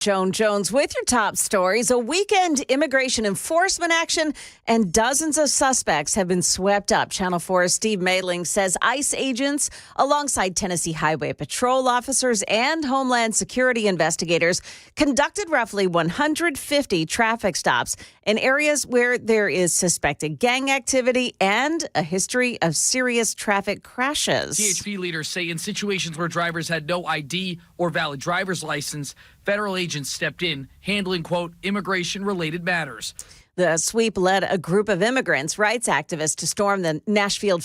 Joan Jones with your top stories. A weekend immigration enforcement action and dozens of suspects have been swept up. Channel 4's Steve Mayling says ICE agents, alongside Tennessee Highway Patrol officers and Homeland Security investigators, conducted roughly 150 traffic stops in areas where there is suspected gang activity and a history of serious traffic crashes. CHP leaders say in situations where drivers had no ID or valid driver's license, federal agents stepped in, handling, quote, immigration-related matters. The sweep led a group of immigrants' rights activists to storm the Nashville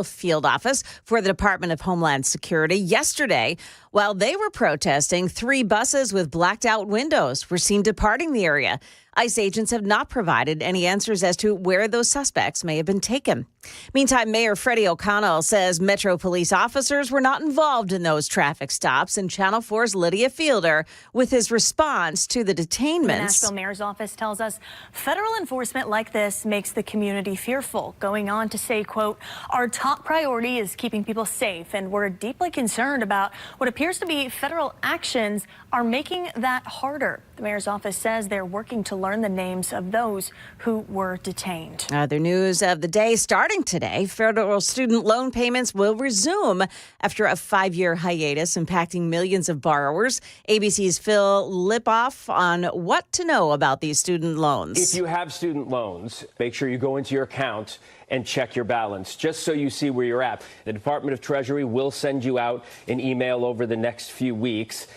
field office for the Department of Homeland Security yesterday. While they were protesting, 3 buses with blacked-out windows were seen departing the area. ICE agents have not provided any answers as to where those suspects may have been taken. Meantime, Mayor Freddie O'Connell says Metro police officers were not involved in those traffic stops, and Channel 4's Lydia Fielder with his response to the detainments. The Nashville mayor's office tells us federal enforcement like this makes the community fearful, going on to say, quote, our top priority is keeping people safe, and we're deeply concerned about what appears to be federal actions are making that harder. The mayor's office says they're working to learn the names of those who were detained. Other news of the day starting today, federal student loan payments will resume after a 5-year hiatus impacting millions of borrowers. ABC's Phil Lipoff on what to know about these student loans. If you have student loans, make sure you go into your account and check your balance, just so you see where you're at. The Department of Treasury will send you out an email over the next few weeks.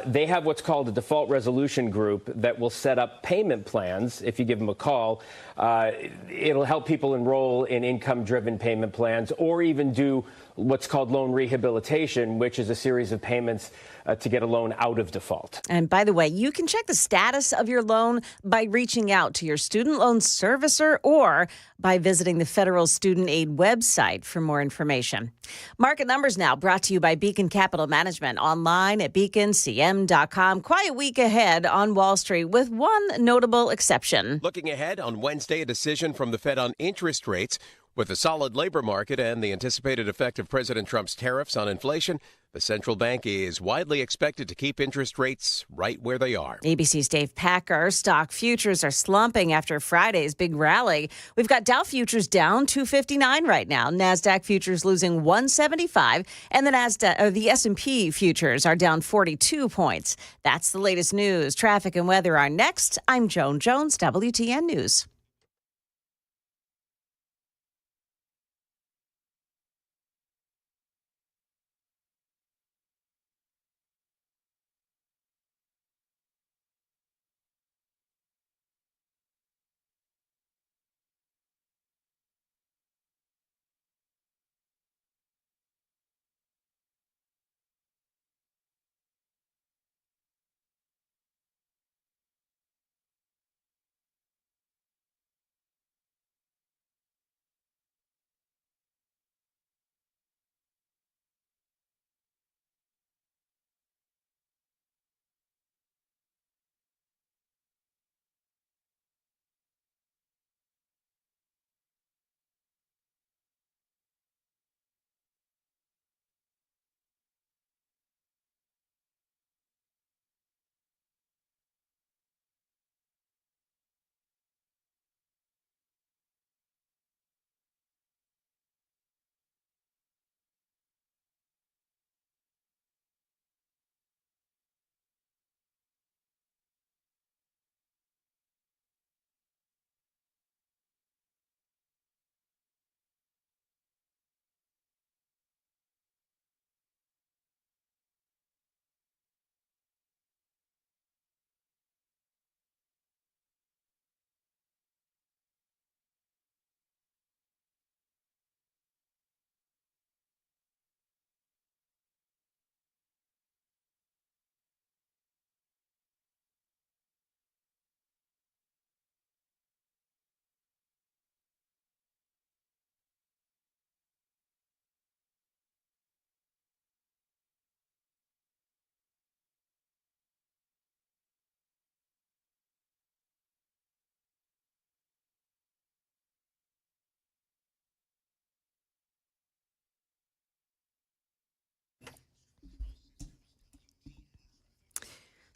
They have what's called a default resolution group that will set up payment plans if you give them a call. It'll help people enroll in income-driven payment plans or even do what's called loan rehabilitation, which is a series of payments to get a loan out of default. And by the way, you can check the status of your loan by reaching out to your student loan servicer or by visiting the Federal Student Aid website for more information. Market numbers now brought to you by Beacon Capital Management, online at beaconcm.com. Quiet week ahead on Wall Street with one notable exception. Looking ahead on Wednesday, a decision from the Fed on interest rates. With the solid labor market and the anticipated effect of President Trump's tariffs on inflation, the central bank is widely expected to keep interest rates right where they are. ABC's Dave Packer. Stock futures are slumping after Friday's big rally. We've got Dow futures down 259 right now. NASDAQ futures losing 175, and the S&P futures are down 42 points. That's the latest news. Traffic and weather are next. I'm Joan Jones, WTN News.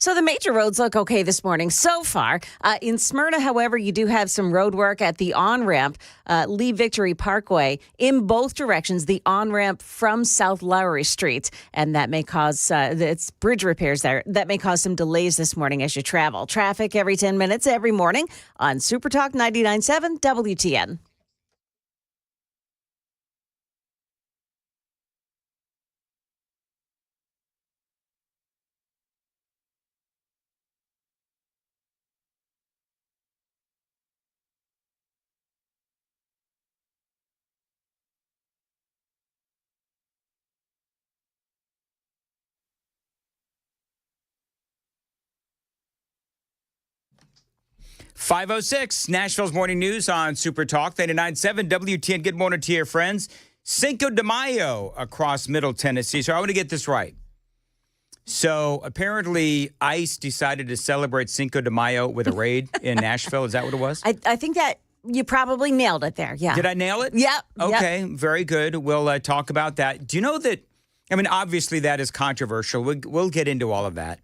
So the major roads look okay this morning so far. In Smyrna, however, you do have some road work at the on-ramp, Lee Victory Parkway, in both directions, the on-ramp from South Lowry Street. And that may cause, it's bridge repairs there, that may cause some delays this morning as you travel. Traffic every 10 minutes every morning on Super Talk 99.7 WTN. .506, Nashville's Morning News on Super Talk 99.7 WTN. Good morning to your friends. Cinco de Mayo across Middle Tennessee. So I want to get this right. So apparently ICE decided to celebrate Cinco de Mayo with a raid in Nashville. Is that what it was? I think that you probably nailed it there. Yeah. Did I nail it? Yep. Okay, very good. We'll talk about that. Do you know that, I mean, obviously that is controversial. We'll get into all of that.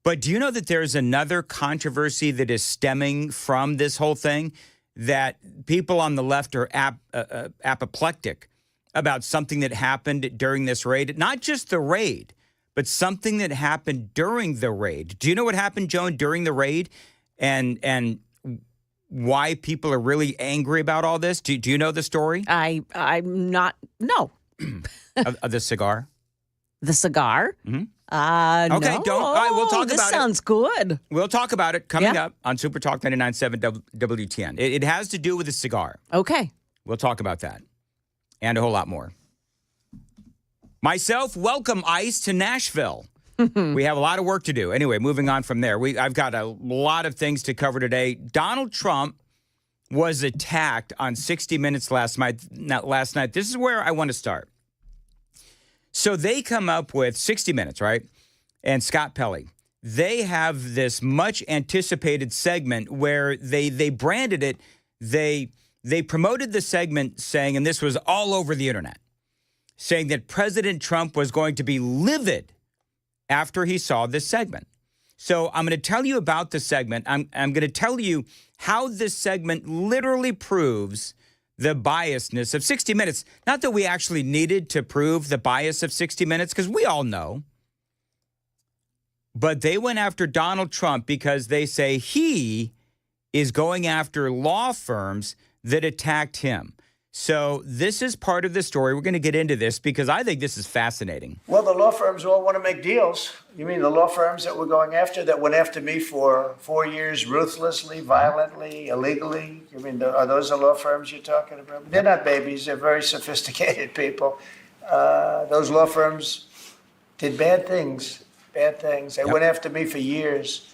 But do you know that there's another controversy that is stemming from this whole thing? That people on the left are apoplectic about something that happened during this raid. Not just the raid, but something that happened during the raid. Do you know what happened, Joan, during the raid? And why people are really angry about all this? Do you know the story? I'm not, no. of the cigar? The cigar? Mm-hmm. Okay, no. Don't. All right, we'll talk about it. This sounds good. We'll talk about it coming up on Super Talk 99.7 WTN. It has to do with a cigar. Okay. We'll talk about that and a whole lot more. Myself, welcome ICE to Nashville. We have a lot of work to do. Anyway, moving on from there. I've got a lot of things to cover today. Donald Trump was attacked on 60 Minutes last night. This is where I want to start. So they come up with 60 Minutes, right? And Scott Pelley. They have this much anticipated segment where they branded it. They promoted the segment saying, and this was all over the internet, saying that President Trump was going to be livid after he saw this segment. So I'm going to tell you about the segment. I'm going to tell you how this segment literally proves the biasness of 60 Minutes. Not that we actually needed to prove the bias of 60 Minutes, because we all know. But they went after Donald Trump because they say he is going after law firms that attacked him. So this is part of the story. We're going to get into this because I think this is fascinating. Well, the law firms all want to make deals. You mean the law firms that we're going after, that went after me for 4 years, ruthlessly, violently, illegally? You mean, are those the law firms you're talking about? They're not babies. They're very sophisticated people. Those law firms did bad things. They went after me for years.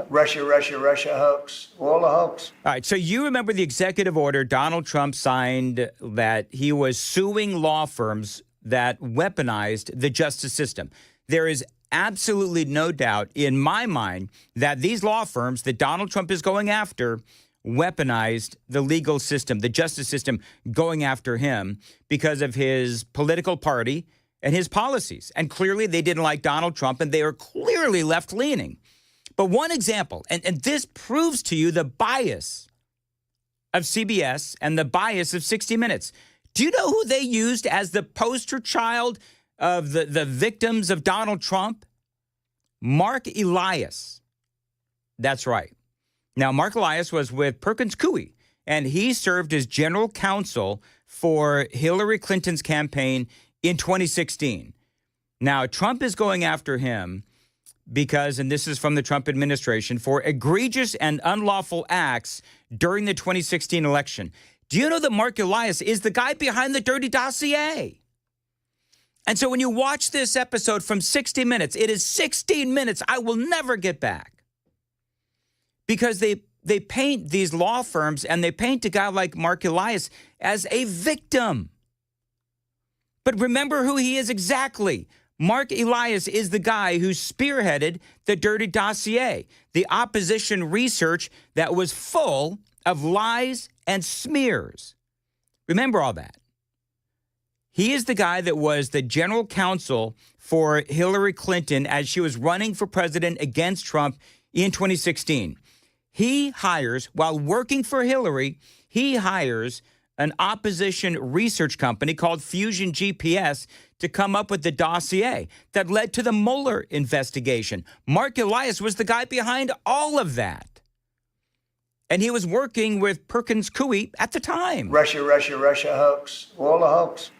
Russia hoax, all a hoax. All right, so you remember the executive order Donald Trump signed that he was suing law firms that weaponized the justice system. There is absolutely no doubt in my mind that these law firms that Donald Trump is going after weaponized the legal system, the justice system, going after him because of his political party and his policies. And clearly they didn't like Donald Trump, and they are clearly left-leaning. But one example, and this proves to you the bias of CBS and the bias of 60 Minutes. Do you know who they used as the poster child of the victims of Donald Trump? Mark Elias. That's right. Now, Mark Elias was with Perkins Coie, and he served as general counsel for Hillary Clinton's campaign in 2016. Now, Trump is going after him because, and this is from the Trump administration, for egregious and unlawful acts during the 2016 election. Do you know that Mark Elias is the guy behind the dirty dossier? And so when you watch this episode from 60 Minutes, it is 16 minutes I will never get back. Because they paint these law firms and they paint a guy like Mark Elias as a victim. But remember who he is exactly. Mark Elias is the guy who spearheaded the dirty dossier, the opposition research that was full of lies and smears. Remember all that. He is the guy that was the general counsel for Hillary Clinton as she was running for president against Trump in 2016. He hires, while working for Hillary, he hires an opposition research company called Fusion GPS to come up with the dossier that led to the Mueller investigation. Mark Elias was the guy behind all of that. And he was working with Perkins Coie at the time. Russia hoax. All a hoax.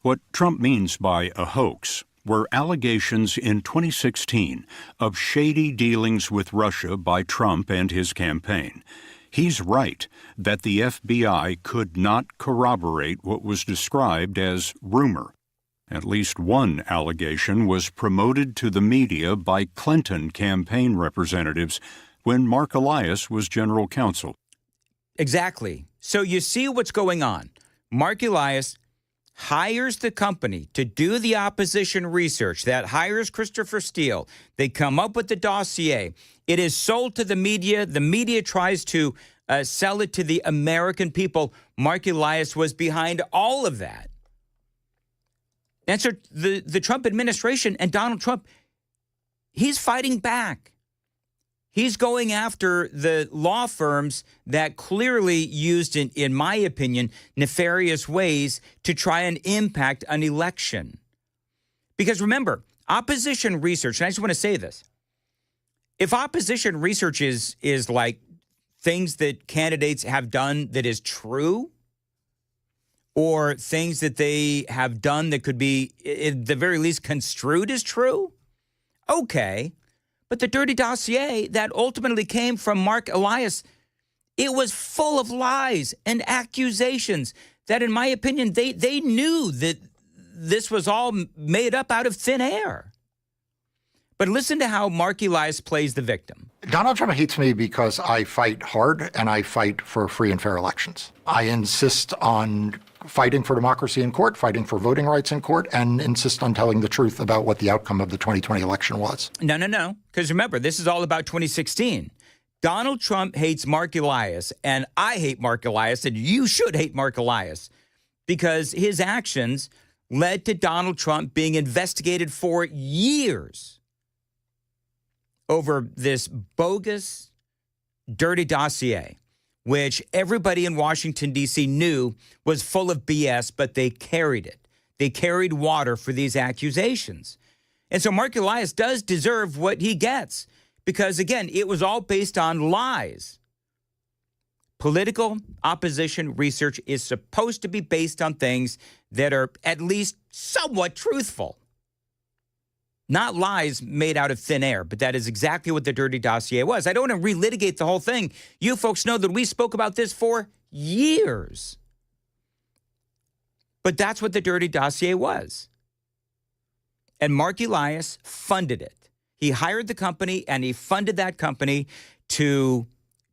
What Trump means by a hoax were allegations in 2016 of shady dealings with Russia by Trump and his campaign. He's right that the FBI could not corroborate what was described as rumor. At least one allegation was promoted to the media by Clinton campaign representatives when Mark Elias was general counsel. Exactly. So you see what's going on. Mark Elias hires the company to do the opposition research. That hires Christopher Steele. They come up with the dossier. It is sold to the media. The media tries to sell it to the American people. Mark Elias was behind all of that. And so the Trump administration and Donald Trump, he's fighting back. He's going after the law firms that clearly used, in my opinion, nefarious ways to try and impact an election. Because remember, opposition research, and I just want to say this, if opposition research is like things that candidates have done that is true, or things that they have done that could be, at the very least, construed as true, okay. But the dirty dossier that ultimately came from Mark Elias, it was full of lies and accusations that, in my opinion, they knew that this was all made up out of thin air. But listen to how Mark Elias plays the victim. Donald Trump hates me because I fight hard and I fight for free and fair elections. I insist on fighting for democracy in court, fighting for voting rights in court, and insist on telling the truth about what the outcome of the 2020 election was. No. Because remember, this is all about 2016. Donald Trump hates Mark Elias, and I hate Mark Elias, and you should hate Mark Elias, because his actions led to Donald Trump being investigated for years over this bogus, dirty dossier, which everybody in Washington, D.C. knew was full of BS, but they carried it. They carried water for these accusations. And so Mark Elias does deserve what he gets because, again, it was all based on lies. Political opposition research is supposed to be based on things that are at least somewhat truthful. Not lies made out of thin air, but that is exactly what the dirty dossier was. I don't want to relitigate the whole thing. You folks know that we spoke about this for years. But that's what the dirty dossier was. And Mark Elias funded it. He hired the company and he funded that company to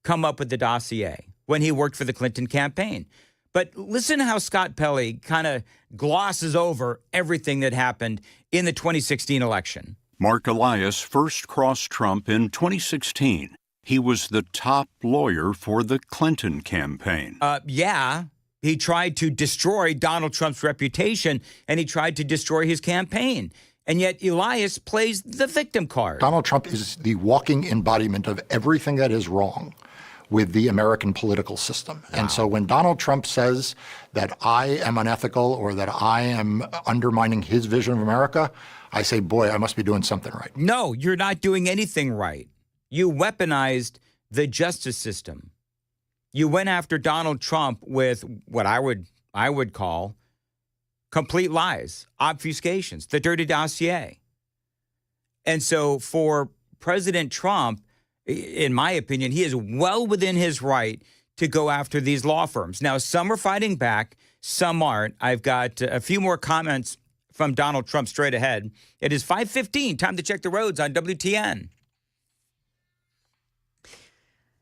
come up with the dossier when he worked for the Clinton campaign. But listen to how Scott Pelley kind of glosses over everything that happened in the 2016 election. Mark Elias first crossed Trump in 2016. He was the top lawyer for the Clinton campaign. Yeah, he tried to destroy Donald Trump's reputation, and he tried to destroy his campaign. And yet Elias plays the victim card. Donald Trump is the walking embodiment of everything that is wrong with the American political system. Wow. And so when Donald Trump says that I am unethical or that I am undermining his vision of America, I say, boy, I must be doing something right. No, you're not doing anything right. You weaponized the justice system. You went after Donald Trump with what I would call complete lies, obfuscations, the dirty dossier. And so for President Trump, in my opinion, he is well within his right to go after these law firms. Now, some are fighting back, some aren't. I've got a few more comments from Donald Trump straight ahead. It is 5:15, time to check the roads on WTN.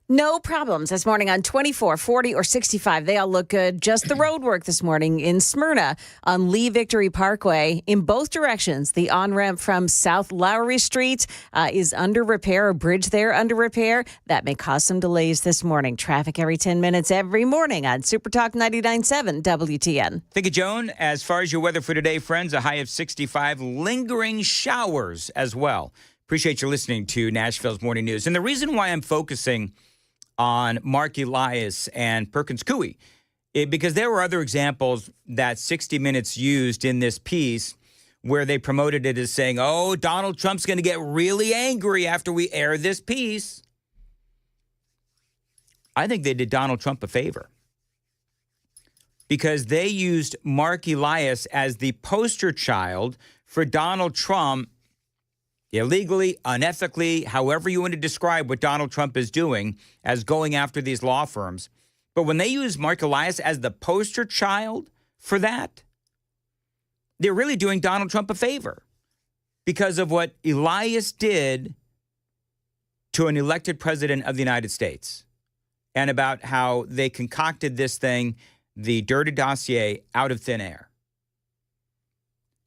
No problems this morning on 24, 40, or 65. They all look good. Just the road work this morning in Smyrna on Lee Victory Parkway in both directions. The on-ramp from South Lowry Street is under repair, a bridge there under repair. That may cause some delays this morning. Traffic every 10 minutes every morning on Super Talk 99.7 WTN. Thank you, Joan. As far as your weather for today, friends, a high of 65, lingering showers as well. Appreciate you listening to Nashville's Morning News. And the reason why I'm focusing on Mark Elias and Perkins Coie, because there were other examples that 60 Minutes used in this piece where they promoted it as saying, oh, Donald Trump's going to get really angry after we air this piece. I think they did Donald Trump a favor because they used Mark Elias as the poster child for Donald Trump illegally, unethically, however you want to describe what Donald Trump is doing as going after these law firms. But when they use Mark Elias as the poster child for that, they're really doing Donald Trump a favor because of what Elias did to an elected president of the United States and about how they concocted this thing, the dirty dossier, out of thin air.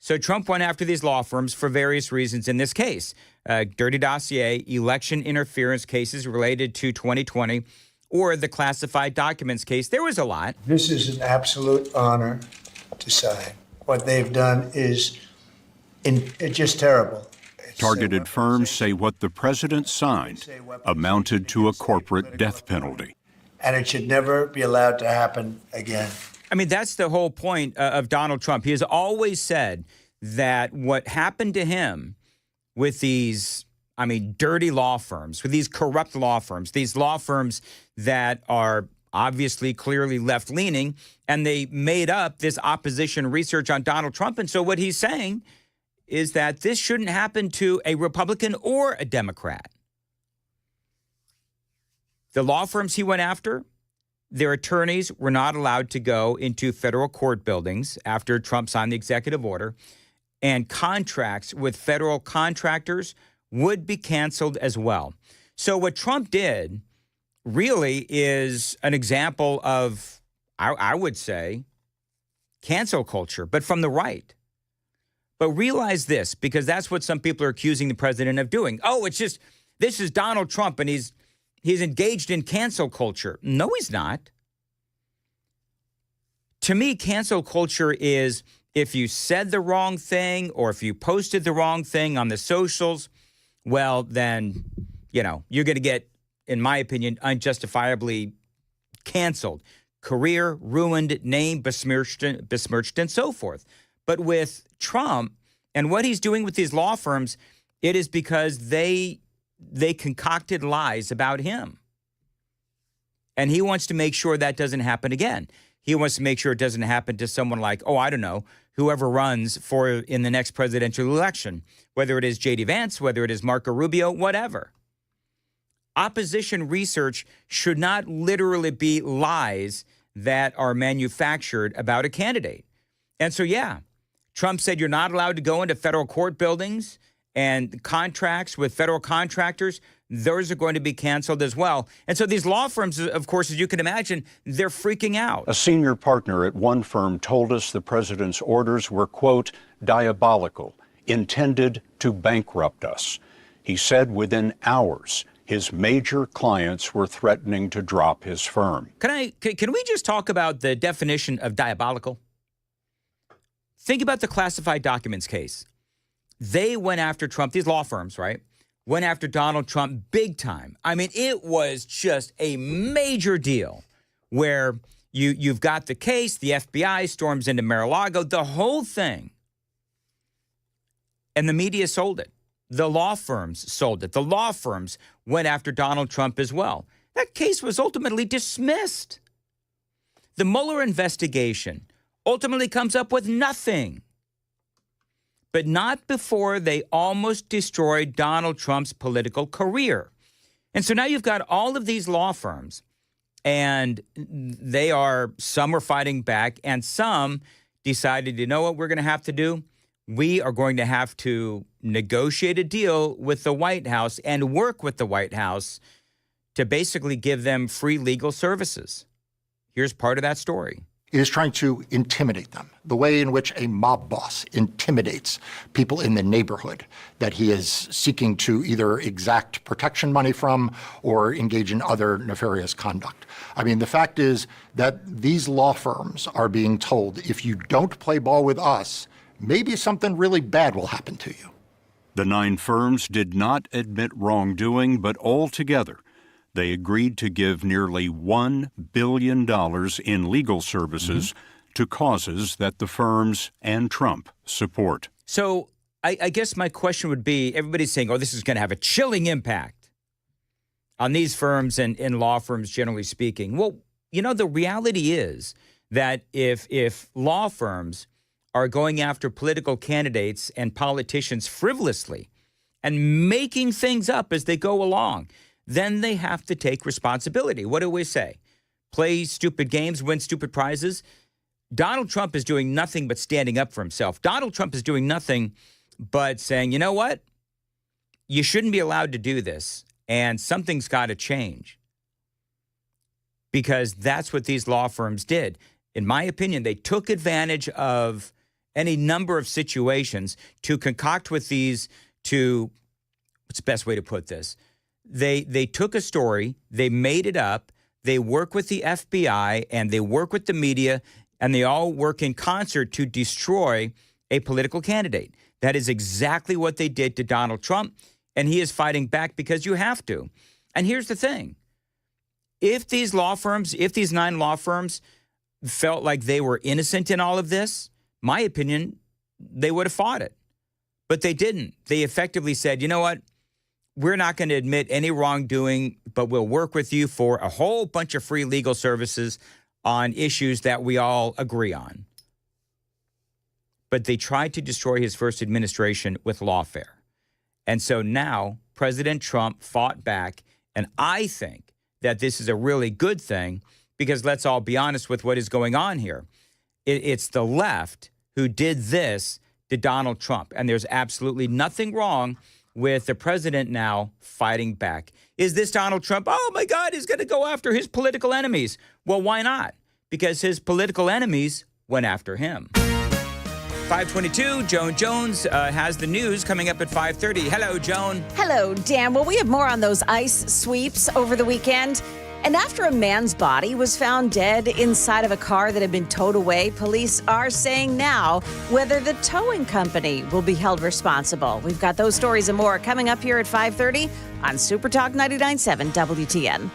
So Trump went after these law firms for various reasons in this case. Dirty dossier, election interference cases related to 2020, or the classified documents case. There was a lot. This is an absolute honor to sign. What they've done is it's just terrible. Targeted firms say what the president signed amounted to a corporate death penalty. And it should never be allowed to happen again. I mean, that's the whole point of Donald Trump. He has always said that what happened to him with these, dirty law firms, with these corrupt law firms, these law firms that are obviously clearly left-leaning, and they made up this opposition research on Donald Trump. And so what he's saying is that this shouldn't happen to a Republican or a Democrat. The law firms he went after, their attorneys were not allowed to go into federal court buildings after Trump signed the executive order, and contracts with federal contractors would be canceled as well. So what Trump did really is an example of, I would say, cancel culture, but from the right. But realize this, because that's what some people are accusing the president of doing. Oh, it's just, this is Donald Trump, and he's engaged in cancel culture. No, he's not. To me, cancel culture is if you said the wrong thing or if you posted the wrong thing on the socials, well, then, you're going to get, in my opinion, unjustifiably canceled. Career ruined, name besmirched, and so forth. But with Trump and what he's doing with these law firms, it is because they concocted lies about him. And he wants to make sure that doesn't happen again. He wants to make sure it doesn't happen to someone like, whoever runs in the next presidential election, whether it is J.D. Vance, whether it is Marco Rubio, whatever. Opposition research should not literally be lies that are manufactured about a candidate. And so, Trump said you're not allowed to go into federal court buildings, and contracts with federal contractors, those are going to be canceled as well. And so these law firms, of course, as you can imagine, they're freaking out. A senior partner at one firm told us the president's orders were, quote, diabolical, intended to bankrupt us. He said within hours, his major clients were threatening to drop his firm. Can we just talk about the definition of diabolical? Think about the classified documents case. They went after Trump, these law firms, right? Went after Donald Trump big time. It was just a major deal where you've got the case, the FBI storms into Mar-a-Lago, the whole thing. And the media sold it. The law firms sold it. The law firms went after Donald Trump as well. That case was ultimately dismissed. The Mueller investigation ultimately comes up with nothing. But not before they almost destroyed Donald Trump's political career. And so now you've got all of these law firms, and some are fighting back, and some decided, you know what we're going to have to do? We are going to have to negotiate a deal with the White House and work with the White House to basically give them free legal services. Here's part of that story. It is trying to intimidate them, the way in which a mob boss intimidates people in the neighborhood that he is seeking to either exact protection money from or engage in other nefarious conduct. I mean, the fact is that these law firms are being told, if you don't play ball with us, maybe something really bad will happen to you. The 9 firms did not admit wrongdoing, but altogether, they agreed to give nearly $1 billion in legal services to causes that the firms and Trump support. So I guess my question would be, everybody's saying, oh, this is going to have a chilling impact on these firms and law firms, generally speaking. Well, you know, the reality is that if law firms are going after political candidates and politicians frivolously and making things up as they go along, then they have to take responsibility. What do we say? Play stupid games, win stupid prizes. Donald Trump is doing nothing but standing up for himself. Donald Trump is doing nothing but saying, you know what? You shouldn't be allowed to do this, and something's got to change. Because that's what these law firms did. In my opinion, they took advantage of any number of situations to concoct with these to, what's the best way to put this? They took a story, they made it up, they work with the FBI, and they work with the media, and they all work in concert to destroy a political candidate. That is exactly what they did to Donald Trump, and he is fighting back because you have to. And here's the thing. If these 9 law firms felt like they were innocent in all of this, my opinion, they would have fought it. But they didn't. They effectively said, you know what? We're not going to admit any wrongdoing, but we'll work with you for a whole bunch of free legal services on issues that we all agree on. But they tried to destroy his first administration with Lawfare. And so now President Trump fought back, and I think that this is a really good thing because let's all be honest with what is going on here. It's the left who did this to Donald Trump, and there's absolutely nothing wrong with the president now fighting back. Is this Donald Trump? Oh, my God, he's going to go after his political enemies. Well, why not? Because his political enemies went after him. 522, Joan Jones has the news coming up at 5:30. Hello, Joan. Hello, Dan. Well, we have more on those ICE sweeps over the weekend. And after a man's body was found dead inside of a car that had been towed away, police are saying now whether the towing company will be held responsible. We've got those stories and more coming up here at 5:30 on Super Talk 99.7 WTN.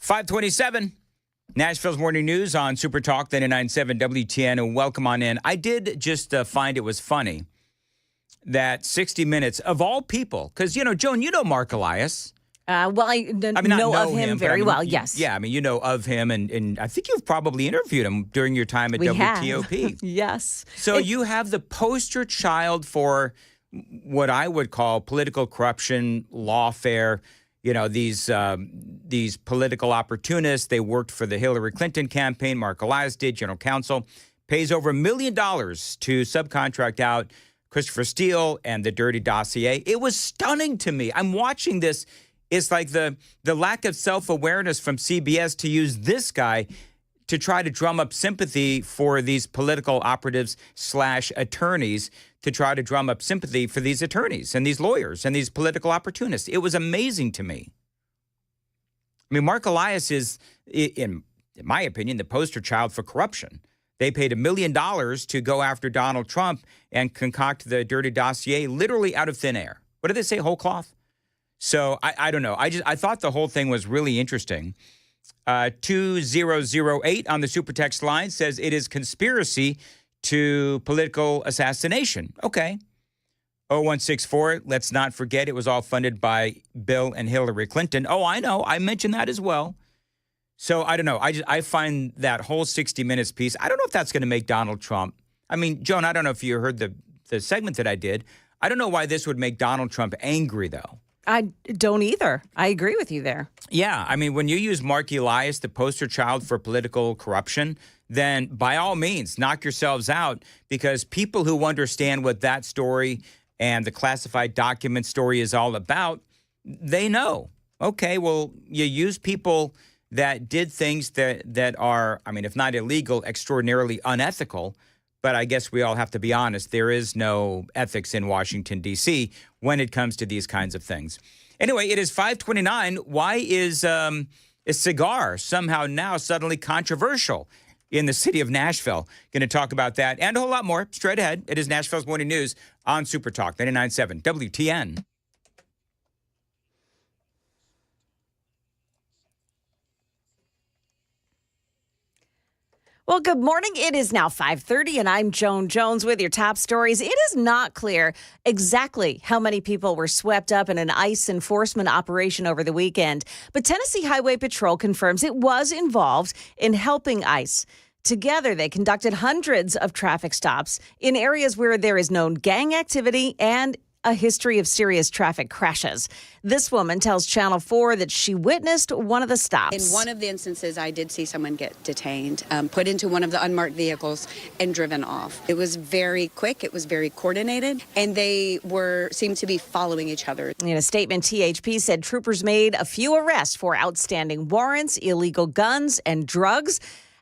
527. Nashville's Morning News on Super Talk 99.7 WTN, and welcome on in. I did just find it was funny that 60 Minutes, of all people, because, Joan, you know Mark Elias. I know of him very well, yes. Yeah, you know of him, and I think you've probably interviewed him during your time at WTOP. Yes. So you have the poster child for what I would call political corruption, lawfare. These political opportunists. They worked for the Hillary Clinton campaign. Mark Elias did, general counsel, pays over $1 million to subcontract out Christopher Steele and the dirty dossier. It was stunning to me. I'm watching this. It's like the lack of self-awareness from CBS to use this guy to try to drum up sympathy for these political operatives / attorneys, to try to drum up sympathy for these attorneys and these lawyers and these political opportunists. It was amazing to me. Mark Elias is, in my opinion, the poster child for corruption. They paid $1 million to go after Donald Trump and concoct the dirty dossier literally out of thin air. What did they say, whole cloth? So I don't know. I thought the whole thing was really interesting. 2008 on the super text line says it is conspiracy to political assassination. Okay. 0164, let's not forget it was all funded by Bill and Hillary Clinton. Oh, I know. I mentioned that as well. So I don't know. I find that whole 60 Minutes piece, I don't know if that's going to make Donald Trump. Joan, I don't know if you heard the segment that I did. I don't know why this would make Donald Trump angry, though. I don't either. I agree with you there. Yeah. When you use Mark Elias, the poster child for political corruption, then by all means, knock yourselves out, because people who understand what that story and the classified document story is all about, they know. Okay, well, you use people that did things that are, if not illegal, extraordinarily unethical. But I guess we all have to be honest. There is no ethics in Washington, D.C. when it comes to these kinds of things. Anyway, it is 529. Why is a cigar somehow now suddenly controversial in the city of Nashville? Going to talk about that and a whole lot more straight ahead. It is Nashville's Morning News on Super Talk 99.7 WTN. Well, good morning. It is now 5:30, and I'm Joan Jones with your top stories. It is not clear exactly how many people were swept up in an ICE enforcement operation over the weekend, but Tennessee Highway Patrol confirms it was involved in helping ICE. Together, they conducted hundreds of traffic stops in areas where there is known gang activity and a history of serious traffic crashes. This woman tells Channel 4 that she witnessed one of the stops. In one of the instances, I did see someone get detained, put into one of the unmarked vehicles and driven off. It was very quick. It was very coordinated, and they seemed to be following each other. In a statement, THP said troopers made a few arrests for outstanding warrants, illegal guns, and drugs,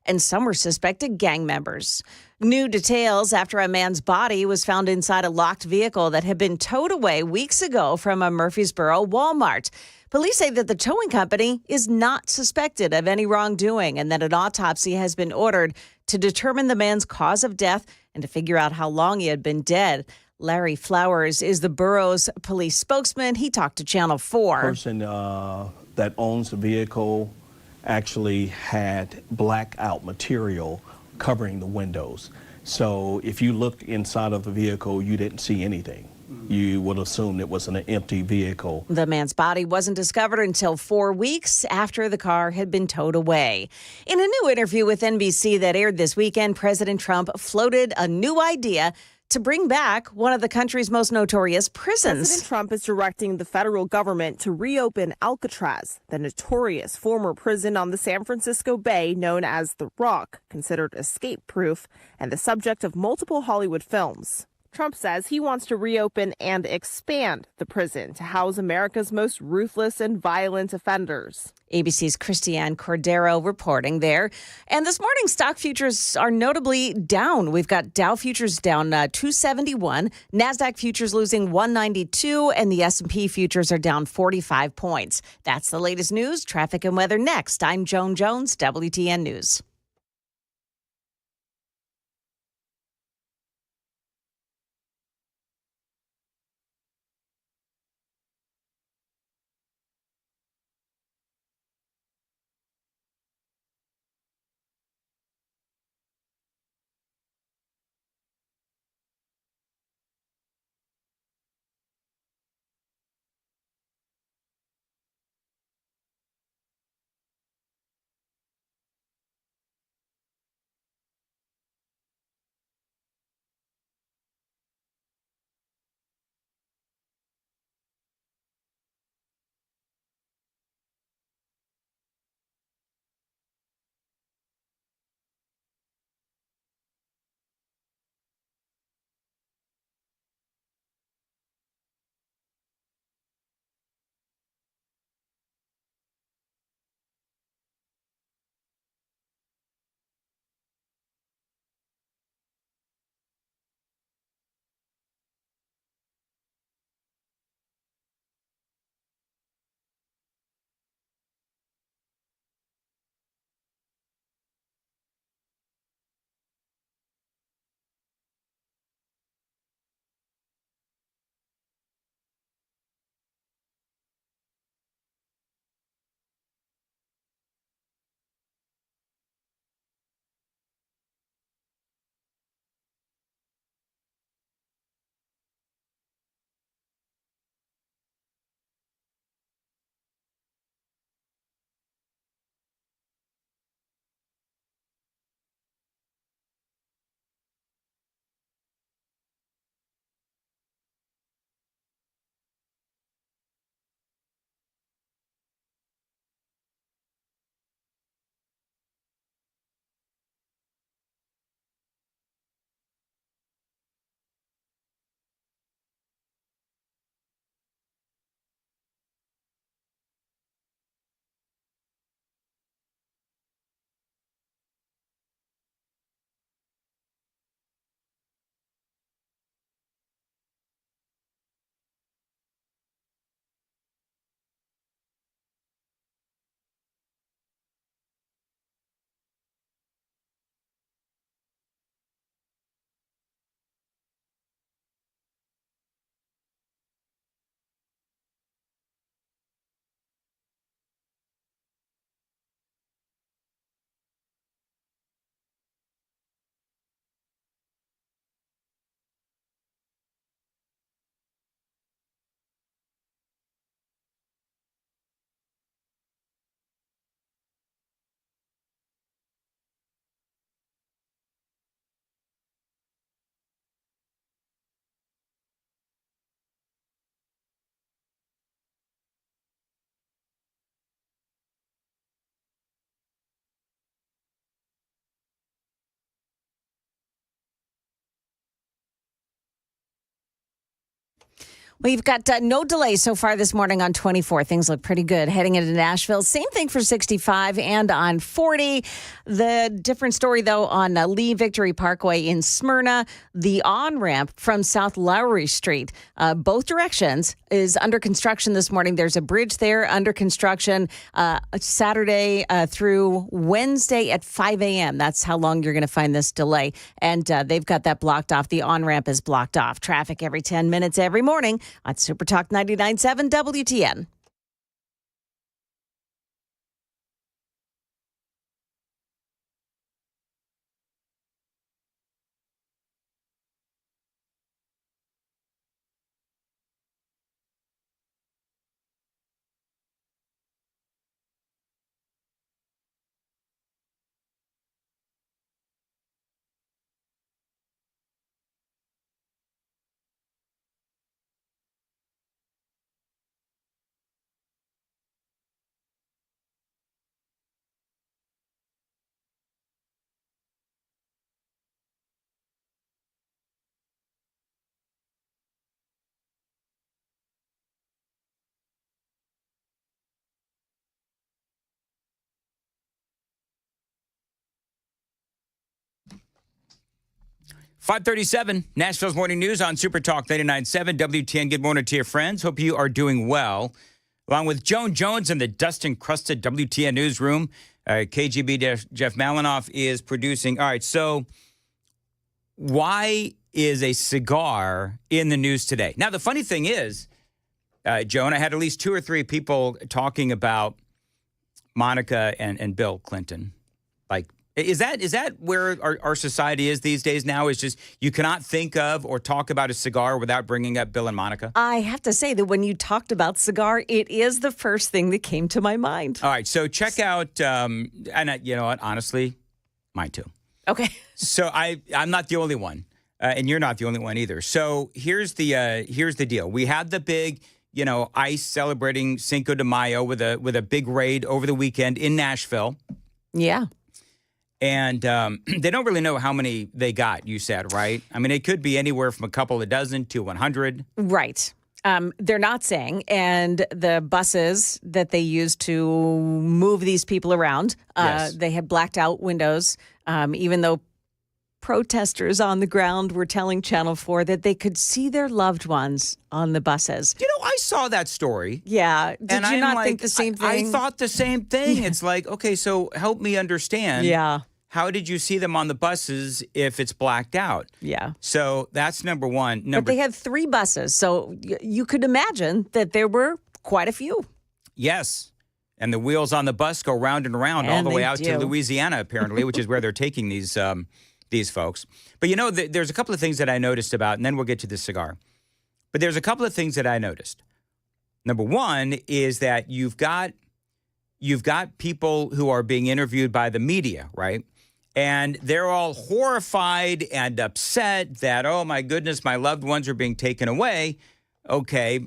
and some were suspected gang members. New details after a man's body was found inside a locked vehicle that had been towed away weeks ago from a Murfreesboro Walmart. Police say that the towing company is not suspected of any wrongdoing and that an autopsy has been ordered to determine the man's cause of death and to figure out how long he had been dead. Larry Flowers is the borough's police spokesman. He talked to Channel 4. The person that owns the vehicle actually had blackout material covering the windows. So if you looked inside of the vehicle, you didn't see anything. You would assume it was an empty vehicle. The man's body wasn't discovered until 4 weeks after the car had been towed away. In a new interview with NBC that aired this weekend, President Trump floated a new idea to bring back one of the country's most notorious prisons. President Trump is directing the federal government to reopen Alcatraz, the notorious former prison on the San Francisco Bay known as The Rock, considered escape-proof and the subject of multiple Hollywood films. Trump says he wants to reopen and expand the prison to house America's most ruthless and violent offenders. ABC's Christiane Cordero reporting there. And this morning, stock futures are notably down. We've got Dow futures down 271, NASDAQ futures losing 192, and the S&P futures are down 45 points. That's the latest news, traffic, and weather next. I'm Joan Jones, WTN News. Well, you've got no delay so far this morning on 24. Things look pretty good. Heading into Nashville, same thing for 65 and on 40. The different story, though, on Lee Victory Parkway in Smyrna. The on-ramp from South Lowry Street, both directions, is under construction this morning. There's a bridge there under construction Saturday through Wednesday at 5 a.m. That's how long you're going to find this delay. And they've got that blocked off. The on-ramp is blocked off. Traffic every 10 minutes every morning on Super Talk 99.7 WTN. .537, Nashville's Morning News on Super Talk 99.7 WTN. Good morning to your friends. Hope you are doing well. Along with Joan Jones in the dust-encrusted WTN newsroom, KGB Jeff Malinoff is producing. All right, so why is a cigar in the news today? Now, the funny thing is, Joan, I had at least 2 or 3 people talking about Monica and Bill Clinton. Like, Is that where our society is these days now? Is just you cannot think of or talk about a cigar without bringing up Bill and Monica? I have to say that when you talked about cigar, it is the first thing that came to my mind. All right, so check out, and you know what, honestly, mine too. Okay. So I'm not the only one, and you're not the only one either. So here's the deal. We had the big, ICE celebrating Cinco de Mayo with a big raid over the weekend in Nashville. Yeah. And they don't really know how many they got, you said, right? I mean, it could be anywhere from a couple of dozen to 100. Right. They're not saying. And the buses that they used to move these people around, Yes. They had blacked out windows, even though protesters on the ground were telling Channel 4 that they could see their loved ones on the buses. I saw that story. Yeah. Did you not think the same thing? I thought the same thing. Yeah. It's like, okay, so help me understand. Yeah. How did you see them on the buses if it's blacked out? Yeah. So that's number one. But they had 3 buses, so you could imagine that there were quite a few. Yes. And the wheels on the bus go round and around all the way out to Louisiana, apparently, which is where they're taking these folks. But there's a couple of things that I noticed about, and then we'll get to the cigar. But there's a couple of things that I noticed. Number one is that you've got people who are being interviewed by the media, right? And they're all horrified and upset that, oh, my goodness, my loved ones are being taken away. Okay.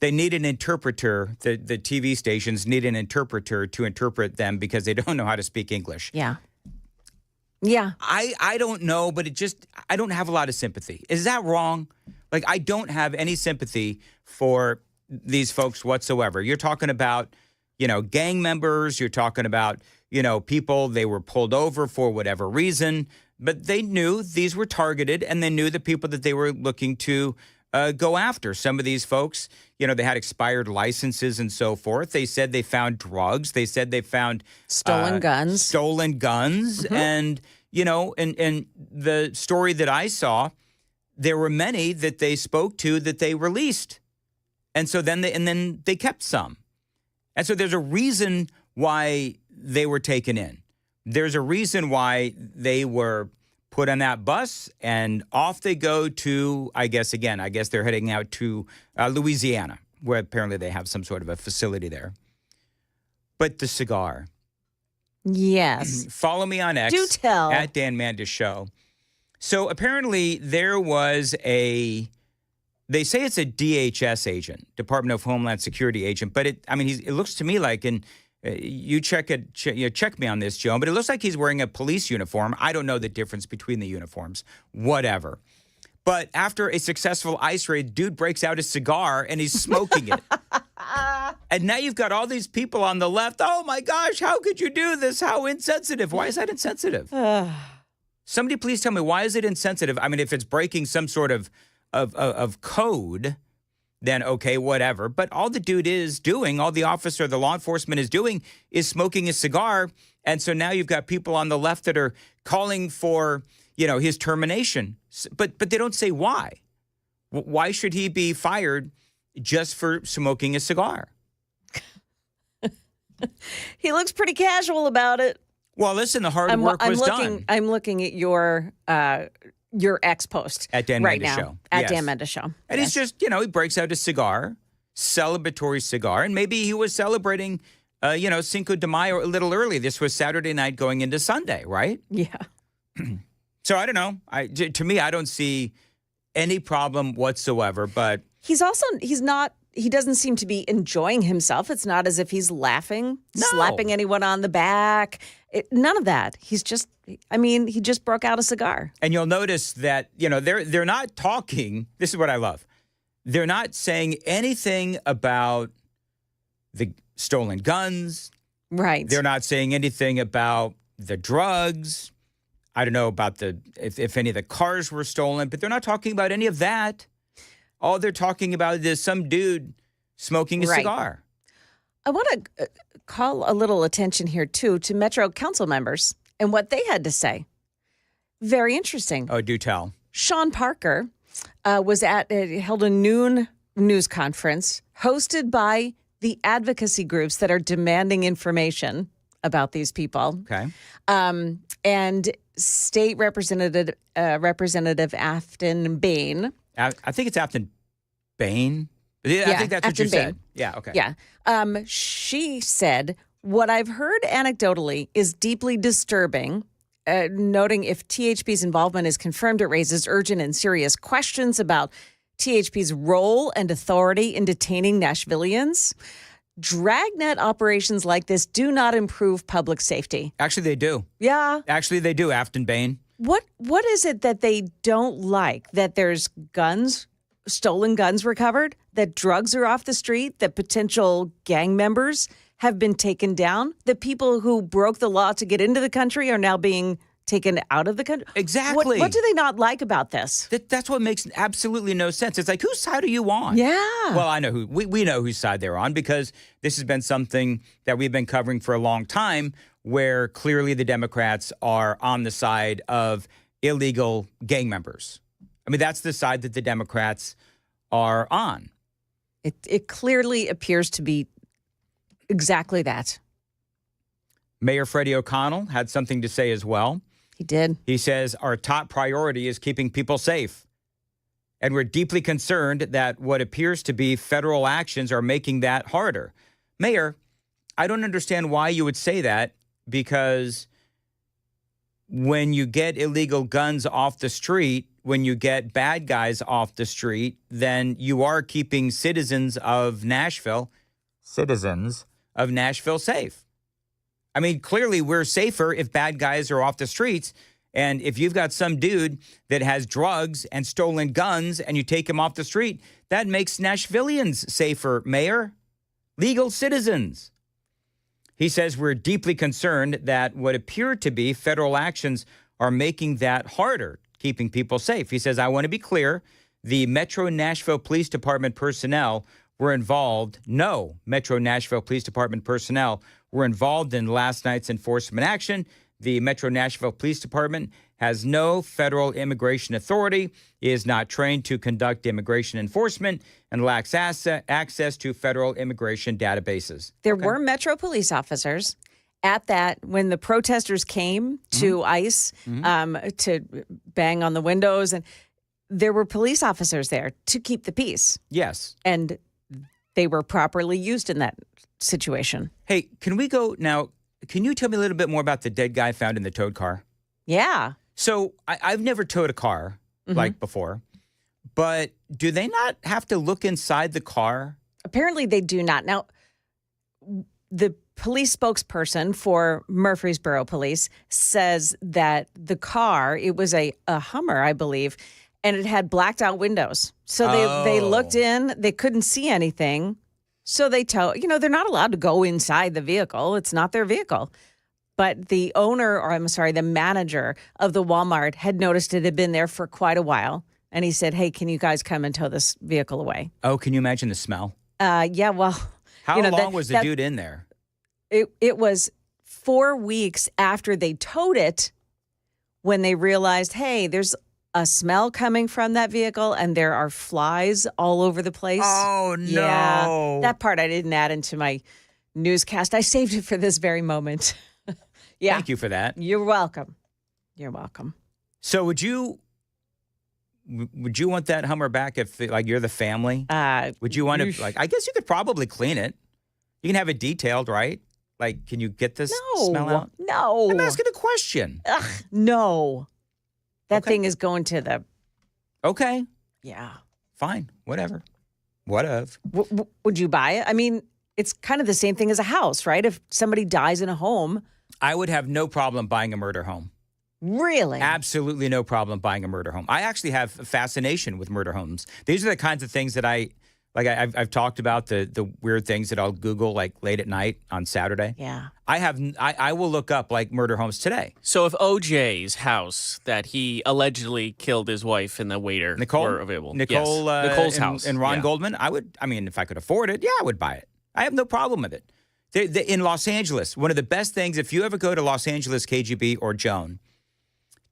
They need an interpreter. The TV stations need an interpreter to interpret them because they don't know how to speak English. Yeah. Yeah. I don't know, but I don't have a lot of sympathy. Is that wrong? Like, I don't have any sympathy for these folks whatsoever. You're talking about, gang members. You're talking about, people, they were pulled over for whatever reason, but they knew these were targeted and they knew the people that they were looking to go after. Some of these folks, they had expired licenses and so forth. They said they found drugs. They said they found stolen guns. Mm-hmm. And, and the story that I saw, there were many that they spoke to that they released. And so then they kept some. And so there's a reason why they were taken in. There's a reason why they were put on that bus and off they go to, I guess they're heading out to Louisiana, where apparently they have some sort of a facility there. But the cigar. Yes. Follow me on X. Do tell. At Dan Mandis Show. So apparently there was they say it's a DHS agent, Department of Homeland Security agent, but it looks to me like, and you check me on this, Joe, but it looks like he's wearing a police uniform. I don't know the difference between the uniforms, whatever. But after a successful ICE raid, dude breaks out a cigar and he's smoking it. And now you've got all these people on the left. Oh, my gosh, how could you do this? How insensitive. Why is that insensitive? Somebody please tell me, why is it insensitive? I mean, if it's breaking some sort of code, then okay, whatever. But all the dude is doing, all the officer, the law enforcement is doing is smoking a cigar. And so now you've got people on the left that are calling for, his termination. But they don't say why. Why should he be fired just for smoking a cigar? He looks pretty casual about it. Well, listen, the hard work was done. I'm looking at your ex post at Dan right Mandis now. Show. At Yes. Dan Mandis Show. And he's just, he breaks out a cigar, celebratory cigar, and maybe he was celebrating, Cinco de Mayo a little early. This was Saturday night going into Sunday, right? Yeah. So I don't know. To me, I don't see any problem whatsoever, but He doesn't seem to be enjoying himself. It's not as if he's laughing, slapping anyone on the back. None of that. He just broke out a cigar. And you'll notice that, they're not talking. This is what I love. They're not saying anything about the stolen guns. Right. They're not saying anything about the drugs. I don't know about if any of the cars were stolen, but they're not talking about any of that. All they're talking about is some dude smoking a cigar. I want to call a little attention here, too, to Metro Council members and what they had to say. Very interesting. Oh, do tell. Sean Parker held a noon news conference hosted by the advocacy groups that are demanding information about these people. Okay. And State Representative Afton Bain. I think it's Afton Bain. I think that's what you said. Yeah, okay. Yeah. She said, what I've heard anecdotally is deeply disturbing, noting if THP's involvement is confirmed, it raises urgent and serious questions about THP's role and authority in detaining Nashvillians. Dragnet operations like this do not improve public safety. Actually, they do. Yeah. Actually, they do, Afton Bain. What is it that they don't like? That there's stolen guns recovered, that drugs are off the street, that potential gang members have been taken down, that people who broke the law to get into the country are now being taken out of the country? Exactly. What do they not like about this? That's what makes absolutely no sense. It's like, whose side are you on? Yeah. Well, I know we know whose side they're on because this has been something that we've been covering for a long time, where clearly the Democrats are on the side of illegal gang members. I mean, that's the side that the Democrats are on. It clearly appears to be exactly that. Mayor Freddie O'Connell had something to say as well. He did. He says, our top priority is keeping people safe. And we're deeply concerned that what appears to be federal actions are making that harder. Mayor, I don't understand why you would say that, because when you get illegal guns off the street, when you get bad guys off the street, then you are keeping citizens of Nashville safe. I mean, clearly we're safer if bad guys are off the streets. And if you've got some dude that has drugs and stolen guns and you take him off the street, that makes Nashvillians safer, Mayor. Legal citizens. He says we're deeply concerned that what appear to be federal actions are making that harder, keeping people safe. He says, I want to be clear, the Metro Nashville Police Department personnel were involved. No Metro Nashville Police Department personnel were involved in last night's enforcement action. The Metro Nashville Police Department has no federal immigration authority, is not trained to conduct immigration enforcement, and lacks access to federal immigration databases. There were Metro police officers at that when the protesters came to ICE to bang on the windows, and there were police officers there to keep the peace. Yes. And they were properly used in that situation. Hey, can we go now? Can you tell me a little bit more about the dead guy found in the towed car? Yeah. So I've never towed a car like before, but do they not have to look inside the car? Apparently they do not. Now, the police spokesperson for Murfreesboro Police says that the car, it was a Hummer, I believe, and it had blacked out windows. So they looked in, they couldn't see anything. So they they're not allowed to go inside the vehicle. It's not their vehicle. But the the manager of the Walmart had noticed it had been there for quite a while. And he said, hey, can you guys come and tow this vehicle away? Oh, can you imagine the smell? Yeah, well. How long was the dude in there? It was 4 weeks after they towed it when they realized, hey, there's a smell coming from that vehicle and there are flies all over the place. Oh, no. Yeah, that part I didn't add into my newscast. I saved it for this very moment. Yeah. Thank you for that. You're welcome. You're welcome. So would you want that Hummer back if you're the family? Would you want to I guess you could probably clean it. You can have it detailed, right? Like, can you get this smell out? No. I'm asking a question. Ugh, no. That thing is going to the... Okay. Yeah. Fine. Whatever. What of? Would you buy it? I mean, it's kind of the same thing as a house, right? If somebody dies in a home... I would have no problem buying a murder home. Really? Absolutely no problem buying a murder home. I actually have a fascination with murder homes. These are the kinds of things that I've talked about, the weird things that I'll Google like late at night on Saturday. Yeah. I will look up like murder homes today. So if OJ's house that he allegedly killed his wife and the waiter were available. Nicole's house. And Ron Goldman, if I could afford it, I would buy it. I have no problem with it. In Los Angeles, one of the best things, if you ever go to Los Angeles KGB or Joan,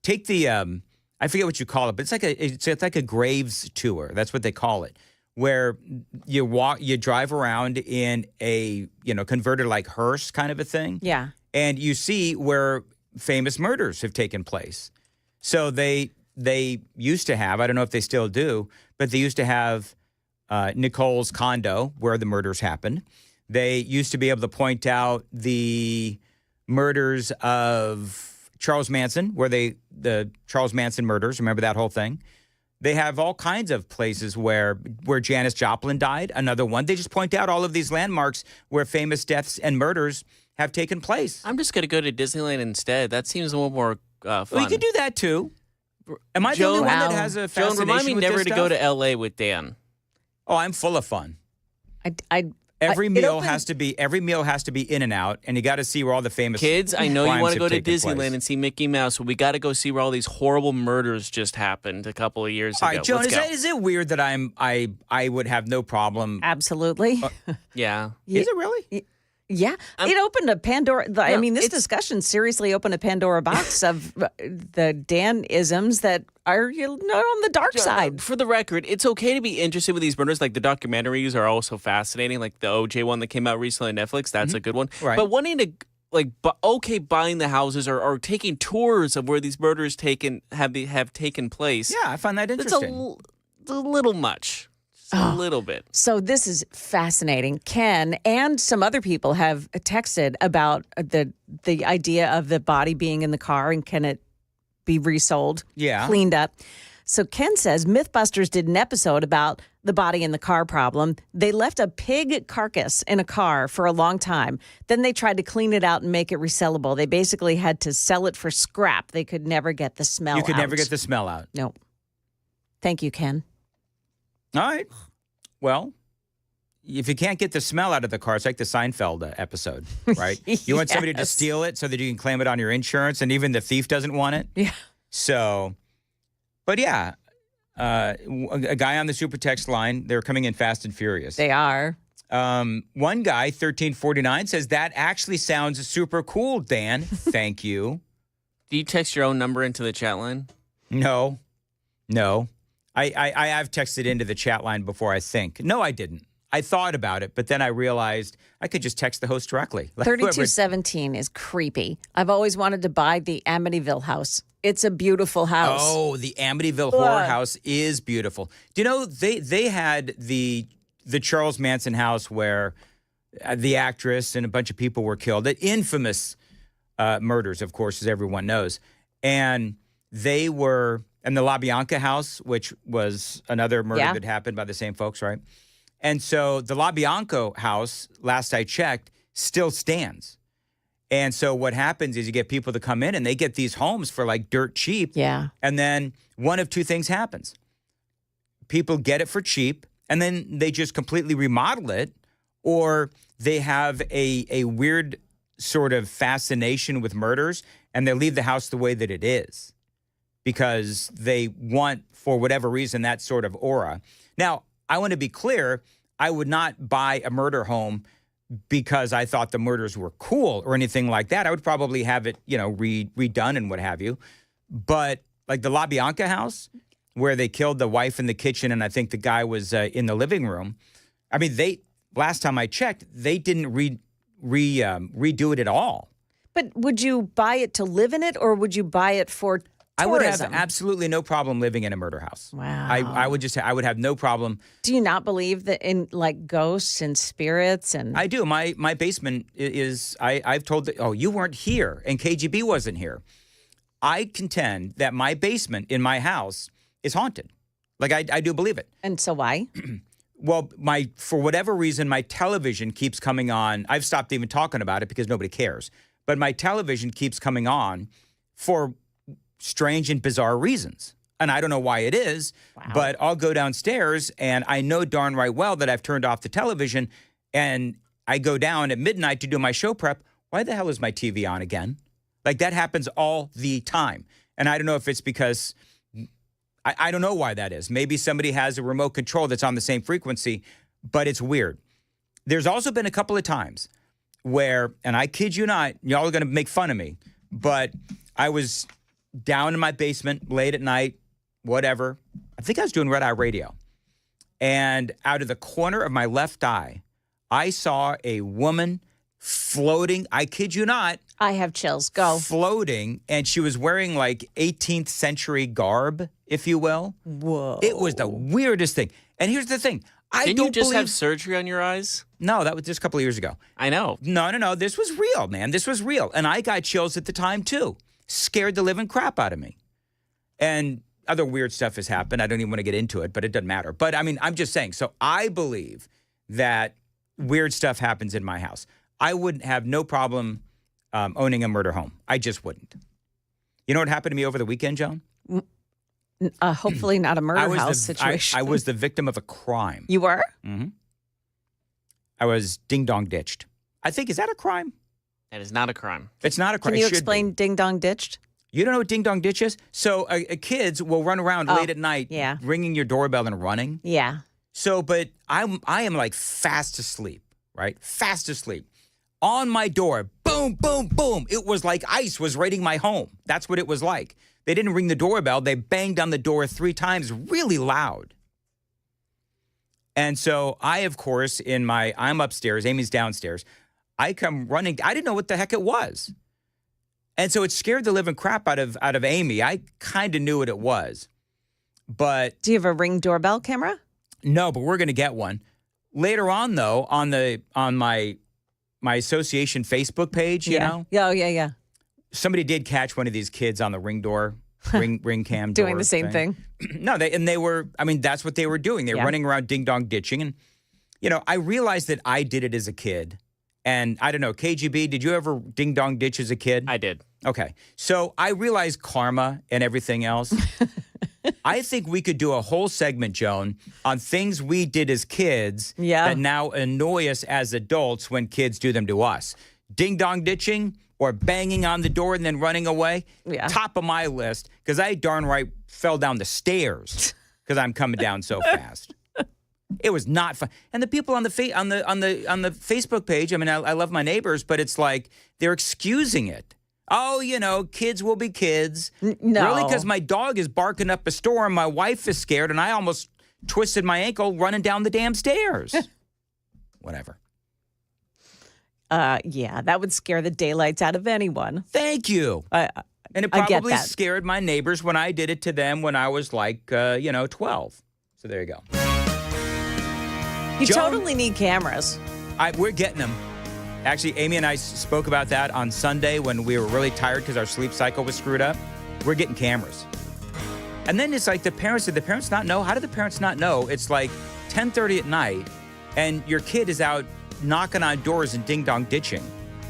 take the, I forget what you call it, but it's like a graves tour. That's what they call it, where you drive around in a, converted like hearse kind of a thing. Yeah. And you see where famous murders have taken place. So they used to have, I don't know if they still do, but they used to have Nicole's condo where the murders happened. They used to be able to point out the murders of Charles Manson, the Charles Manson murders. Remember that whole thing? They have all kinds of places where Janis Joplin died, another one. They just point out all of these landmarks where famous deaths and murders have taken place. I'm just going to go to Disneyland instead. That seems a little more fun. Well, you can do that too. Am I the only one that has a fascination Joan, remind me with never this to stuff? go to L.A. with Dan. Oh, I'm full of fun. Every meal has to be in and out, and you got to see where all the famous kids. I know you want to go to Disneyland Disneyland and see Mickey Mouse, but we got to go see where all these horrible murders just happened a couple of years ago. All right, Joan, is it weird that I would have no problem? Absolutely. Yeah. Is it really? Yeah. It opened a Pandora. This discussion seriously opened a Pandora box of the Dan-isms that are not on the dark side. For the record, it's okay to be interested with these murders. Like the documentaries are also fascinating. Like the OJ one that came out recently on Netflix, that's a good one. Right. But wanting to buying the houses or taking tours of where these murders have taken place. Yeah, I find that interesting. It's a little much. A little bit. So this is fascinating. Ken and some other people have texted about the idea of the body being in the car and can it be resold, cleaned up. So Ken says Mythbusters did an episode about the body in the car problem. They left a pig carcass in a car for a long time. Then they tried to clean it out and make it resellable. They basically had to sell it for scrap. They could never get the smell out. You could never get the smell out. No. Thank you, Ken. All right. Well, if you can't get the smell out of the car, it's like the Seinfeld episode, right? You want somebody to steal it so that you can claim it on your insurance, and even the thief doesn't want it. Yeah. So, but yeah, a guy on the super text line, they're coming in fast and furious. They are. One guy, 1349, says, that actually sounds super cool, Dan. Thank you. Do you text your own number into the chat line? No. I have texted into the chat line before, I think. No, I didn't. I thought about it, but then I realized I could just text the host directly. 3217 is creepy. I've always wanted to buy the Amityville house. It's a beautiful house. Oh, the Amityville horror house is beautiful. Do you know, they had the Charles Manson house where the actress and a bunch of people were killed. The infamous murders, of course, as everyone knows. And they were... And the LaBianca house, which was another murder that happened by the same folks, right? And so the LaBianca house, last I checked, still stands. And so what happens is you get people to come in and they get these homes for like dirt cheap. Yeah. And then one of two things happens. People get it for cheap and then they just completely remodel it, or they have a weird sort of fascination with murders and they leave the house the way that it is because they want, for whatever reason, that sort of aura. Now, I want to be clear, I would not buy a murder home because I thought the murders were cool or anything like that. I would probably have it, redone and what have you. But like the La Bianca house, where they killed the wife in the kitchen and I think the guy was in the living room. I mean, last time I checked, they didn't redo it at all. But would you buy it to live in it, or would you buy it for tourism? I would have absolutely no problem living in a murder house. Wow. I would have no problem. Do you not believe that in like ghosts and spirits and? I do. My basement is. I've told you weren't here and KGB wasn't here. I contend that my basement in my house is haunted. Like I do believe it. And so why? Well, for whatever reason, my television keeps coming on. I've stopped even talking about it because nobody cares. But my television keeps coming on for strange and bizarre reasons. And I don't know why it is, but I'll go downstairs and I know darn right well that I've turned off the television and I go down at midnight to do my show prep. Why the hell is my TV on again? Like that happens all the time. And I don't know if it's because I don't know why that is. Maybe somebody has a remote control that's on the same frequency, but it's weird. There's also been a couple of times where, and I kid you not, y'all are going to make fun of me, but I was down in my basement late at night, whatever. I think I was doing Red Eye Radio. And out of the corner of my left eye, I saw a woman floating. I kid you not. I have chills. Go. Floating, and she was wearing like 18th century garb, if you will. Whoa. It was the weirdest thing. And here's the thing. Didn't you just have surgery on your eyes? No, that was just a couple of years ago. I know. No. This was real, man. This was real. And I got chills at the time, too. Scared the living crap out of me. And other weird stuff has happened. I don't even want to get into it, but it doesn't matter. But, I mean, I'm just saying. So I believe that weird stuff happens in my house. I would have no problem owning a murder home. I just wouldn't. You know what happened to me over the weekend, Joan? Hopefully not a murder house situation. I was the victim of a crime. You were? Mm-hmm. I was ding-dong ditched. I think, is that a crime? That is not a crime. It's not a crime. Can you explain ding-dong ditched? You don't know what ding-dong ditch is? So kids will run around late at night ringing your doorbell and running. Yeah. So, but I am like fast asleep, right? Fast asleep. On my door, boom, boom, boom. It was like ice was raiding my home. That's what it was like. They didn't ring the doorbell. They banged on the door 3 times really loud. And so I, of course, I'm upstairs, Amy's downstairs. I come running. I didn't know what the heck it was. And so it scared the living crap out of Amy. I kind of knew what it was. But do you have a Ring doorbell camera? No, but we're going to get one. Later on, though, on my association Facebook page, you know? Yeah. Somebody did catch one of these kids on the Ring cam door doing the same thing. No, that's what they were doing. They were running around ding-dong ditching. And, I realized that I did it as a kid. And I don't know, KGB, did you ever ding-dong ditch as a kid? I did. Okay. So I realized karma and everything else. I think we could do a whole segment, Joan, on things we did as kids that now annoy us as adults when kids do them to us. Ding-dong ditching or banging on the door and then running away. Yeah. Top of my list, because I darn right fell down the stairs because I'm coming down so fast. It was not fun. And the people on the Facebook page, I mean, I love my neighbors, but it's like they're excusing it. Oh, kids will be kids. No. Really? Because my dog is barking up a storm. My wife is scared, and I almost twisted my ankle running down the damn stairs. Whatever. Yeah, that would scare the daylights out of anyone. Thank you. And it probably scared my neighbors when I did it to them when I was like, 12. So there you go. You totally need cameras. We're getting them. Actually, Amy and I spoke about that on Sunday when we were really tired because our sleep cycle was screwed up. We're getting cameras. And then it's like did the parents not know? How do the parents not know? It's like 10:30 at night and your kid is out knocking on doors and ding-dong ditching.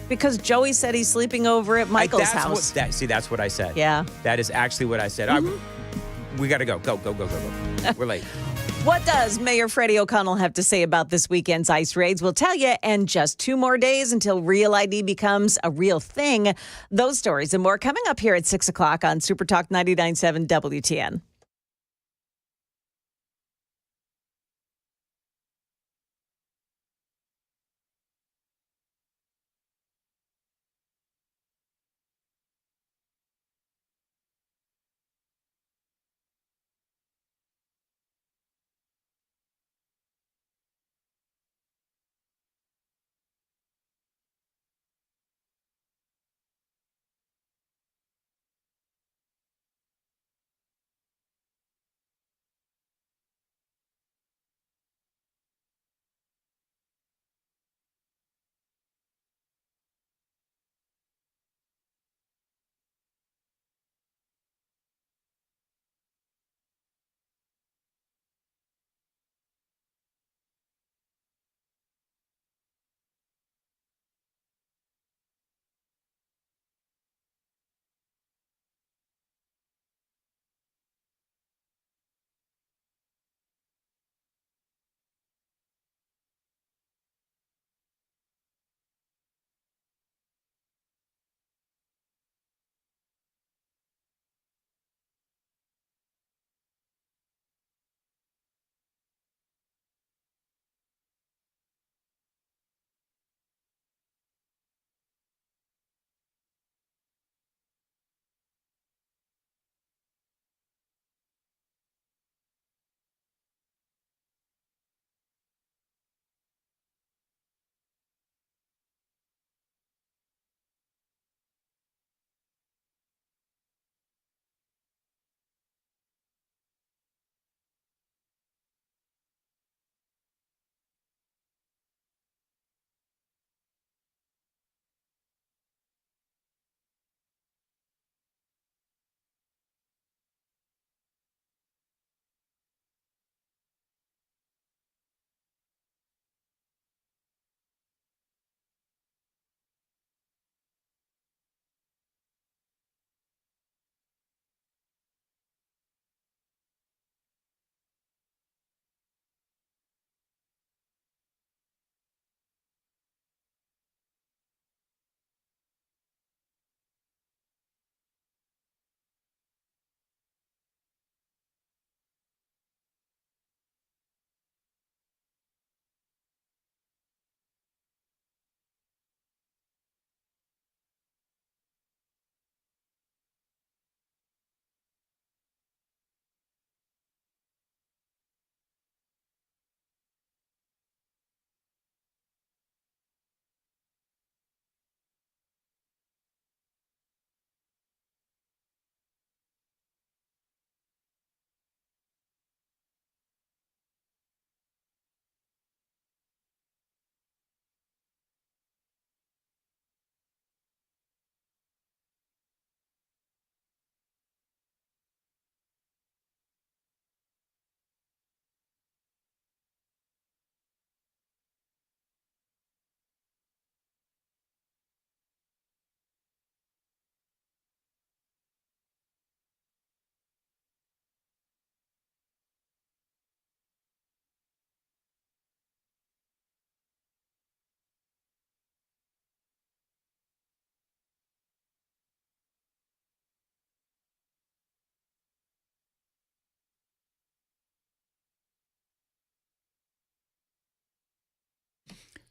Because Joey said he's sleeping over at Michael's house. That's what I said. Yeah. That is actually what I said. We got to go. Go. We're late. What does Mayor Freddie O'Connell have to say about this weekend's ICE raids? We'll tell you, and just 2 more days until Real ID becomes a real thing. Those stories and more coming up here at 6 o'clock on Super Talk 99.7 WTN.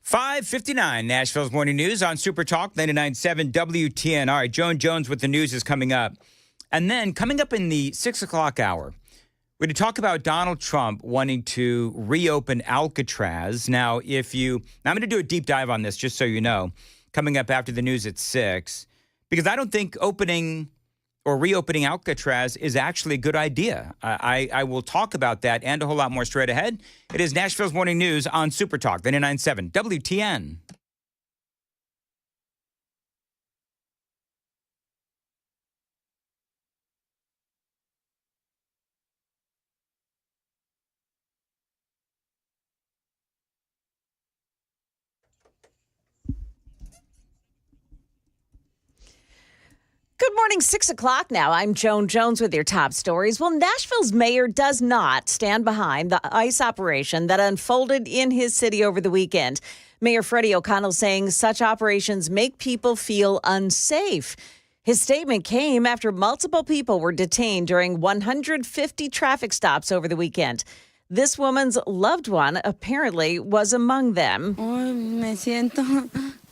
.559 Nashville's Morning News on Super Talk 99.7 WTN. All right, Joan Jones with the news is coming up. And then coming up in the 6 o'clock hour, we're going to talk about Donald Trump wanting to reopen Alcatraz. Now, I'm going to do a deep dive on this, just so you know, coming up after the news at 6, because I don't think opening or reopening Alcatraz is actually a good idea. I will talk about that and a whole lot more straight ahead. It is Nashville's Morning News on Super Talk 99.7 WTN. Good morning, 6 o'clock now. I'm Joan Jones with your top stories. Well, Nashville's mayor does not stand behind the ICE operation that unfolded in his city over the weekend. Mayor Freddie O'Connell saying such operations make people feel unsafe. His statement came after multiple people were detained during 150 traffic stops over the weekend. This woman's loved one apparently was among them.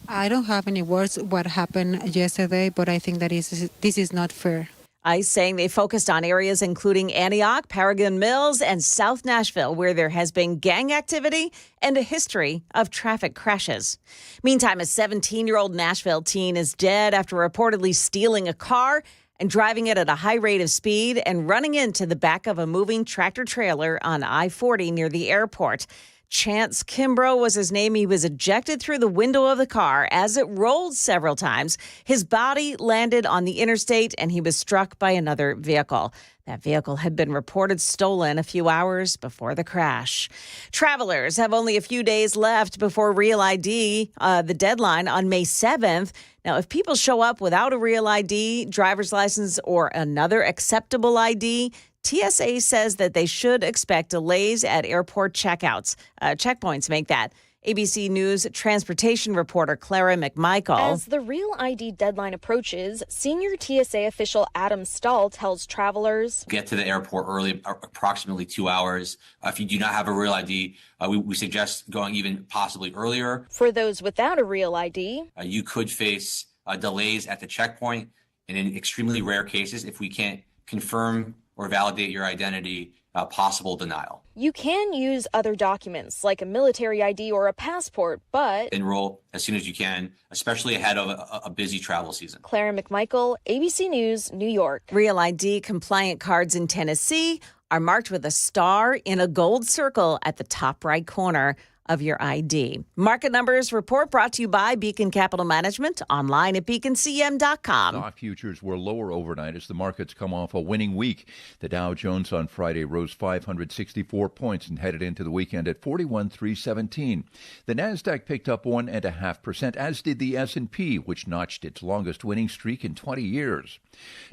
I don't have any words what happened yesterday, but I think that this is not fair. ICE saying they focused on areas including Antioch, Paragon Mills, and South Nashville, where there has been gang activity and a history of traffic crashes. Meantime, a 17-year-old Nashville teen is dead after reportedly stealing a car and driving it at a high rate of speed and running into the back of a moving tractor trailer on I-40 near the airport. Chance Kimbrough was his name. He was ejected through the window of the car as it rolled several times. His body landed on the interstate and he was struck by another vehicle. That vehicle had been reported stolen a few hours before the crash. Travelers have only a few days left before Real ID, the deadline on May 7th. Now, if people show up without a real ID, driver's license, or another acceptable ID, TSA says that they should expect delays at airport checkpoints make that. ABC News transportation reporter Clara McMichael. As the Real ID deadline approaches, senior TSA official Adam Stahl tells travelers, get to the airport early, approximately 2 hours. If you do not have a Real ID, we suggest going even possibly earlier. For those without a Real ID, you could face delays at the checkpoint. And in extremely rare cases, if we can't confirm or validate your identity, possible denial. You can use other documents like a military ID or a passport, but enroll as soon as you can, especially ahead of a busy travel season. Clara McMichael, ABC News, New York. Real ID compliant cards in Tennessee are marked with a star in a gold circle at the top right corner of your ID. Market Numbers report brought to you by Beacon Capital Management, online at beaconcm.com. Stock futures were lower overnight as the markets come off a winning week. The Dow Jones on Friday rose 564 points and headed into the weekend at 41,317. The Nasdaq picked up 1.5%, as did the S&P, which notched its longest winning streak in 20 years.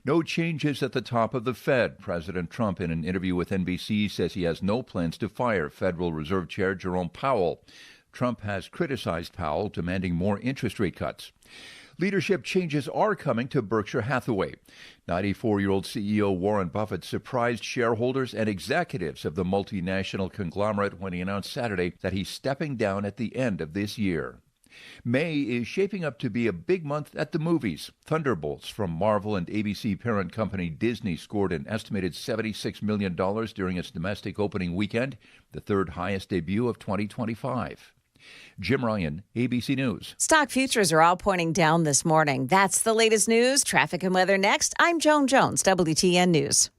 No changes at the top of the Fed. President Trump, in an interview with NBC, says he has no plans to fire Federal Reserve Chair Jerome Powell. Trump has criticized Powell, demanding more interest rate cuts. Leadership changes are coming to Berkshire Hathaway. 94-year-old CEO Warren Buffett surprised shareholders and executives of the multinational conglomerate when he announced Saturday that he's stepping down at the end of this year. May is shaping up to be a big month at the movies. Thunderbolts from Marvel and ABC parent company Disney scored an estimated $76 million during its domestic opening weekend, the third highest debut of 2025. Jim Ryan, ABC News. Stock futures are all pointing down this morning. That's the latest news. Traffic and weather next. I'm Joan Jones, WTN News.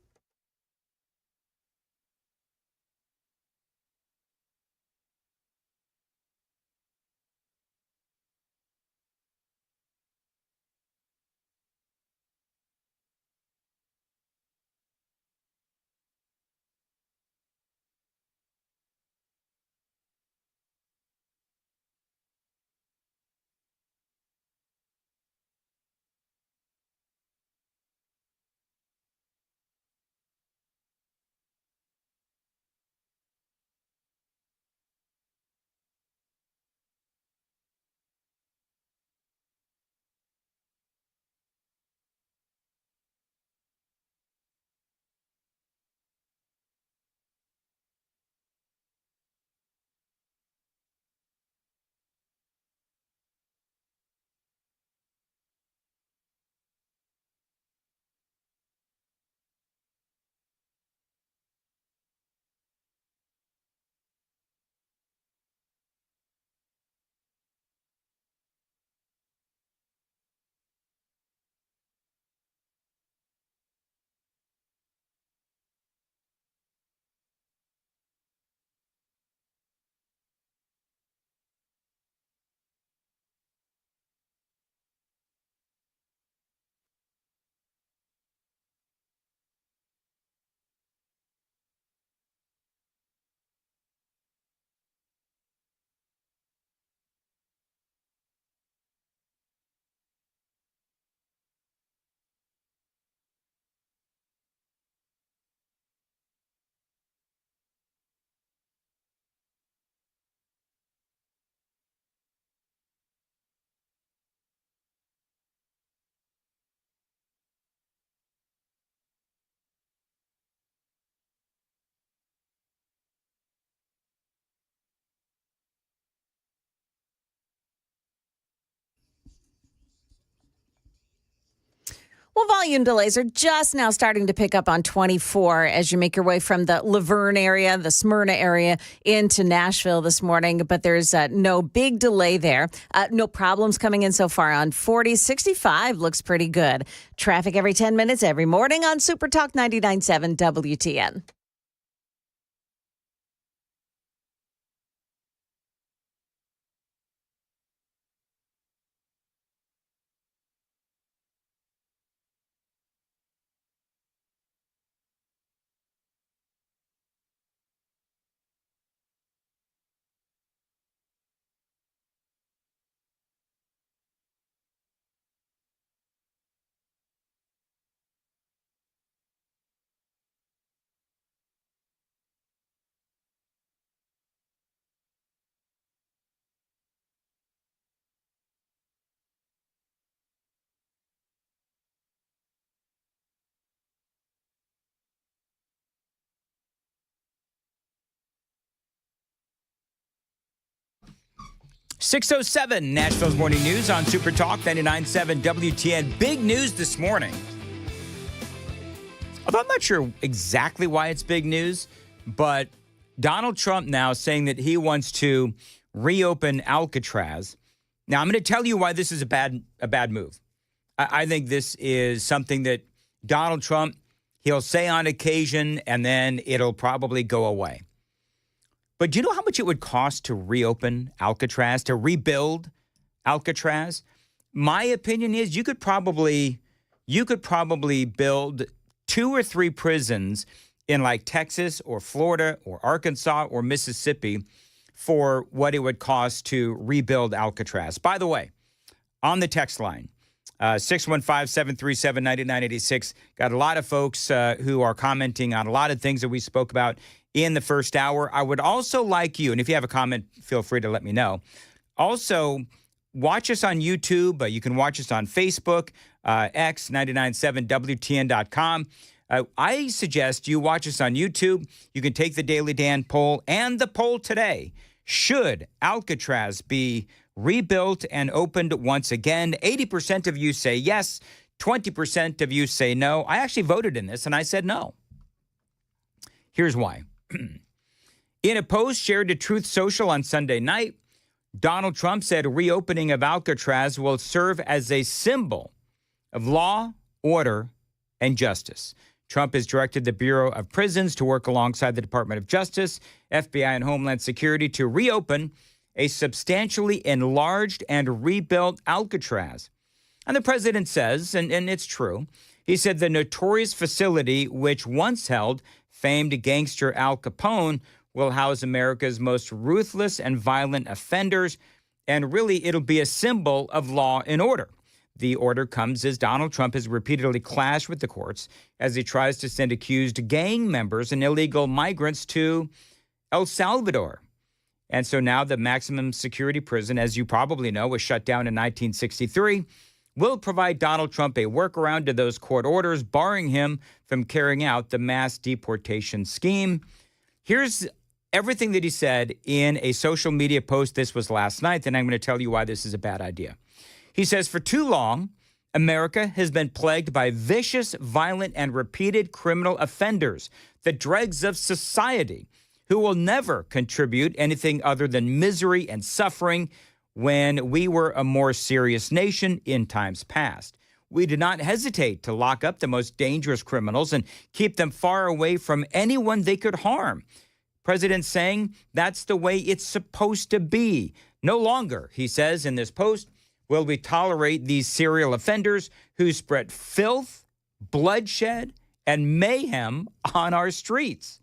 Well, volume delays are just now starting to pick up on 24 as you make your way from the Laverne area, the Smyrna area, into Nashville this morning. But there's no big delay there. No problems coming in so far on 40. 65 looks pretty good. Traffic every 10 minutes every morning on Super Talk 99.7 WTN. .607 Nashville's Morning News on Super Talk 99.7 WTN. Big news this morning. Although I'm not sure exactly why it's big news, but Donald Trump now saying that he wants to reopen Alcatraz. Now, I'm going to tell you why this is a bad move. I think this is something that Donald Trump, he'll say on occasion, and then it'll probably go away. But do you know how much it would cost to reopen Alcatraz, to rebuild Alcatraz? My opinion is you could probably build 2 or 3 prisons in like Texas or Florida or Arkansas or Mississippi for what it would cost to rebuild Alcatraz. By the way, on the text line, 615-737-9986, got a lot of folks who are commenting on a lot of things that we spoke about in the first hour. I would also like you, and if you have a comment, feel free to let me know. Also, watch us on YouTube. You can watch us on Facebook, X, 997WTN.com. I suggest you watch us on YouTube. You can take the Daily Dan poll and the poll today. Should Alcatraz be rebuilt and opened once again? 80% of you say yes. 20% of you say no. I actually voted in this, and I said no. Here's why. In a post shared to Truth Social on Sunday night, Donald Trump said reopening of Alcatraz will serve as a symbol of law, order, and justice. Trump has directed the Bureau of Prisons to work alongside the Department of Justice, FBI, and Homeland Security to reopen a substantially enlarged and rebuilt Alcatraz. And the president says, and it's true, he said the notorious facility, which once held famed gangster Al Capone, will house America's most ruthless and violent offenders, and really it'll be a symbol of law and order. The order comes as Donald Trump has repeatedly clashed with the courts as he tries to send accused gang members and illegal migrants to El Salvador. And so now the maximum security prison, as you probably know, was shut down in 1963, will provide Donald Trump a workaround to those court orders, barring him from carrying out the mass deportation scheme. Here's everything that he said in a social media post. This was last night. Then I'm going to tell you why this is a bad idea. He says, for too long, America has been plagued by vicious, violent, and repeated criminal offenders, the dregs of society, who will never contribute anything other than misery and suffering when we were a more serious nation in times past. We did not hesitate to lock up the most dangerous criminals and keep them far away from anyone they could harm. President saying that's the way it's supposed to be. No longer, he says in this post, will we tolerate these serial offenders who spread filth, bloodshed, and mayhem on our streets.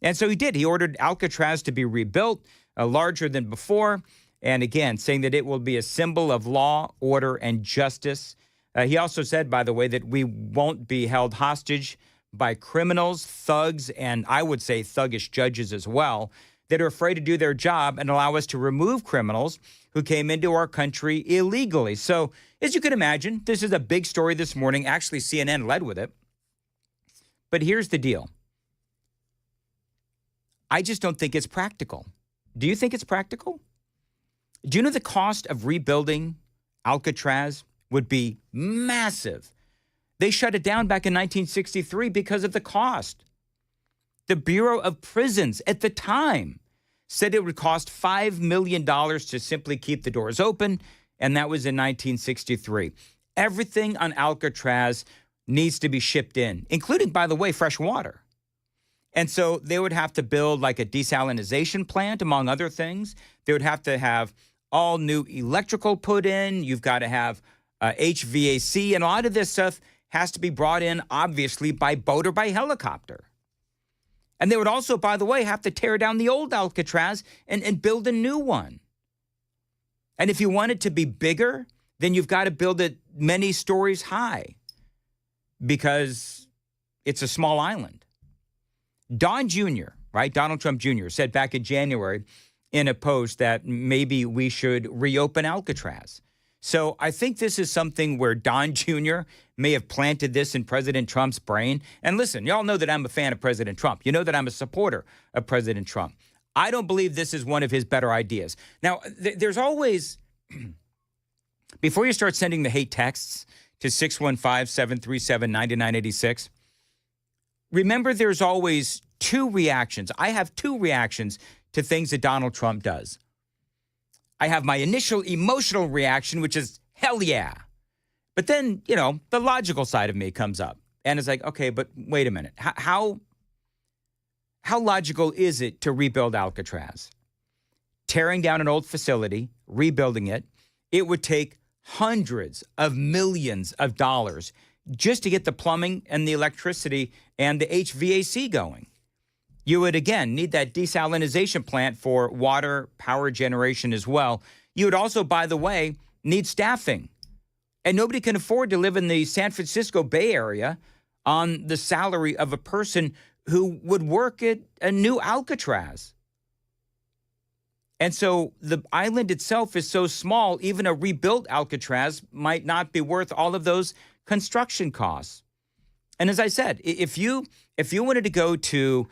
And so he did. He ordered Alcatraz to be rebuilt, larger than before. And again, saying that it will be a symbol of law, order, and justice. He also said, by the way, that we won't be held hostage by criminals, thugs, and I would say thuggish judges as well, that are afraid to do their job and allow us to remove criminals who came into our country illegally. So, as you can imagine, this is a big story this morning. Actually, CNN led with it. But here's the deal. I just don't think it's practical. Do you think it's practical? Do you know the cost of rebuilding Alcatraz would be massive? They shut it down back in 1963 because of the cost. The Bureau of Prisons at the time said it would cost $5 million to simply keep the doors open, and that was in 1963. Everything on Alcatraz needs to be shipped in, including, by the way, fresh water. And so they would have to build like a desalinization plant, among other things. They would have to have all new electrical put in. You've got to have HVAC, and a lot of this stuff has to be brought in, obviously, by boat or by helicopter. And they would also, by the way, have to tear down the old Alcatraz and build a new one. And if you want it to be bigger, then you've got to build it many stories high because it's a small island. Don Jr., right, Donald Trump Jr., said back in January in a post that maybe we should reopen Alcatraz. So I think this is something where Don Jr. may have planted this in President Trump's brain. And listen, y'all know that I'm a fan of President Trump. You know that I'm a supporter of President Trump. I don't believe this is one of his better ideas. Now, there's always, before you start sending the hate texts to 615-737-9986, remember there's always two reactions. I have two reactions to things that Donald Trump does. I have my initial emotional reaction, which is, hell yeah. But then, you know, the logical side of me comes up. And it's like, okay, but wait a minute. How logical is it to rebuild Alcatraz? Tearing down an old facility, rebuilding it, it would take hundreds of millions of dollars just to get the plumbing and the electricity and the HVAC going. You would, again, need that desalinization plant for water power generation as well. You would also, by the way, need staffing. And nobody can afford to live in the San Francisco Bay Area on the salary of a person who would work at a new Alcatraz. And so the island itself is so small, even a rebuilt Alcatraz might not be worth all of those construction costs. And as I said, if you wanted to go to,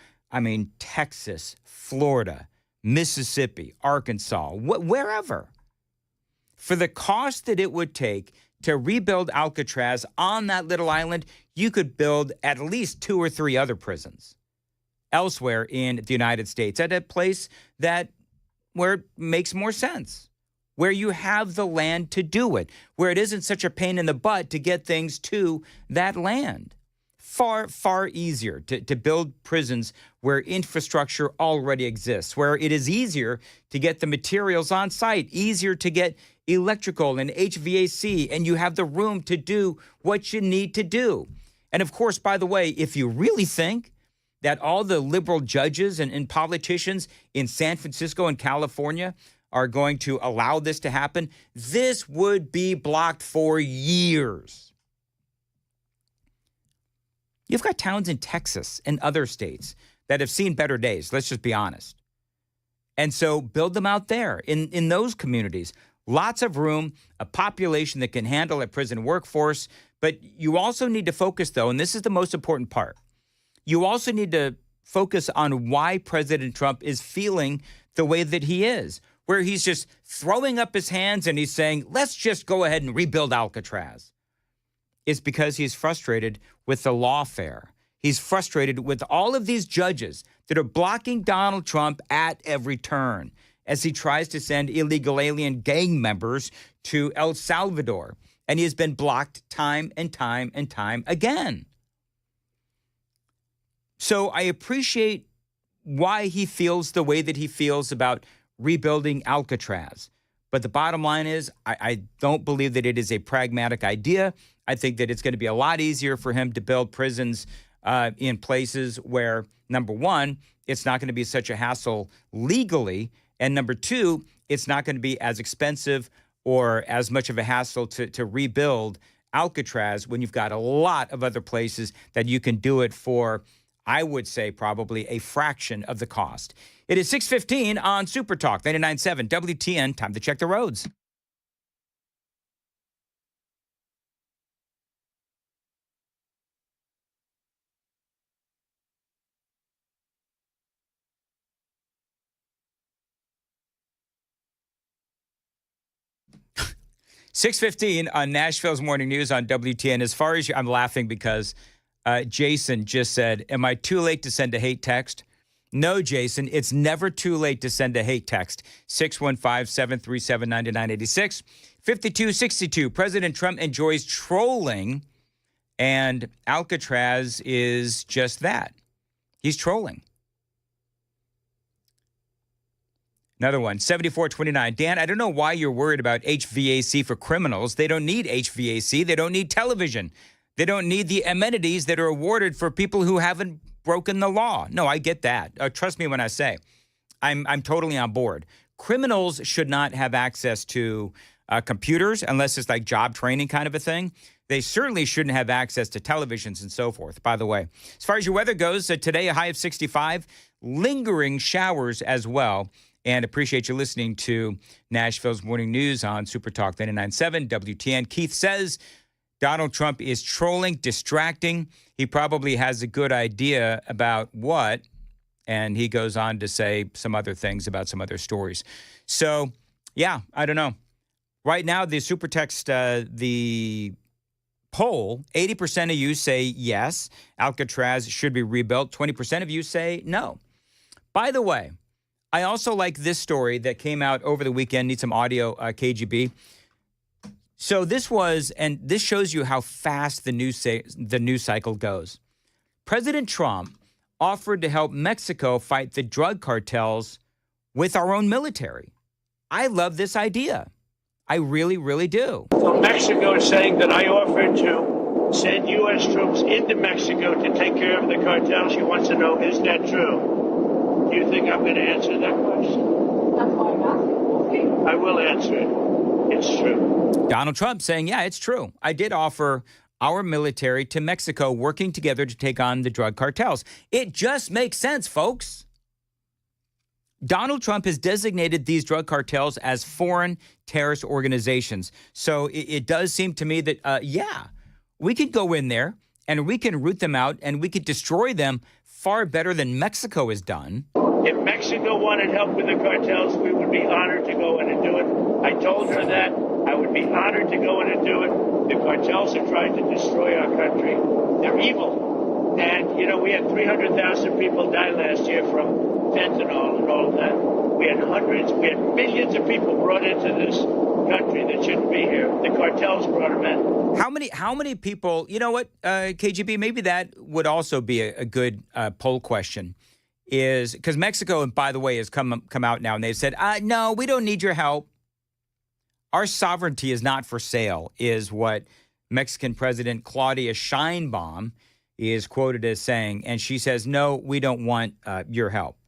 Texas, Florida, Mississippi, Arkansas, wherever, for the cost that it would take to rebuild Alcatraz on that little island, you could build at least 2 or 3 other prisons elsewhere in the United States at a place where it makes more sense, where you have the land to do it, where it isn't such a pain in the butt to get things to that land. Far, far easier to build prisons where infrastructure already exists, where it is easier to get the materials on site, easier to get electrical and HVAC, and you have the room to do what you need to do. And of course, by the way, if you really think that all the liberal judges and politicians in San Francisco and California are going to allow this to happen, this would be blocked for years. You've got towns in Texas and other states that have seen better days. Let's just be honest. And so build them out there in those communities. Lots of room, a population that can handle a prison workforce. But you also need to focus, though, and this is the most important part. You also need to focus on why President Trump is feeling the way that he is, where he's just throwing up his hands and he's saying, let's just go ahead and rebuild Alcatraz. It's because he's frustrated with the lawfare. He's frustrated with all of these judges that are blocking Donald Trump at every turn as he tries to send illegal alien gang members to El Salvador. And he has been blocked time and time and time again. So I appreciate why he feels the way that he feels about rebuilding Alcatraz. But the bottom line is, I don't believe that it is a pragmatic idea. I think that it's going to be a lot easier for him to build prisons in places where, number one, it's not going to be such a hassle legally. And number two, it's not going to be as expensive or as much of a hassle to rebuild Alcatraz when you've got a lot of other places that you can do it for, I would say, probably a fraction of the cost. It is 6:15 on Super Talk 99.7 WTN. Time to check the roads. 6:15 on Nashville's Morning News on WTN. As far as I'm laughing because Jason just said, am I too late to send a hate text? No, Jason, it's never too late to send a hate text. 615-737-9986. 5262, President Trump enjoys trolling, and Alcatraz is just that. He's trolling. Another one, 7429. Dan, I don't know why you're worried about HVAC for criminals. They don't need HVAC. They don't need television. They don't need the amenities that are awarded for people who haven't broken the law. No, I get that. Trust me when I say I'm totally on board. Criminals should not have access to computers unless it's like job training kind of a thing. They certainly shouldn't have access to televisions and so forth, by the way. As far as your weather goes, today a high of 65, lingering showers as well. And appreciate you listening to Nashville's Morning News on Super Talk 99.7 WTN. Keith says Donald Trump is trolling, distracting. He probably has a good idea about what, and he goes on to say some other things about some other stories. So, yeah, I don't know. Right now, the super text, the poll, 80% of you say yes, Alcatraz should be rebuilt. 20% of you say no. By the way, I also like this story that came out over the weekend. Need some audio, KGB. So this was, and this shows you how fast the news cycle goes. President Trump offered to help Mexico fight the drug cartels with our own military. I love this idea. I really, really do. So Mexico is saying that I offered to send U.S. troops into Mexico to take care of the cartels. She wants to know, is that true? Do you think I'm going to answer that question? That's why I'm asking. I will answer it. It's true. Donald Trump saying, yeah, it's true. I did offer our military to Mexico working together to take on the drug cartels. It just makes sense, folks. Donald Trump has designated these drug cartels as foreign terrorist organizations. So it does seem to me that, yeah, we could go in there and we can root them out and we could destroy them far better than Mexico has done. If Mexico wanted help with the cartels, we would be honored to go in and do it. I told her that. I would be honored to go in and do it. The cartels are trying to destroy our country. They're evil. And, you know, we had 300,000 people die last year from fentanyl and all of that. We had millions of people brought into this country that shouldn't be here. The cartels brought them in. How many people, you know what, KGB, maybe that would also be a good poll question, is because Mexico, and by the way, has come out now and they've said, no, we don't need your help. Our sovereignty is not for sale, is what Mexican President Claudia Sheinbaum is quoted as saying. And she says, no, we don't want your help.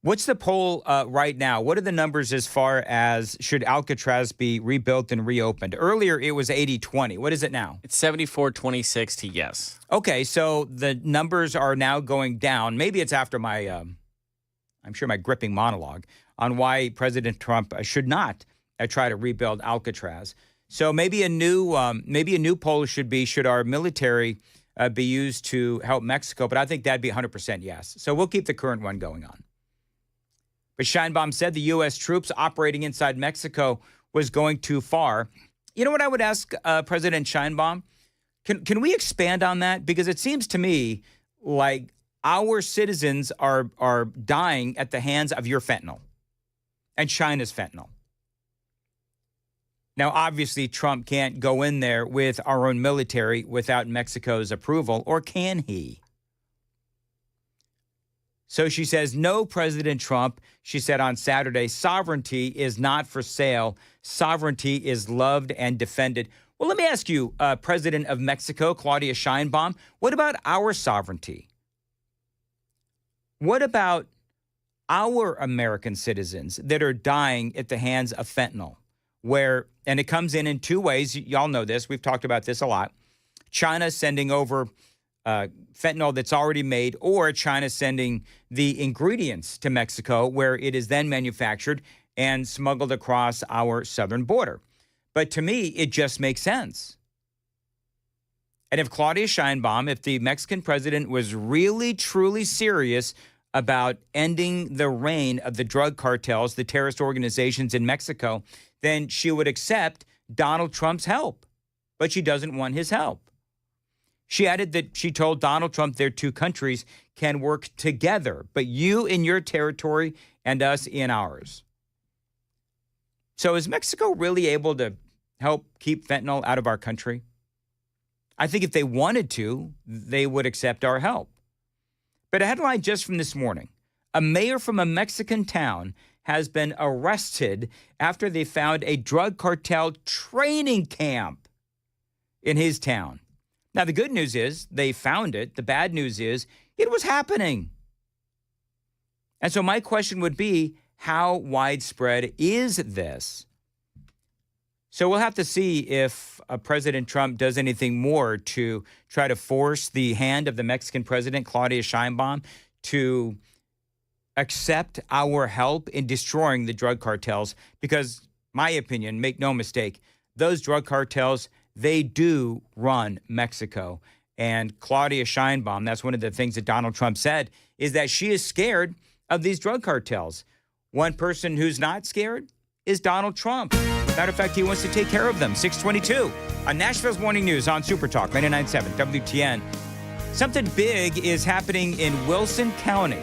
What's the poll right now? What are the numbers as far as should Alcatraz be rebuilt and reopened? Earlier, it was 80-20. What is it now? It's 74-26 to yes. Okay, so the numbers are now going down. Maybe it's after my, I'm sure, my gripping monologue on why President Trump should not try to rebuild Alcatraz. So maybe a new poll should be, should our military be used to help Mexico? But I think that'd be 100% yes. So we'll keep the current one going on. But Sheinbaum said the U.S. troops operating inside Mexico was going too far. You know what I would ask President Sheinbaum? Can we expand on that? Because it seems to me like our citizens are dying at the hands of your fentanyl and China's fentanyl. Now, obviously, Trump can't go in there with our own military without Mexico's approval, or can he? So she says, no, President Trump, she said on Saturday, sovereignty is not for sale. Sovereignty is loved and defended. Well, let me ask you, President of Mexico, Claudia Sheinbaum, what about our sovereignty? What about our American citizens that are dying at the hands of fentanyl? And it comes in two ways. Y'all know this. We've talked about this a lot. China sending over fentanyl that's already made, or China sending the ingredients to Mexico where it is then manufactured and smuggled across our southern border. But to me, it just makes sense. And if Claudia Sheinbaum, if the Mexican president was really, truly serious about ending the reign of the drug cartels, the terrorist organizations in Mexico, then she would accept Donald Trump's help. But she doesn't want his help. She added that she told Donald Trump their two countries can work together, but you in your territory and us in ours. So is Mexico really able to help keep fentanyl out of our country? I think if they wanted to, they would accept our help. But a headline just from this morning, a mayor from a Mexican town has been arrested after they found a drug cartel training camp in his town. Now, the good news is they found it. The bad news is it was happening. And so my question would be, how widespread is this? So we'll have to see if President Trump does anything more to try to force the hand of the Mexican president, Claudia Sheinbaum, to accept our help in destroying the drug cartels. Because, my opinion, make no mistake, those drug cartels, they do run Mexico. And Claudia Sheinbaum, that's one of the things that Donald Trump said, is that she is scared of these drug cartels. One person who's not scared is Donald Trump. Matter of fact, he wants to take care of them. 622 on Nashville's Morning News on Super Talk 99.7 WTN. Something big is happening in Wilson County.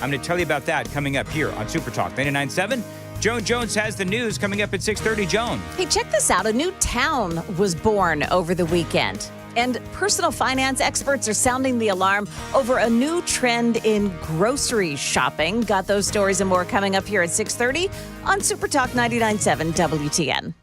I'm going to tell you about that coming up here on Super Talk 99.7. Joan Jones has the news coming up at 6:30. Joan. Hey, check this out. A new town was born over the weekend. And personal finance experts are sounding the alarm over a new trend in grocery shopping. Got those stories and more coming up here at 6:30 on Super Talk 99.7 WTN.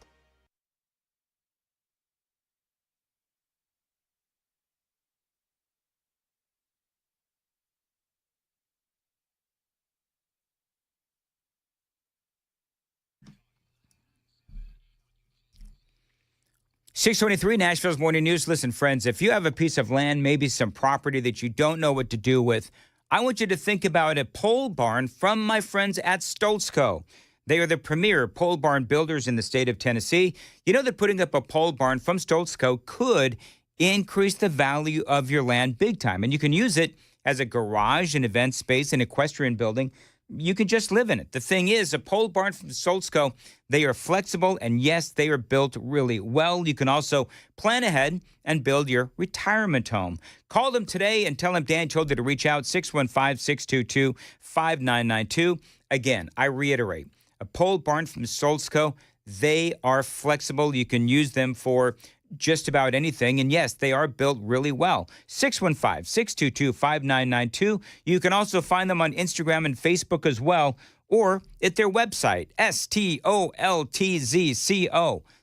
.623 Nashville's Morning News. Listen, friends, if you have a piece of land, maybe some property that you don't know what to do with, I want you to think about a pole barn from my friends at Stoltzco. They are the premier pole barn builders in the state of Tennessee. You know that putting up a pole barn from Stoltzco could increase the value of your land big time. And you can use it as a garage, an event space, an equestrian building. You can just live in it. The thing is, a pole barn from Stoltzco, they are flexible, and yes, they are built really well. You can also plan ahead and build your retirement home. Call them today and tell them Dan told you to reach out, 615-622-5992. Again, I reiterate, a pole barn from Stoltzco, they are flexible. You can use them for just about anything. And yes, they are built really well. 615-622-5992. You can also find them on Instagram and Facebook as well, or at their website, STOLTZCO,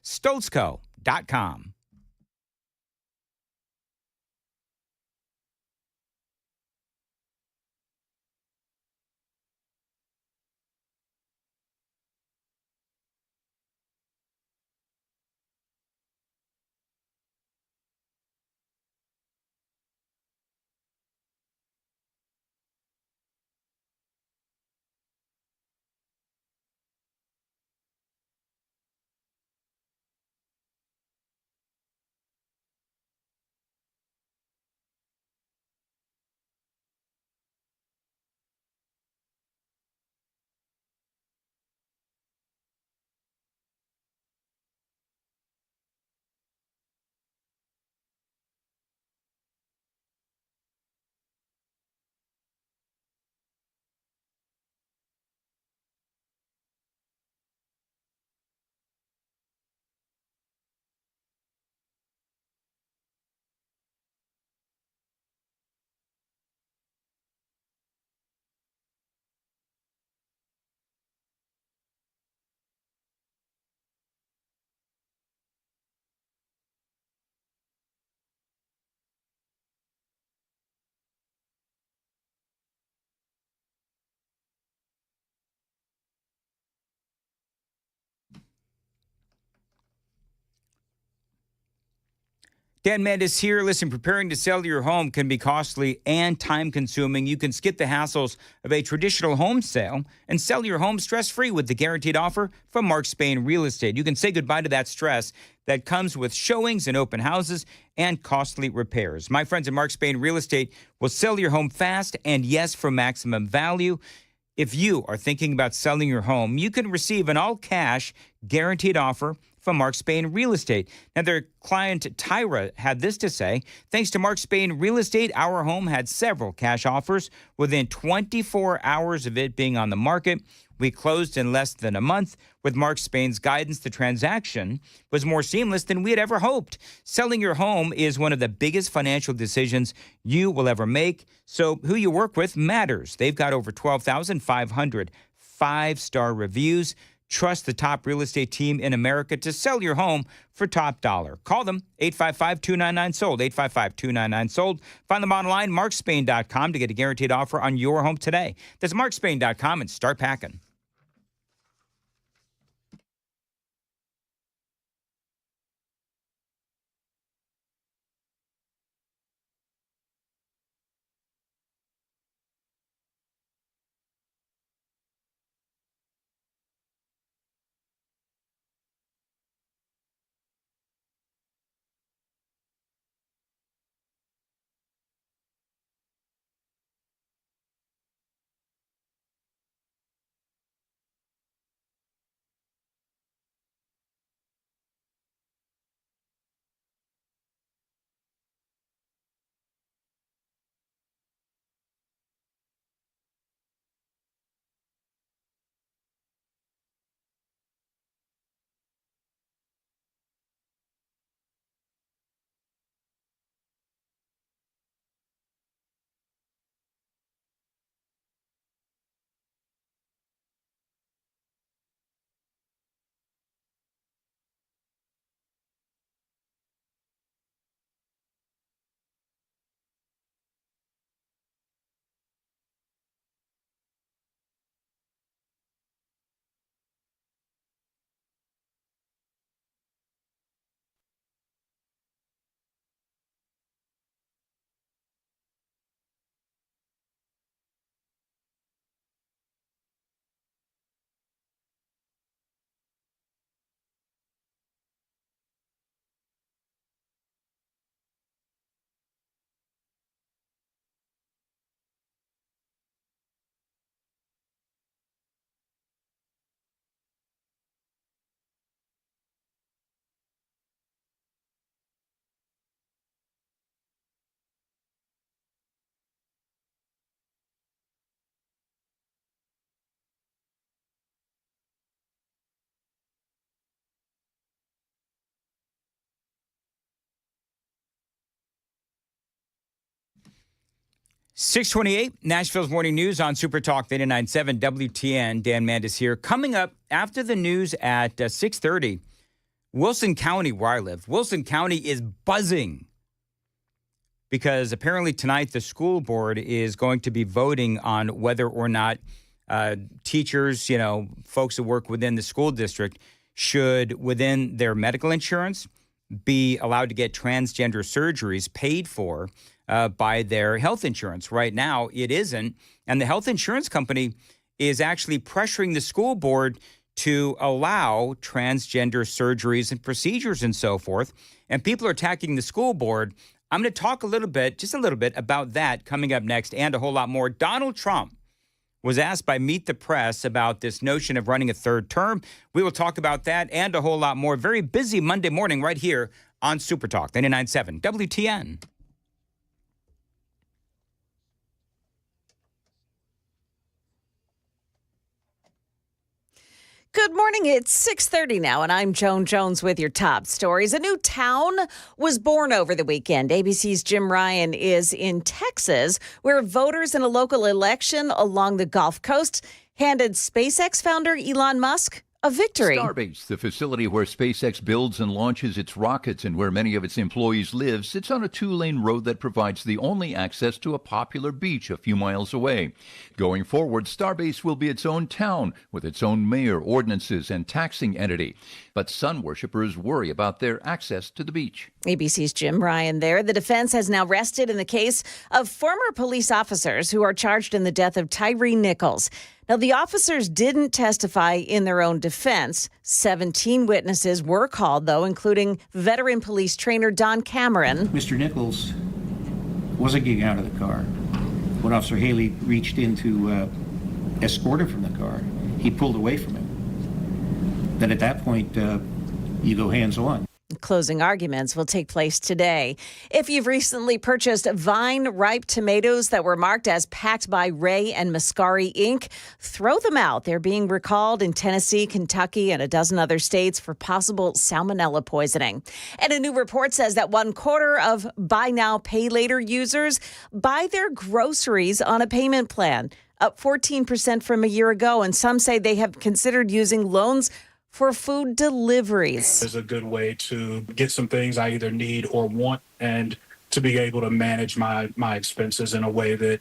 Stoltzco.com. Dan Mandis here. Listen, preparing to sell your home can be costly and time-consuming. You can skip the hassles of a traditional home sale and sell your home stress-free with the guaranteed offer from Mark Spain Real Estate. You can say goodbye to that stress that comes with showings and open houses and costly repairs. My friends at Mark Spain Real Estate will sell your home fast and, yes, for maximum value. If you are thinking about selling your home, you can receive an all-cash guaranteed offer from Mark Spain Real Estate. Now, their client Tyra had this to say: thanks to Mark Spain Real Estate, our home had several cash offers within 24 hours of it being on the market. We closed in less than a month. With Mark Spain's guidance, the transaction was more seamless than we had ever hoped. Selling your home is one of the biggest financial decisions you will ever make, so who you work with matters. They've got over 12,500 five-star reviews. Trust the top real estate team in America to sell your home for top dollar. Call them, 855-299-SOLD, 855-299-SOLD. Find them online, markspain.com, to get a guaranteed offer on your home today. That's markspain.com, and start packing. .628, Nashville's Morning News on Super Talk 89.7 WTN. Dan Mandis here. Coming up after the news at 6:30, Wilson County, where I live, Wilson County is buzzing because apparently tonight the school board is going to be voting on whether or not teachers, folks who work within the school district should, within their medical insurance, be allowed to get transgender surgeries paid for by their health insurance. Right now, it isn't. And the health insurance company is actually pressuring the school board to allow transgender surgeries and procedures and so forth. And people are attacking the school board. I'm going to talk just a little bit about that coming up next, and a whole lot more. Donald Trump was asked by Meet the Press about this notion of running a third term. We will talk about that and a whole lot more. Very busy Monday morning right here on Super Talk 99.7 WTN. Good morning. It's 6:30 now, and I'm Joan Jones with your top stories. A new town was born over the weekend. ABC's Jim Ryan is in Texas, where voters in a local election along the Gulf Coast handed SpaceX founder Elon Musk a victory. Starbase, the facility where SpaceX builds and launches its rockets and where many of its employees live, sits on a two-lane road that provides the only access to a popular beach a few miles away. Going forward, Starbase will be its own town with its own mayor, ordinances, and taxing entity. But sun worshippers worry about their access to the beach. ABC's Jim Ryan there. The defense has now rested in the case of former police officers who are charged in the death of Tyree Nichols. Now, the officers didn't testify in their own defense. 17 witnesses were called, though, including veteran police trainer Don Cameron. Mr. Nichols wasn't getting out of the car. When Officer Haley reached in to escort him from the car, he pulled away from him. Then at that point, you go hands-on. Closing arguments will take place today. If you've recently purchased vine ripe tomatoes that were marked as packed by Ray and Mascari Inc., throw them out. They're being recalled in Tennessee, Kentucky, and a dozen other states for possible salmonella poisoning. And a new report says that 1/4 of buy now, pay later users buy their groceries on a payment plan, up 14% from a year ago. And some say they have considered using loans for food deliveries. It's a good way to get some things I either need or want, and to be able to manage my expenses in a way that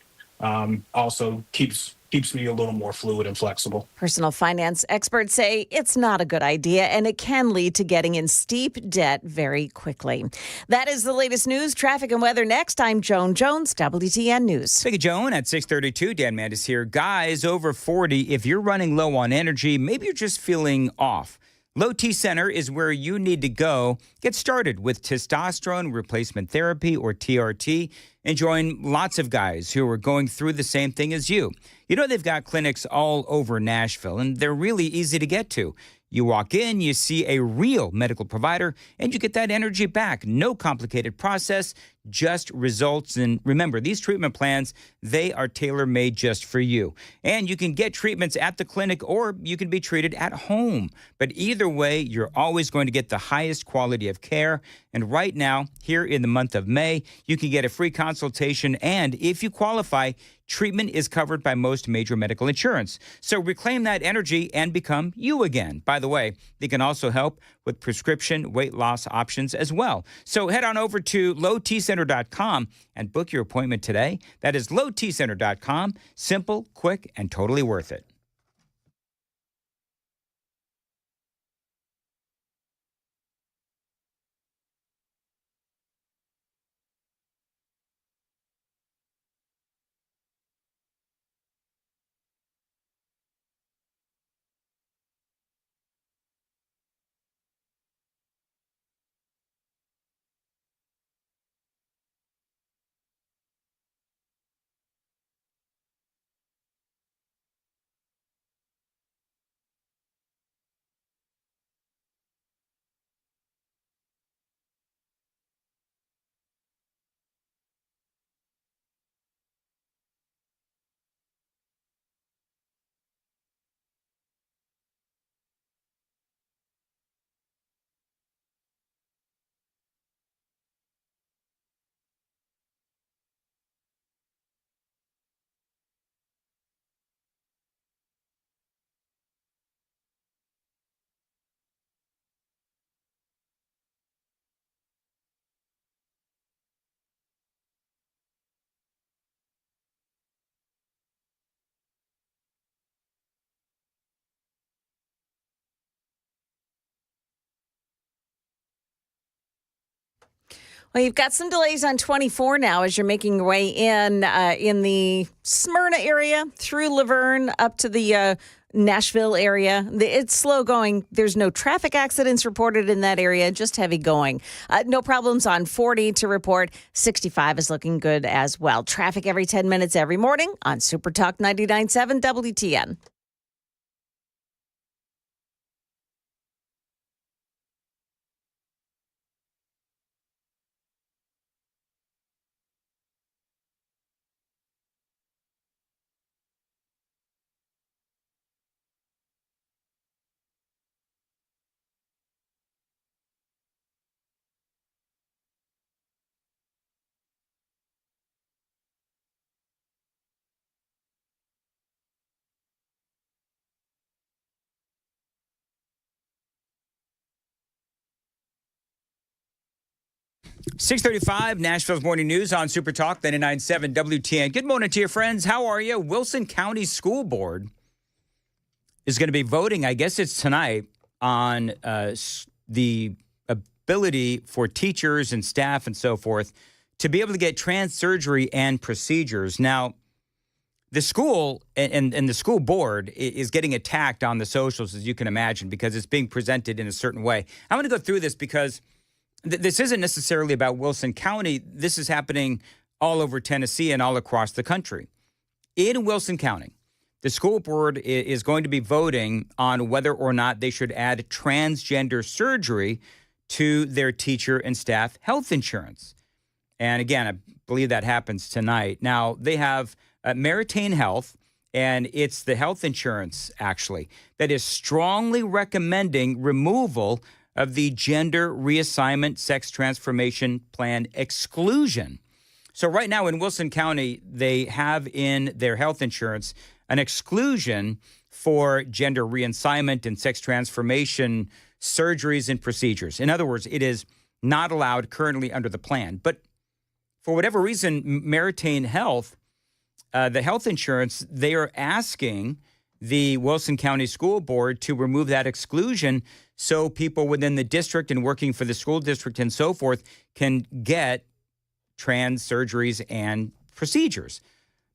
also keeps me a little more fluid and flexible. Personal finance experts say it's not a good idea, and it can lead to getting in steep debt very quickly. That is the latest news, traffic, and weather next. I'm Joan Jones, WTN News. Thank you, Joan. At 6:32, Dan Mandis here. Guys over 40, if you're running low on energy, maybe you're just feeling off. Low T Center is where you need to go. Get started with testosterone replacement therapy, or TRT, and join lots of guys who are going through the same thing as you. You know, they've got clinics all over Nashville, and they're really easy to get to. You walk in, you see a real medical provider, and you get that energy back. No complicated process, just results. And remember, these treatment plans, they are tailor-made just for you. And you can get treatments at the clinic, or you can be treated at home. But either way, you're always going to get the highest quality of care. And right now, here in the month of May, you can get a free consultation. And if you qualify, treatment is covered by most major medical insurance. So reclaim that energy and become you again. By the way, they can also help with prescription weight loss options as well. So head on over to lowtcenter.com and book your appointment today. That is lowtcenter.com. Simple, quick, and totally worth it. Well, you've got some delays on 24 now as you're making your way in the Smyrna area, through Laverne, up to the Nashville area. It's slow going. There's no traffic accidents reported in that area, just heavy going. No problems on 40 to report. 65 is looking good as well. Traffic every 10 minutes every morning on Super Talk 99.7 WTN. 6:35, Nashville's Morning News on Super Talk 99.7 WTN. Good morning to your friends. How are you? Wilson County School Board is going to be voting, I guess it's tonight, on the ability for teachers and staff and so forth to be able to get trans surgery and procedures. Now, the school and the school board is getting attacked on the socials, as you can imagine, because it's being presented in a certain way. I'm going to go through this because this isn't necessarily about Wilson County. This is happening all over Tennessee and all across the country. In Wilson County, the school board is going to be voting on whether or not they should add transgender surgery to their teacher and staff health insurance. And again, I believe that happens tonight. Now, they have Meritain Health, and it's the health insurance, actually, that is strongly recommending removal of the gender reassignment sex transformation plan exclusion. So right now in Wilson County, they have in their health insurance an exclusion for gender reassignment and sex transformation surgeries and procedures. In other words, it is not allowed currently under the plan. But for whatever reason, Meritain Health, the health insurance, they are asking the Wilson County School Board to remove that exclusion so people within the district and working for the school district and so forth can get trans surgeries and procedures.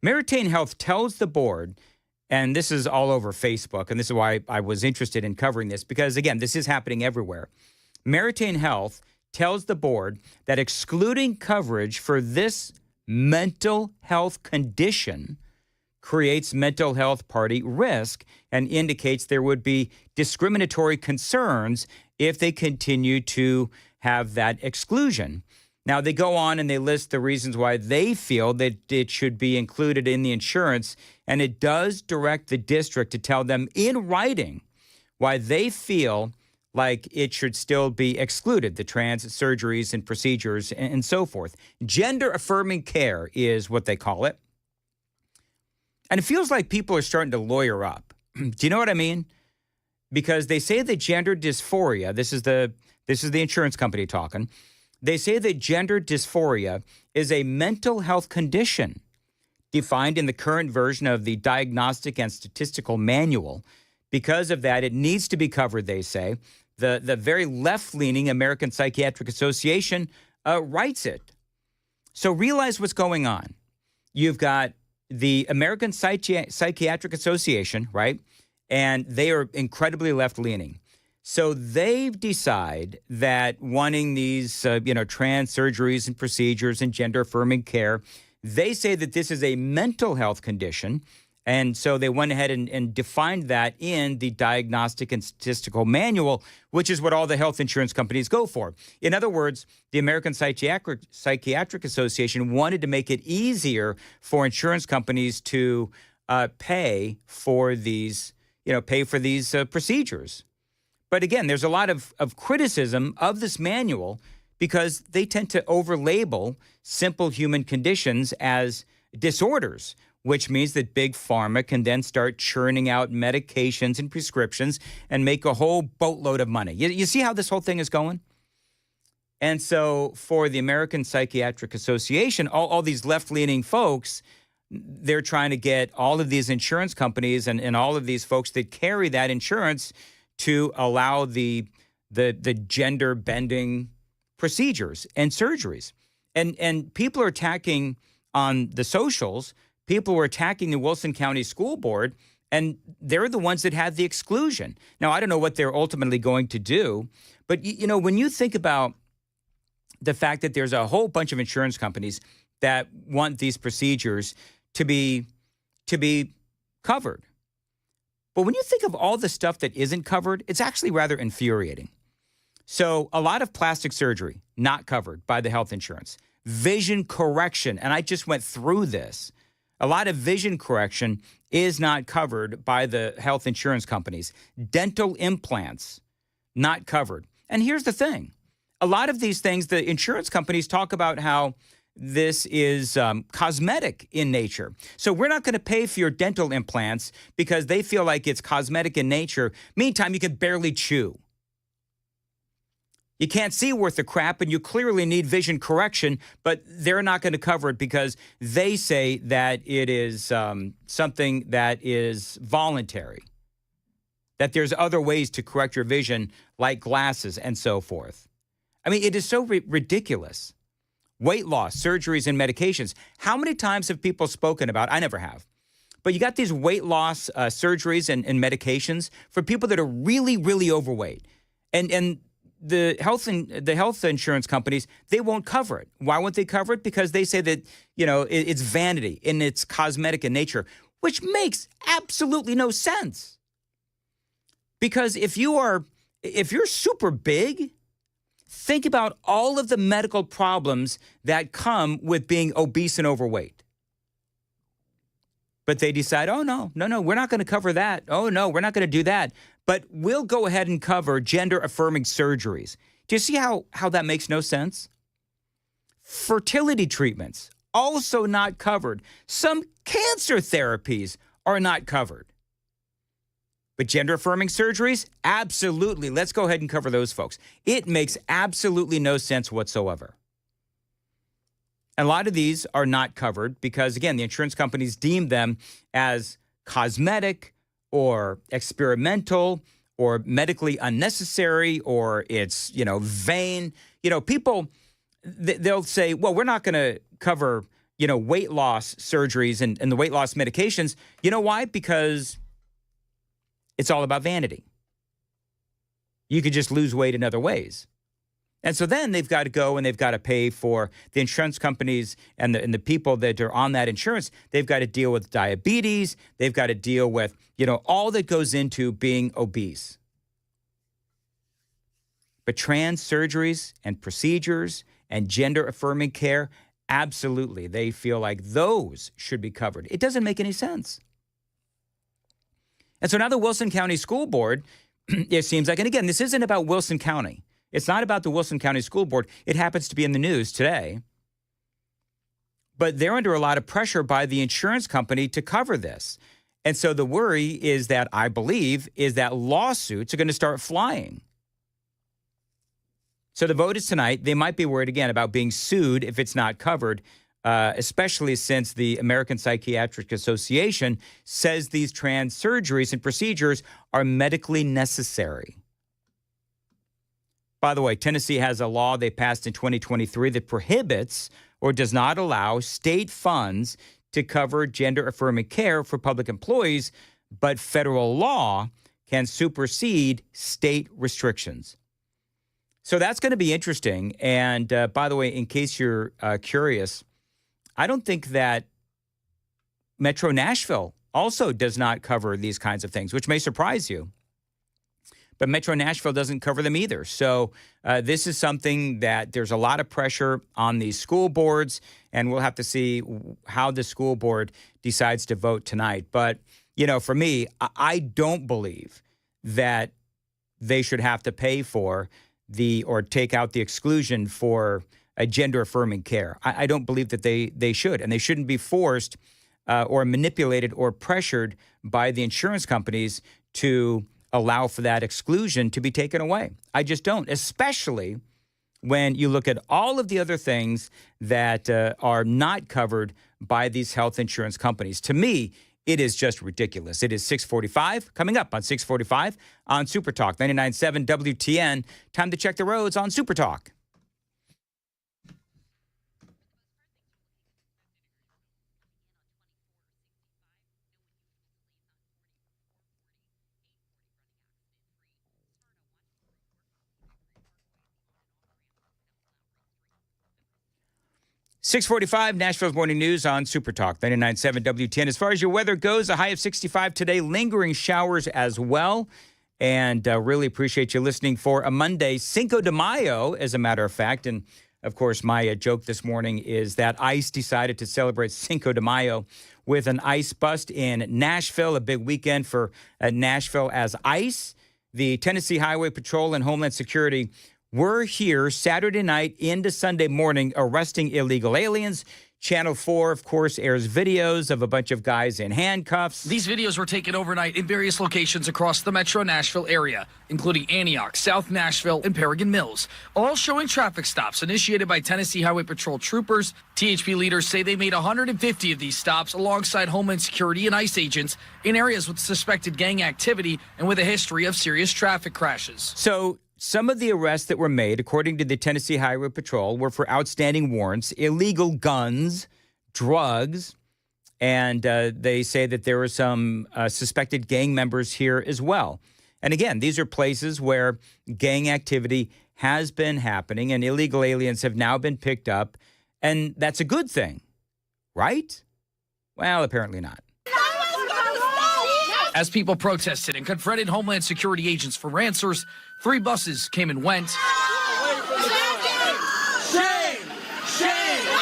Meritain Health tells the board, and this is all over Facebook, and this is why I was interested in covering this, because, again, this is happening everywhere. Meritain Health tells the board that excluding coverage for this mental health condition creates mental health party risk and indicates there would be discriminatory concerns if they continue to have that exclusion. Now, they go on and they list the reasons why they feel that it should be included in the insurance, and it does direct the district to tell them in writing why they feel like it should still be excluded, the trans surgeries and procedures and so forth. Gender-affirming care is what they call it. And it feels like people are starting to lawyer up. Do you know what I mean? Because they say that gender dysphoria, this is the insurance company talking, they say that gender dysphoria is a mental health condition defined in the current version of the Diagnostic and Statistical Manual. Because of that, it needs to be covered, they say. The very left-leaning American Psychiatric Association writes it. So realize what's going on. You've got the American Psychiatric Association, right? And they are incredibly left-leaning. So they decide that wanting these, trans surgeries and procedures and gender-affirming care, they say that this is a mental health condition. And so they went ahead and defined that in the Diagnostic and Statistical Manual, which is what all the health insurance companies go for. In other words, the American Psychiatric Association wanted to make it easier for insurance companies to pay for these procedures. But again, there's a lot of criticism of this manual because they tend to overlabel simple human conditions as disorders, which means that Big Pharma can then start churning out medications and prescriptions and make a whole boatload of money. You see how this whole thing is going? And so for the American Psychiatric Association, all these left-leaning folks, they're trying to get all of these insurance companies and all of these folks that carry that insurance to allow the gender-bending procedures and surgeries. And people are attacking on the socials. People were attacking the Wilson County School Board, and they're the ones that had the exclusion. Now, I don't know what they're ultimately going to do, but, when you think about the fact that there's a whole bunch of insurance companies that want these procedures to be covered. But when you think of all the stuff that isn't covered, it's actually rather infuriating. So a lot of plastic surgery, not covered by the health insurance. Vision correction, and I just went through this. A lot of vision correction is not covered by the health insurance companies. Dental implants, not covered. And here's the thing. A lot of these things, the insurance companies talk about how this is cosmetic in nature. So we're not going to pay for your dental implants because they feel like it's cosmetic in nature. Meantime, you can barely chew. You can't see worth a crap, and you clearly need vision correction, but they're not going to cover it because they say that it is something that is voluntary, that there's other ways to correct your vision, like glasses and so forth. I mean, it is so ridiculous. Weight loss, surgeries, and medications. How many times have people spoken about, I never have, but you got these weight loss surgeries and medications for people that are really, really overweight. And the health insurance companies, they won't cover it. Why won't they cover it? Because they say that, it's vanity and it's cosmetic in nature, which makes absolutely no sense. Because if you're super big, think about all of the medical problems that come with being obese and overweight. But they decide, oh, no, we're not going to cover that. Oh, no, we're not going to do that. But we'll go ahead and cover gender-affirming surgeries. Do you see how that makes no sense? Fertility treatments, also not covered. Some cancer therapies are not covered. But gender-affirming surgeries, absolutely. Let's go ahead and cover those folks. It makes absolutely no sense whatsoever. And a lot of these are not covered because, again, the insurance companies deem them as cosmetic or experimental or medically unnecessary, or it's, vain. People, they'll say, well, we're not going to cover, weight loss surgeries and the weight loss medications. You know why? Because it's all about vanity. You could just lose weight in other ways. And so then they've got to go and they've got to pay for the insurance companies and the people that are on that insurance. They've got to deal with diabetes. They've got to deal with, all that goes into being obese. But trans surgeries and procedures and gender-affirming care, absolutely. They feel like those should be covered. It doesn't make any sense. And so now the Wilson County School Board, it seems like, and again, this isn't about Wilson County. It's not about the Wilson County School Board. It happens to be in the news today. But they're under a lot of pressure by the insurance company to cover this. And so the worry is that, I believe, is that lawsuits are going to start flying. So the vote is tonight. They might be worried again about being sued if it's not covered, especially since the American Psychiatric Association says these trans surgeries and procedures are medically necessary. By the way, Tennessee has a law they passed in 2023 that prohibits or does not allow state funds to cover gender-affirming care for public employees, but federal law can supersede state restrictions. So that's going to be interesting. And by the way, in case you're curious, I don't think that Metro Nashville also does not cover these kinds of things, which may surprise you. But Metro Nashville doesn't cover them either. So this is something that there's a lot of pressure on these school boards, and we'll have to see how the school board decides to vote tonight. But, for me, I don't believe that they should have to pay for or take out the exclusion for a gender-affirming care. I don't believe that they should, and they shouldn't be forced or manipulated or pressured by the insurance companies to allow for that exclusion to be taken away. I just don't, especially when you look at all of the other things that are not covered by these health insurance companies. To me, it is just ridiculous. It is 6:45, coming up on 6:45 on Super Talk, 99.7 WTN. Time to check the roads on Super Talk. .45, Nashville's Morning News on Super Talk, 99.7 WTN. As far as your weather goes, a high of 65 today, lingering showers as well. And really appreciate you listening for a Monday, Cinco de Mayo, as a matter of fact. And, of course, my joke this morning is that ICE decided to celebrate Cinco de Mayo with an ICE bust in Nashville, a big weekend for Nashville as ICE. The Tennessee Highway Patrol and Homeland Security were here Saturday night into Sunday morning arresting illegal aliens. Channel 4, of course, airs videos of a bunch of guys in handcuffs. These videos were taken overnight in various locations across the metro Nashville area, including Antioch, South Nashville, and Paragon Mills, all showing traffic stops initiated by Tennessee Highway Patrol troopers. THP leaders say they made 150 of these stops alongside Homeland Security and ICE agents in areas with suspected gang activity and with a history of serious traffic crashes. So some of the arrests that were made, according to the Tennessee Highway Patrol, were for outstanding warrants, illegal guns, drugs, and they say that there were some suspected gang members here as well. And again, these are places where gang activity has been happening and illegal aliens have now been picked up, and that's a good thing, right? Well, apparently not. As people protested and confronted Homeland Security agents for answers, 3 buses came and went.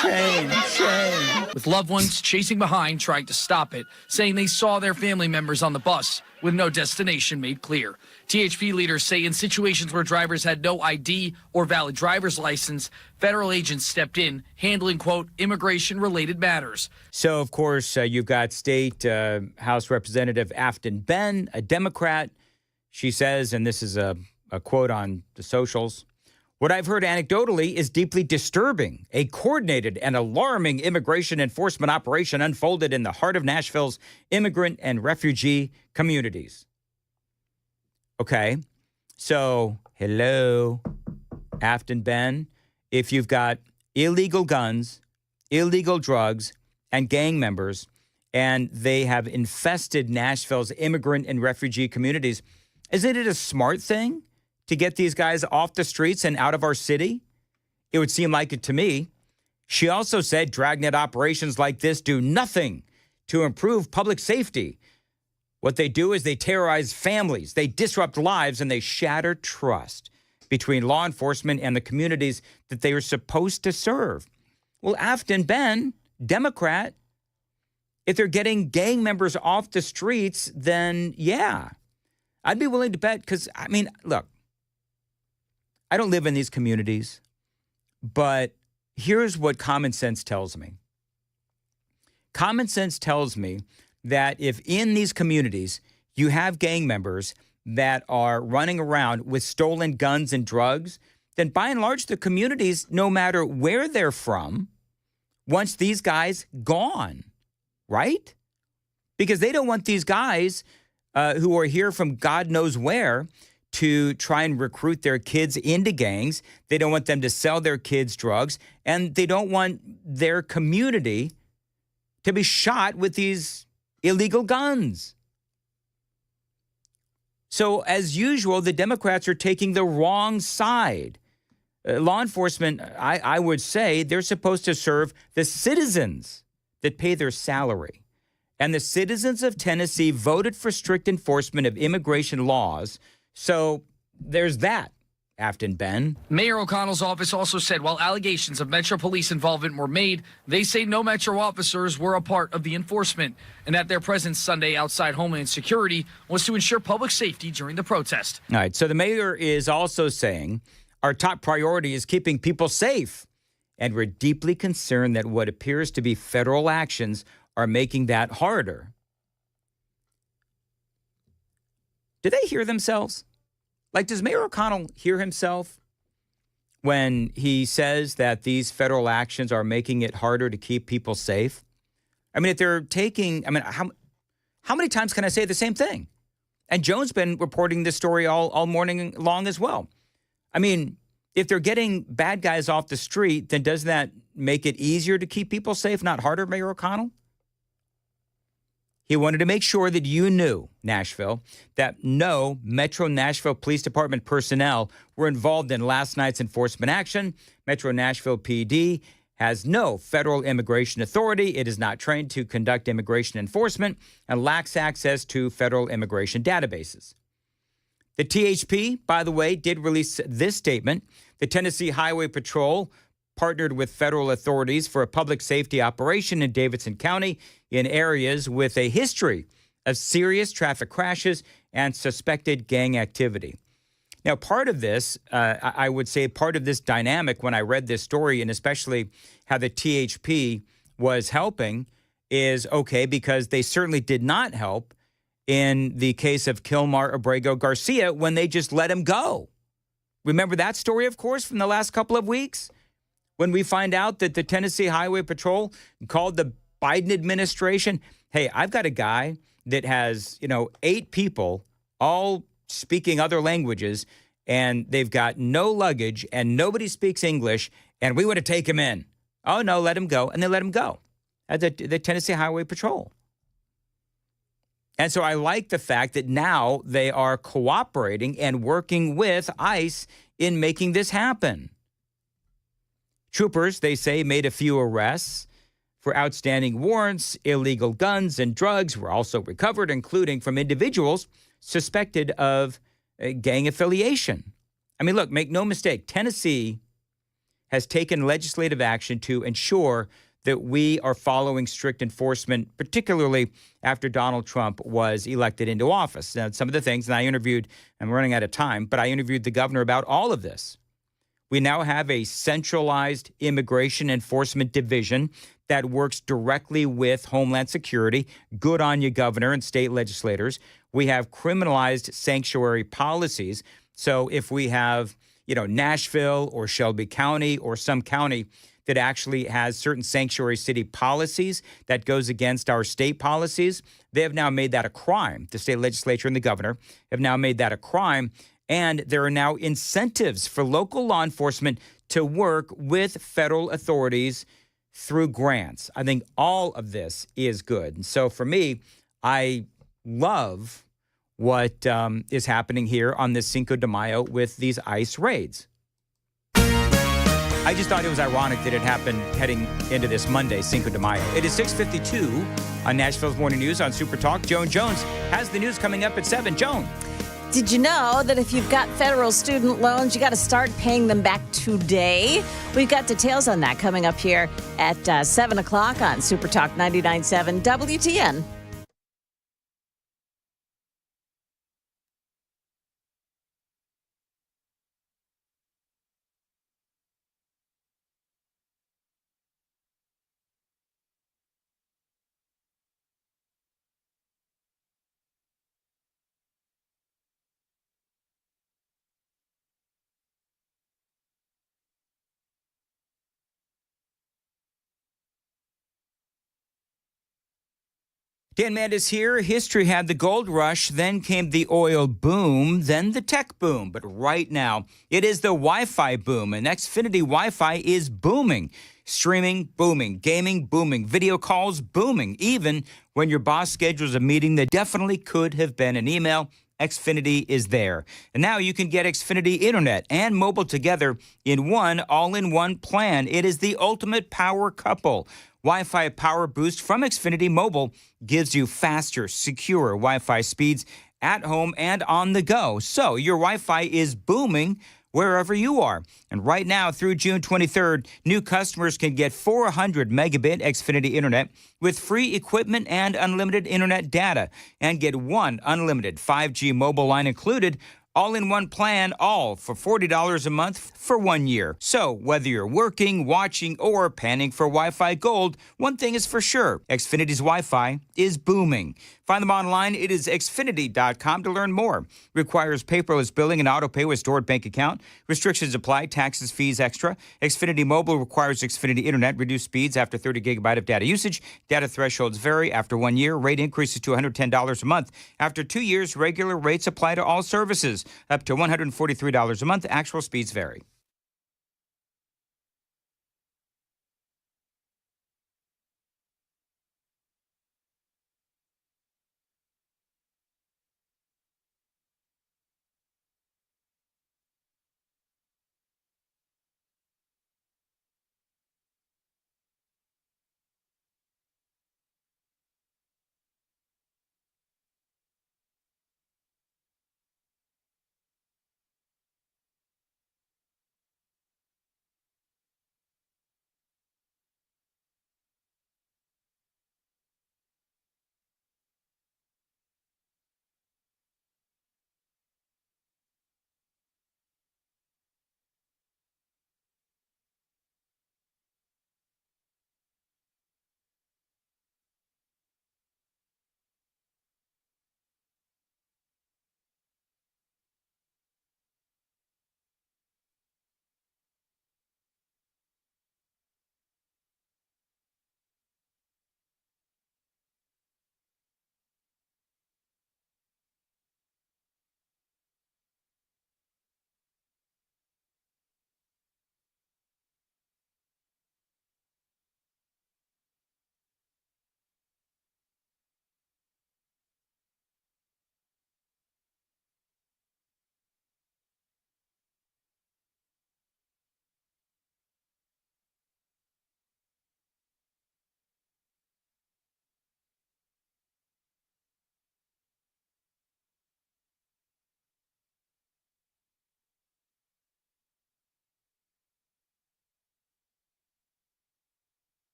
Shame, shame. With loved ones chasing behind, trying to stop it, saying they saw their family members on the bus with no destination made clear. THP leaders say in situations where drivers had no ID or valid driver's license, federal agents stepped in, handling, quote, immigration-related matters. So, of course, you've got State House Representative Afton Benn, a Democrat. She says, and this is a quote on the socials, "What I've heard anecdotally is deeply disturbing. A coordinated and alarming immigration enforcement operation unfolded in the heart of Nashville's immigrant and refugee communities." Okay, so hello, Afton Benn. If you've got illegal guns, illegal drugs, and gang members, and they have infested Nashville's immigrant and refugee communities, isn't it a smart thing to get these guys off the streets and out of our city? It would seem like it to me. She also said dragnet operations like this do nothing to improve public safety. What they do is they terrorize families, they disrupt lives, and they shatter trust between law enforcement and the communities that they are supposed to serve. Well, Afton Benn, Democrat, if they're getting gang members off the streets, then yeah, I'd be willing to bet, because, I mean, look, I don't live in these communities, but here's what common sense tells me. Common sense tells me that if in these communities you have gang members that are running around with stolen guns and drugs, then by and large, the communities, no matter where they're from, wants these guys gone, right? Because they don't want these guys who are here from God knows where to try and recruit their kids into gangs. They don't want them to sell their kids drugs, and they don't want their community to be shot with these illegal guns. So, as usual, the Democrats are taking the wrong side. Law enforcement, I would say, they're supposed to serve the citizens that pay their salary. And the citizens of Tennessee voted for strict enforcement of immigration laws. So there's that, Afton Benn. Mayor O'Connell's office also said while allegations of Metro Police involvement were made, they say no Metro officers were a part of the enforcement and that their presence Sunday outside Homeland Security was to ensure public safety during the protest. All right, so the mayor is also saying our top priority is keeping people safe, and we're deeply concerned that what appears to be federal actions are making that harder. Do they hear themselves? Like, does Mayor O'Connell hear himself when he says that these federal actions are making it harder to keep people safe? I mean, if they're taking, how many times can I say the same thing? And Joan's been reporting this story all morning long as well. I mean, if they're getting bad guys off the street, then doesn't that make it easier to keep people safe, not harder, Mayor O'Connell? He wanted to make sure that you knew, Nashville, that no Metro Nashville Police Department personnel were involved in last night's enforcement action. Metro Nashville PD has no federal immigration authority. It is not trained to conduct immigration enforcement and lacks access to federal immigration databases. The THP, by the way, did release this statement. The Tennessee Highway Patrol partnered with federal authorities for a public safety operation in Davidson County in areas with a history of serious traffic crashes and suspected gang activity. Now, part of this, I would say part of this dynamic when I read this story, and especially how the THP was helping, is okay, because they certainly did not help in the case of Kilmar Abrego Garcia when they just let him go. Remember that story, of course, from the last couple of weeks? When we find out that the Tennessee Highway Patrol called the Biden administration, hey, I've got a guy that has, 8 people all speaking other languages, and they've got no luggage, and nobody speaks English, and we want to take him in. Oh, no, let him go. And they let him go at the Tennessee Highway Patrol. And so I like the fact that now they are cooperating and working with ICE in making this happen. Troopers, they say, made a few arrests for outstanding warrants. Illegal guns and drugs were also recovered, including from individuals suspected of gang affiliation. I mean, look, make no mistake, Tennessee has taken legislative action to ensure that we are following strict enforcement, particularly after Donald Trump was elected into office. Now, some of the things, and I'm running out of time, but I interviewed the governor about all of this. We now have a centralized immigration enforcement division that works directly with Homeland Security. Good on you, governor and state legislators. We have criminalized sanctuary policies. So if we have, Nashville or Shelby County or some county that actually has certain sanctuary city policies that goes against our state policies, they have now made that a crime. The state legislature and the governor have now made that a crime. And there are now incentives for local law enforcement to work with federal authorities through grants. I think all of this is good. And so for me, I love what is happening here on this Cinco de Mayo with these ICE raids. I just thought it was ironic that it happened heading into this Monday, Cinco de Mayo. It is 6:52 on Nashville's Morning News on Super Talk. Joan Jones has the news coming up at 7. Joan. Did you know that if you've got federal student loans, you got to start paying them back today? We've got details on that coming up here at 7 o'clock on Super Talk 99.7 WTN. Dan Mandis here. History had the gold rush, then came the oil boom, then the tech boom. But right now, it is the Wi-Fi boom, and Xfinity Wi-Fi is booming. Streaming, booming. Gaming, booming. Video calls, booming. Even when your boss schedules a meeting that definitely could have been an email, Xfinity is there. And now you can get Xfinity Internet and mobile together in one all-in-one plan. It is the ultimate power couple. Wi-Fi Power Boost from Xfinity Mobile gives you faster, secure Wi-Fi speeds at home and on the go. So your Wi-Fi is booming wherever you are. And right now, through June 23rd, new customers can get 400 megabit Xfinity Internet with free equipment and unlimited Internet data, and get one unlimited 5G mobile line included, all-in-one plan, all for $40 a month for 1 year. So whether you're working, watching, or planning for Wi-Fi Gold, one thing is for sure, Xfinity's Wi-Fi is booming. Find them online. It is Xfinity.com to learn more. Requires paperless billing and auto pay with stored bank account. Restrictions apply. Taxes, fees extra. Xfinity Mobile requires Xfinity Internet. Reduced speeds after 30 gigabyte of data usage. Data thresholds vary. After 1 year, rate increases to $110 a month. After 2 years, regular rates apply to all services. Up to $143 a month. Actual speeds vary.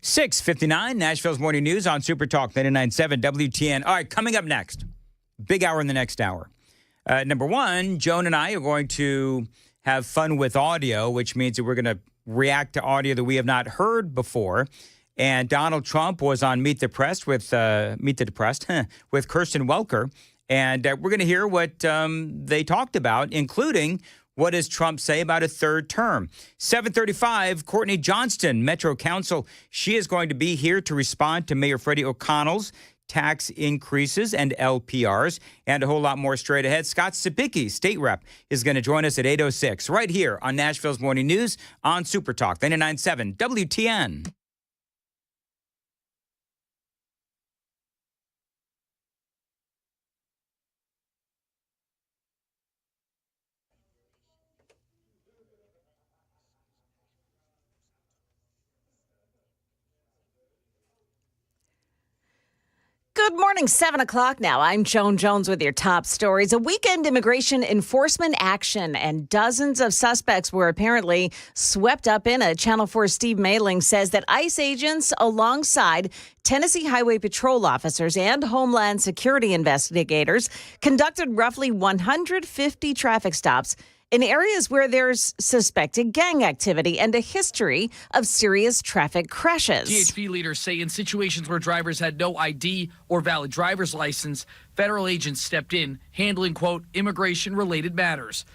6:59, Nashville's Morning News on Super Talk 99.7 WTN. All right, coming up next, big hour in the next hour. Number one, Joan and I are going to have fun with audio, which means that we're going to react to audio that we have not heard before. And Donald Trump was on Meet the Depressed with Kirsten Welker. And we're going to hear what they talked about, including what does Trump say about a third term. 7:35, Courtney Johnston, Metro Council. She is going to be here to respond to Mayor Freddie O'Connell's tax increases and LPRs, and a whole lot more straight ahead. Scott Sabicki, state rep, is going to join us at 8:06 right here on Nashville's Morning News on Super Talk 99.7 WTN. Good morning, 7 o'clock now. I'm Joan Jones with your top stories. A weekend immigration enforcement action and dozens of suspects were apparently swept up in it. Channel 4 Steve Mailing says that ICE agents alongside Tennessee Highway Patrol officers and Homeland Security investigators conducted roughly 150 traffic stops in areas where there's suspected gang activity and a history of serious traffic crashes. THP leaders say in situations where drivers had no ID or valid driver's license, federal agents stepped in, handling, quote, immigration-related matters.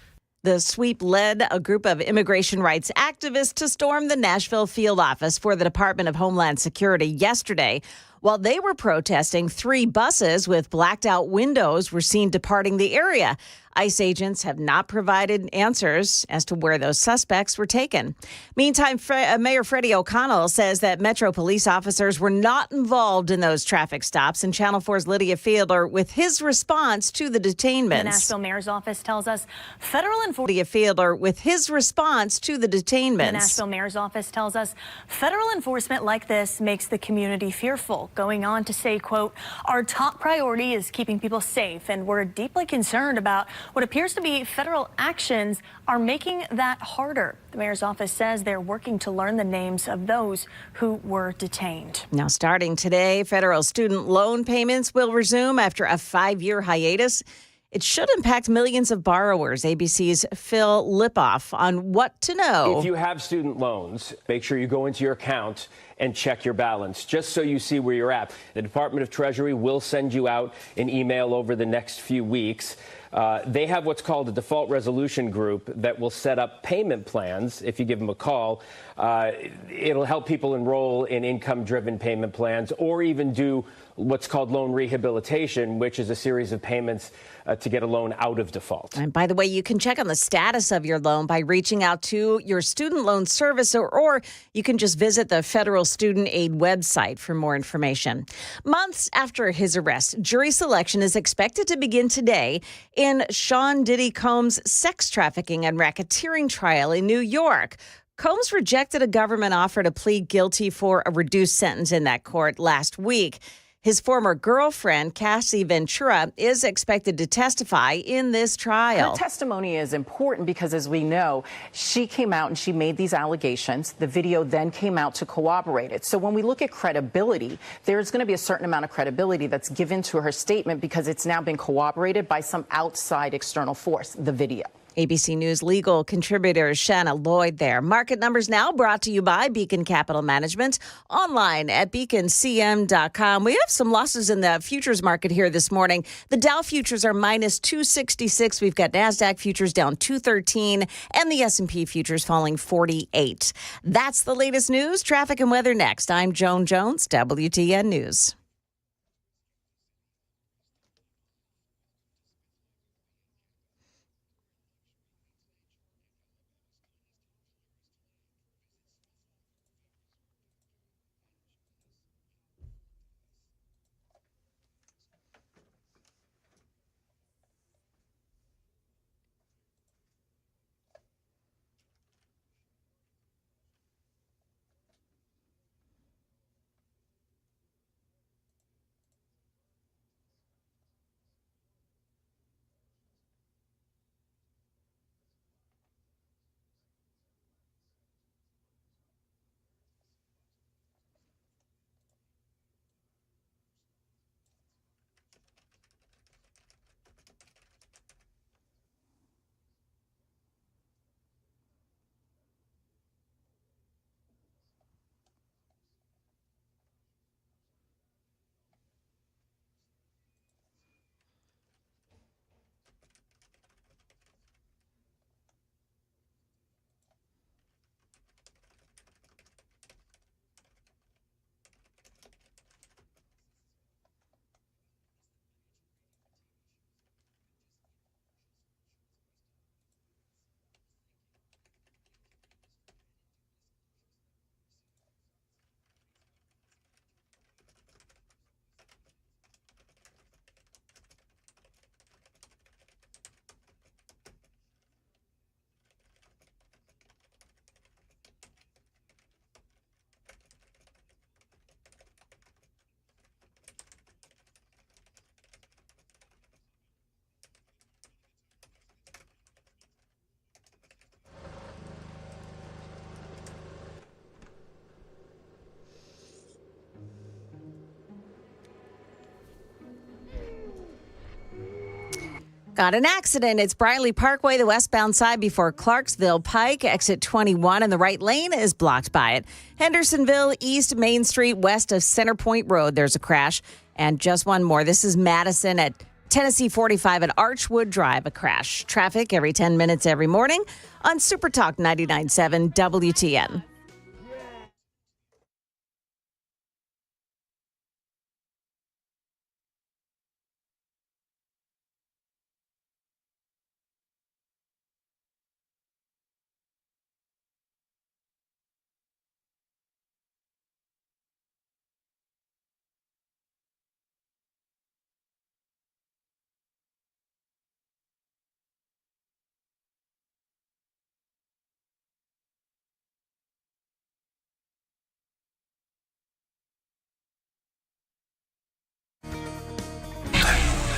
The sweep led a group of immigration rights activists to storm the Nashville field office for the Department of Homeland Security yesterday. While they were protesting, 3 buses with blacked-out windows were seen departing the area. ICE agents have not provided answers as to where those suspects were taken. Meantime, Mayor Freddie O'Connell says that Metro police officers were not involved in those traffic stops, and Channel 4's Lydia Fiedler with his response to the detainments. The Nashville mayor's office tells us federal enforcement. Lydia Fiedler with his response to the detainments. The Nashville mayor's office tells us federal enforcement like this makes the community fearful, going on to say, quote, our top priority is keeping people safe, and we're deeply concerned about what appears to be federal actions are making that harder. The mayor's office says they're working to learn the names of those who were detained. Now, starting today, federal student loan payments will resume after a 5-year hiatus. It should impact millions of borrowers. ABC's Phil Lipoff on what to know. If you have student loans, make sure you go into your account and check your balance, just so you see where you're at. The Department of Treasury will send you out an email over the next few weeks. They have what's called a default resolution group that will set up payment plans. If you give them a call, it'll help people enroll in income-driven payment plans or even do what's called loan rehabilitation, which is a series of payments to get a loan out of default. And by the way, you can check on the status of your loan by reaching out to your student loan servicer, or you can just visit the Federal Student Aid website for more information. Months after his arrest, jury selection is expected to begin today in Sean Diddy Combs' sex trafficking and racketeering trial in New York. Combs rejected a government offer to plead guilty for a reduced sentence in that court last week. His former girlfriend, Cassie Ventura, is expected to testify in this trial. Her testimony is important because, as we know, she came out and she made these allegations. The video then came out to corroborate it. So when we look at credibility, there's going to be a certain amount of credibility that's given to her statement because it's now been corroborated by some outside external force, the video. ABC News legal contributor Shanna Lloyd there. Market numbers now brought to you by Beacon Capital Management. Online at beaconcm.com. We have some losses in the futures market here this morning. The Dow futures are minus 266. We've got NASDAQ futures down 213 and the S&P futures falling 48. That's the latest news, traffic and weather next. I'm Joan Jones, WTN News. Got an accident. It's Briley Parkway, the westbound side before Clarksville Pike. Exit 21 and the right lane is blocked by it. Hendersonville East Main Street west of Centerpoint Road. There's a crash. And just one more. This is Madison at Tennessee 45 at Archwood Drive. A crash. Traffic every 10 minutes every morning on Super Talk 99.7 WTN.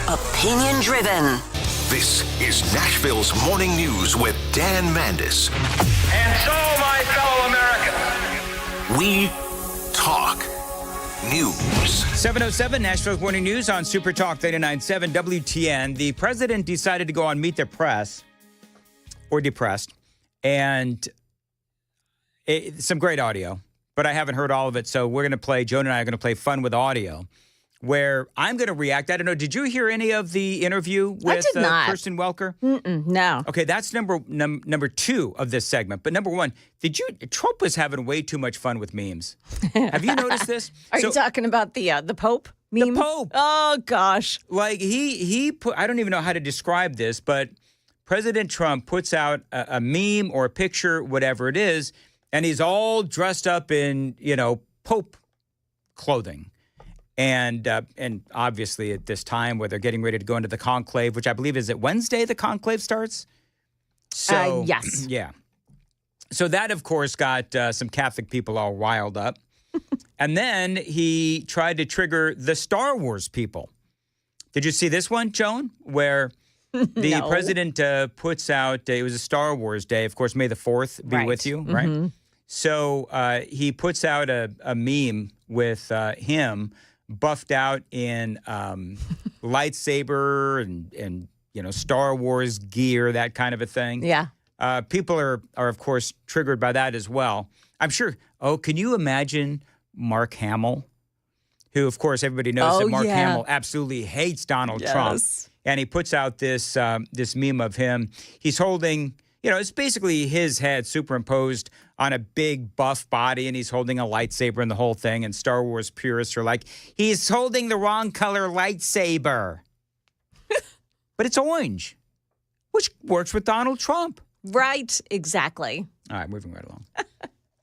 Opinion driven. This is Nashville's Morning News with Dan Mandis. And so, my fellow Americans, we talk news. 7:07 Nashville's Morning News on Super Talk 99.7 WTN. The president decided to go on Meet the Press, or Depressed, and some great audio, but I haven't heard all of it, so we're going to play, Joan and I are going to play Fun with Audio, where I'm going to react. I don't know, did you hear any of the interview with Kirsten Welker? No. Okay, that's number two of this segment. But number one, Trump was having way too much fun with memes. Have you noticed this? Are you talking about the Pope meme? The Pope. Oh, gosh. Like, he put, I don't even know how to describe this, but President Trump puts out a meme or a picture, whatever it is, and he's all dressed up in, Pope clothing. And obviously at this time where they're getting ready to go into the conclave, which I believe is it Wednesday the conclave starts? So yes. Yeah. So that, of course, got some Catholic people all riled up. And then he tried to trigger the Star Wars people. Did you see this one, Joan? Where the president puts out, it was a Star Wars day. Of course, May the 4th be with you, right? Mm-hmm. So he puts out a meme with him buffed out in lightsaber and Star Wars gear, that kind of a thing. Yeah. People are of course triggered by that as well. I'm sure. Oh, can you imagine Mark Hamill, who of course everybody knows that Mark Hamill absolutely hates Donald Trump, and he puts out this this meme of him. He's holding, it's basically his head superimposed on a big buff body, and he's holding a lightsaber and the whole thing, and Star Wars purists are like, he's holding the wrong color lightsaber. But it's orange, which works with Donald Trump. Right, exactly. All right, moving right along.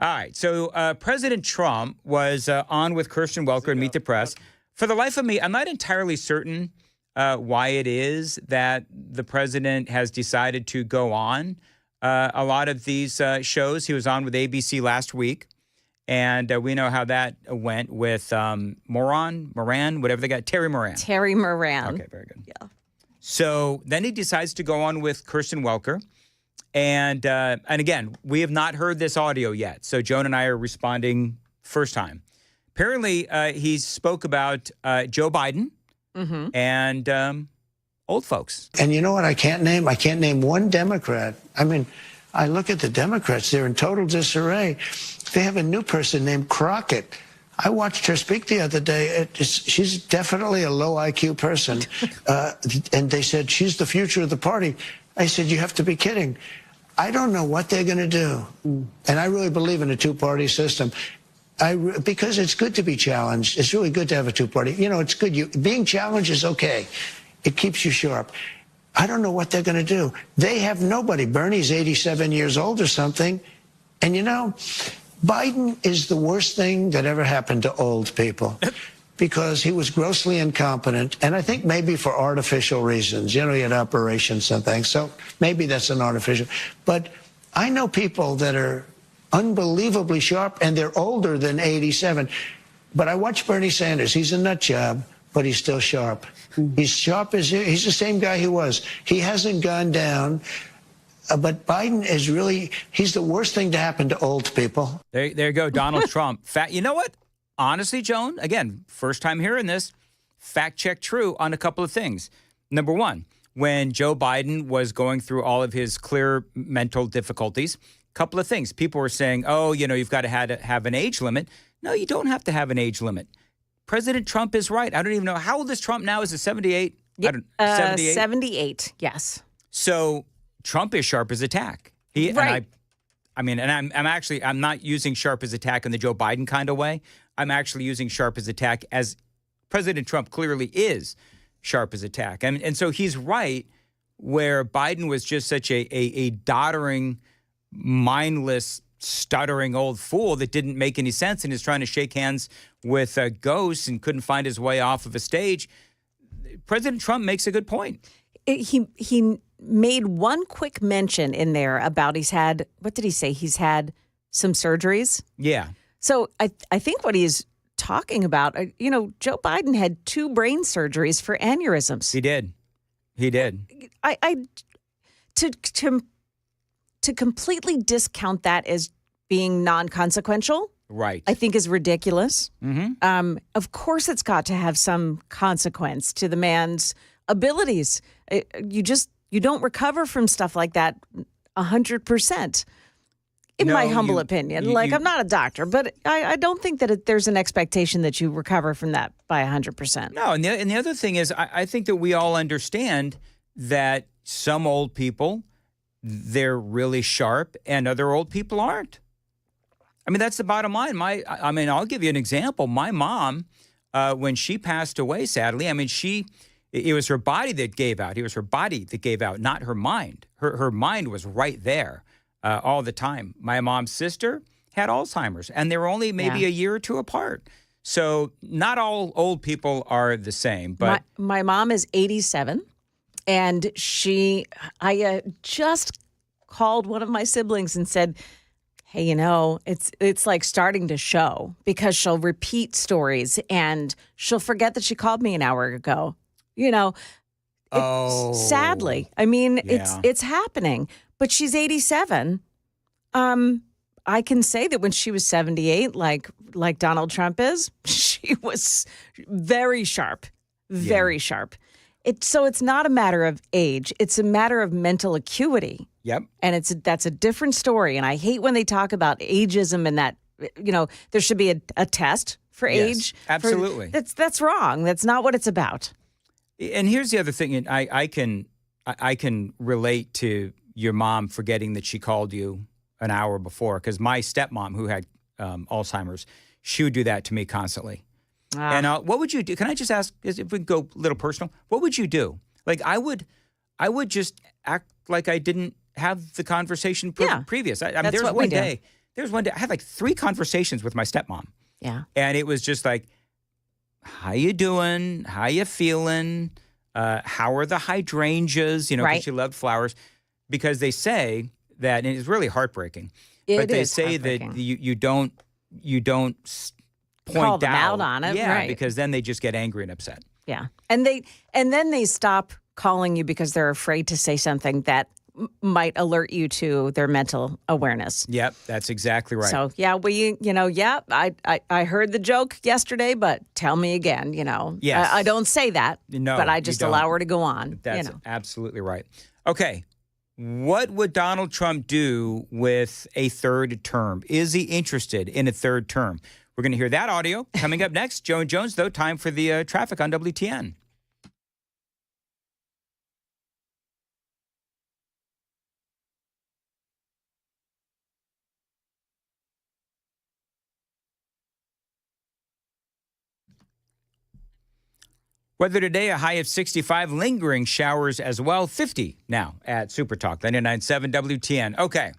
All right, so President Trump was on with Kirsten Welker and Meet the Press. For the life of me, I'm not entirely certain why it is that the president has decided to go on a lot of these shows. He was on with ABC last week, and we know how that went with Moran, whatever they got, Terry Moran. Terry Moran. Okay, very good. Yeah. So then he decides to go on with Kirsten Welker, and again, we have not heard this audio yet, so Joan and I are responding first time. Apparently, he spoke about Joe Biden and old folks. And you know what I can't name? I can't name one Democrat. I mean, I look at the Democrats, they're in total disarray. They have a new person named Crockett. I watched her speak the other day. She's definitely a low IQ person. And they said, she's the future of the party. I said, you have to be kidding. I don't know what they're going to do. And I really believe in a two-party system. Because it's good to be challenged. It's really good to have a two-party. It's good. Being challenged is okay. It keeps you sharp. I don't know what they're going to do. They have nobody. Bernie's 87 years old or something. And Biden is the worst thing that ever happened to old people because he was grossly incompetent. And I think maybe for artificial reasons. He had operations and things. So maybe that's an artificial. But I know people that are unbelievably sharp, and they're older than 87. But I watch Bernie Sanders. He's a nut job, but he's still sharp. He's sharp as he's the same guy he was. He hasn't gone down. But Biden is he's the worst thing to happen to old people. There you go, Donald Trump. You know what? Honestly, Joan, again, first time hearing this, fact check true on a couple of things. Number one, when Joe Biden was going through all of his clear mental difficulties. A couple of things. People were saying, oh, you've got to have an age limit. No, you don't have to have an age limit. President Trump is right. I don't even know. How old is Trump now? Is it 78? 78? 78, yes. So Trump is sharp as a tack. Right. I'm not using sharp as a tack in the Joe Biden kind of way. I'm actually using sharp as a tack as President Trump clearly is sharp as a tack. And so he's right where Biden was just such a doddering, mindless, stuttering old fool that didn't make any sense and is trying to shake hands with ghosts and couldn't find his way off of a stage. President Trump makes a good point. He made one quick mention in there about he's had, what did he say? He's had some surgeries. Yeah. So I think what he's talking about, Joe Biden had 2 brain surgeries for aneurysms. He did. To completely discount that as being non-consequential, right, I think is ridiculous. Mm-hmm. Of course, it's got to have some consequence to the man's abilities. You don't recover from stuff like that 100%. In my humble opinion, I'm not a doctor, but I don't think that there's an expectation that you recover from that by 100%. No, and the other thing is, I think that we all understand that some old people, they're really sharp, and other old people aren't. I mean, that's the bottom line. I'll give you an example. My mom, when she passed away, sadly, it was her body that gave out. It was her body that gave out, not her mind. Her mind was right there all the time. My mom's sister had Alzheimer's, and they were only maybe a year or 2 apart. So not all old people are the same. But my mom is 87, and I just called one of my siblings and said, hey, it's like starting to show, because she'll repeat stories and she'll forget that she called me an hour ago. Sadly, it's happening. But she's 87. I can say that when she was 78, like Donald Trump is, she was very sharp, very sharp. So it's not a matter of age. It's a matter of mental acuity. Yep. And that's a different story. And I hate when they talk about ageism and that, there should be a test for age. Absolutely. That's wrong. That's not what it's about. And here's the other thing. And I can relate to your mom forgetting that she called you an hour before, because my stepmom, who had Alzheimer's, she would do that to me constantly. And what would you do? Can I just ask, if we go a little personal, what would you do? Like, I would just act like I didn't have the conversation previous. There's one day I had like 3 conversations with my stepmom. Yeah. And it was just like, how you doing? How you feeling? How are the hydrangeas? Because she loved flowers. Because they say that, and it's really heartbrearking, but they say that you don't point call them out on it, right? Because then they just get angry and upset. Yeah, and then they stop calling you because they're afraid to say something that might alert you to their mental awareness. Yep, that's exactly right. So I heard the joke yesterday, but tell me again. Yes. I don't say that, but I just allow her to go on. That's absolutely right. Okay. What would Donald Trump do with a 3rd term? Is he interested in a 3rd term? We're going to hear that audio coming up next. Joe and Jones, though, time for the traffic on WTN. Weather today, a high of 65, lingering showers as well, 50 now at Super Talk 99.7 WTN. Okay.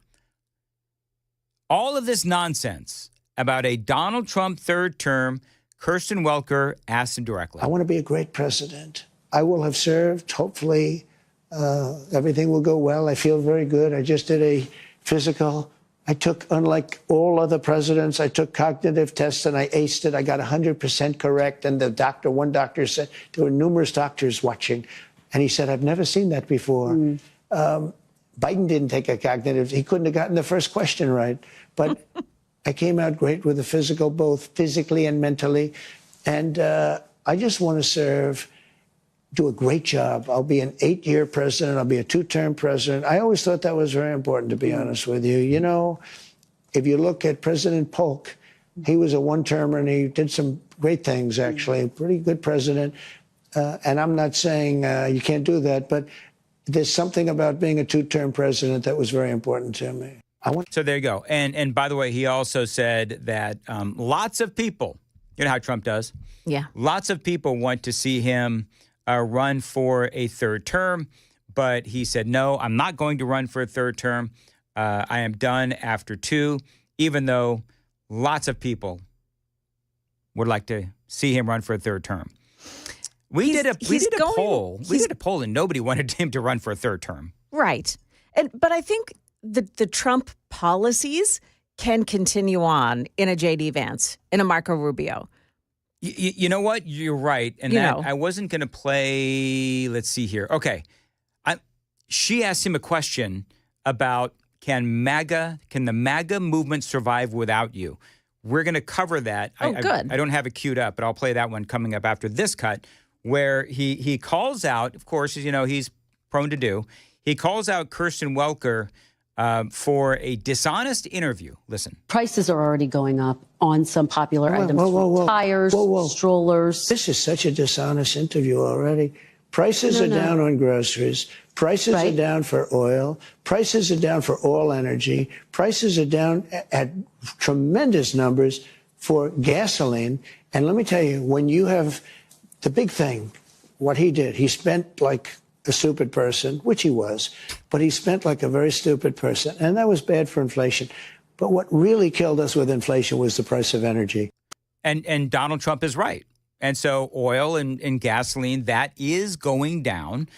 All of this nonsense about a Donald Trump 3rd term, Kirsten Welker asked him directly. I want to be a great president. I will have served. Hopefully, everything will go well. I feel very good. I just did a physical. I took, unlike all other presidents, I took cognitive tests and I aced it. I got 100% correct. And one doctor said, there were numerous doctors watching. And he said, I've never seen that before. Biden didn't take a cognitive. He couldn't have gotten the first question right. But I came out great with the physical, both physically and mentally. And I just want to serve do a great job. I'll be an 8-year president. I'll be a 2-term president. I always thought that was very important, to be honest with you. You know, if you look at President Polk, he was a 1-termer and he did some great things, actually. A pretty good president. And I'm not saying you can't do that, but there's something about being a 2-term president that was very important to me. So there you go. And by the way, he also said that lots of people, you know how Trump does? Yeah. Lots of people want to see him run for a 3rd term, but he said, no, I'm not going to run for a 3rd term. I am done after 2, even though lots of people would like to see him run for a 3rd term. We did a poll. We did a poll, and nobody wanted him to run for a 3rd term. Right. But I think the Trump policies can continue on in a J.D. Vance, in a Marco Rubio. You know what? You're right. And I wasn't going to play, let's see here. Okay. She asked him a question about can the MAGA movement survive without you? We're going to cover that. Good. I don't have it queued up, but I'll play that one coming up after this cut, where he calls out, of course, as you know, he's prone to do, he calls out Kirsten Welker for a dishonest interview. Listen. Prices are already going up on some popular items. Tires, strollers. This is such a dishonest interview already. Prices are down on groceries. Prices are down for oil. Prices are down for all energy. Prices are down at tremendous numbers for gasoline. And let me tell you, when you have the big thing, what he did, he spent like a stupid person, which he was, but he spent like a very stupid person. And that was bad for inflation. But what really killed us with inflation was the price of energy. And Donald Trump is right. And so oil and gasoline, that is going down.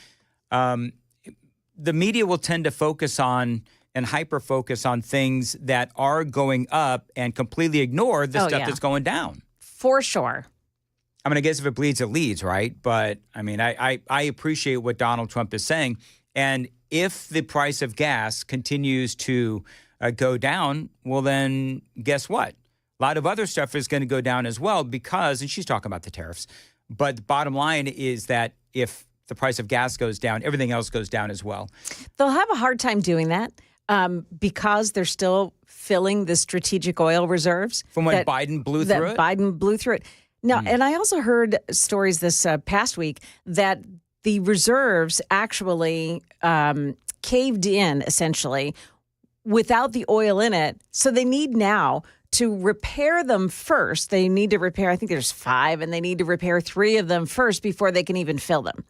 The media will tend to focus on and hyper-focus on things that are going up and completely ignore the stuff that's going down. For sure. I mean, I guess if it bleeds, it leads, right? But, I mean, I appreciate what Donald Trump is saying. And if the price of gas continues to go down, well, then guess what? A lot of other stuff is going to go down as well because, and she's talking about the tariffs, but the bottom line is that if the price of gas goes down, everything else goes down as well. They'll have a hard time doing that because they're still filling the strategic oil reserves. From when Biden blew through it? Biden blew through it. Now, and I also heard stories this past week that the reserves actually caved in, essentially, without the oil in it. So they need now to repair them first. They need to repair, I think there's 5, and they need to repair 3 of them first before they can even fill them.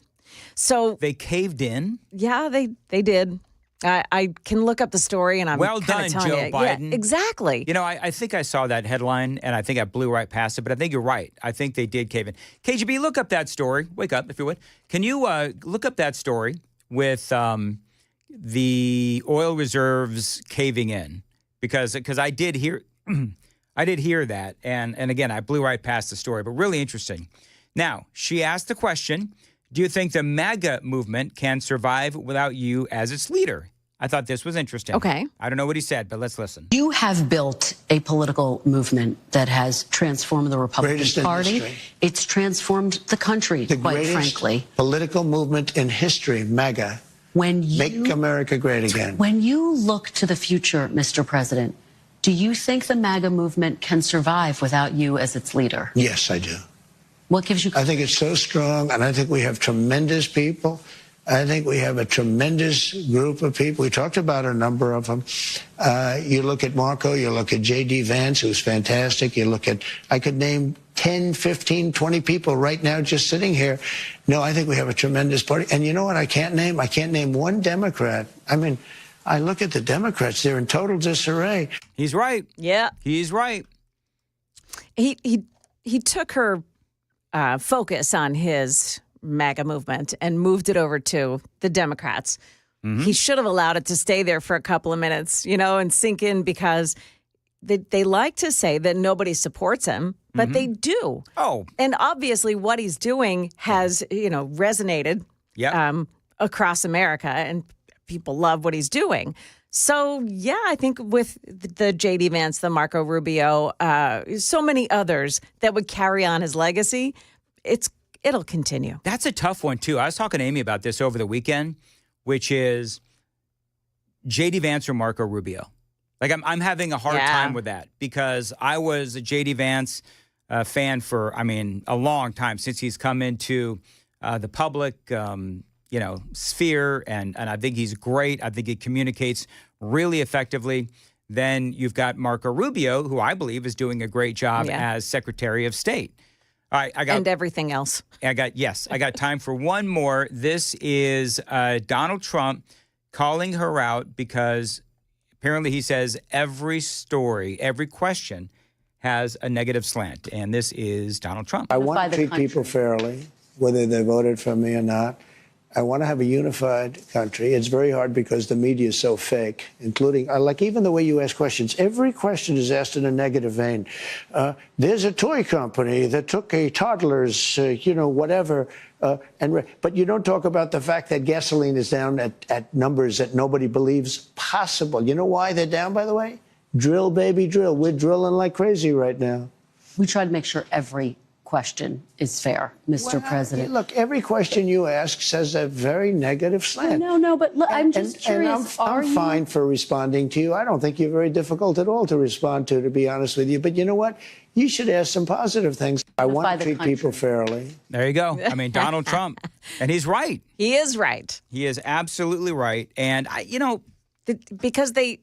So they caved in? Yeah, they did. I can look up the story, and I'm well done, Joe Biden. Yeah, exactly. You know, I think I saw that headline, and I think I blew right past it, but I think you're right. I think they did cave in. KGB, look up that story. Wake up, if you would. Can you look up that story with the oil reserves caving in? Because I did hear that, and again, I blew right past the story, but really interesting. Now, she asked the question, do you think the MAGA movement can survive without you as its leader? I thought this was interesting. Okay. I don't know what he said, but let's listen. You have built a political movement that has transformed the Republican Party. It's transformed the country, quite frankly. Political movement in history, MAGA. Make America great again. When you look to the future, Mr. President, do you think the MAGA movement can survive without you as its leader? Yes, I do. What gives you I think it's so strong, and I think we have tremendous people. I think we have a tremendous group of people. We talked about a number of them. You look at Marco, you look at J.D. Vance, who's fantastic. You look at, I could name 10, 15, 20 people right now just sitting here. No, I think we have a tremendous party. And you know what I can't name? I can't name one Democrat. I mean, I look at the Democrats, they're in total disarray. He's right. Yeah. He's right. He took her focus on his MAGA movement and moved it over to the Democrats. Mm-hmm. He should have allowed it to stay there for a couple of minutes, and sink in, because they like to say that nobody supports him, but they do. Oh. And obviously what he's doing has, resonated across America, and people love what he's doing. So, yeah, I think with the J.D. Vance, the Marco Rubio, so many others that would carry on his legacy, it's it'll continue. That's a tough one, too. I was talking to Amy about this over the weekend, which is J.D. Vance or Marco Rubio. Like, I'm having a hard time with that because I was a J.D. Vance fan for, a long time since he's come into the public, sphere, and I think he's great. I think he communicates really effectively. Then you've got Marco Rubio, who I believe is doing a great job as Secretary of State. All right, and everything else. I got time for one more. This is Donald Trump calling her out because apparently he says every story, every question has a negative slant. And this is Donald Trump. I want to treat people fairly, whether they voted for me or not. I want to have a unified country. It's very hard because the media is so fake, including, like even the way you ask questions. Every question is asked in a negative vein. There's a toy company that took a toddler's, whatever, but you don't talk about the fact that gasoline is down at numbers that nobody believes possible. You know why they're down, by the way? Drill, baby, drill. We're drilling like crazy right now. We try to make sure every question is fair, Mr. President. Look, every question you ask says a very negative slant. No, but look, I'm just curious. I'm fine for responding to you. I don't think you're very difficult at all to respond to be honest with you. But you know what? You should ask some positive things. I want to treat people fairly. There you go. Donald Trump. And he's right. He is right. He is absolutely right. And, because the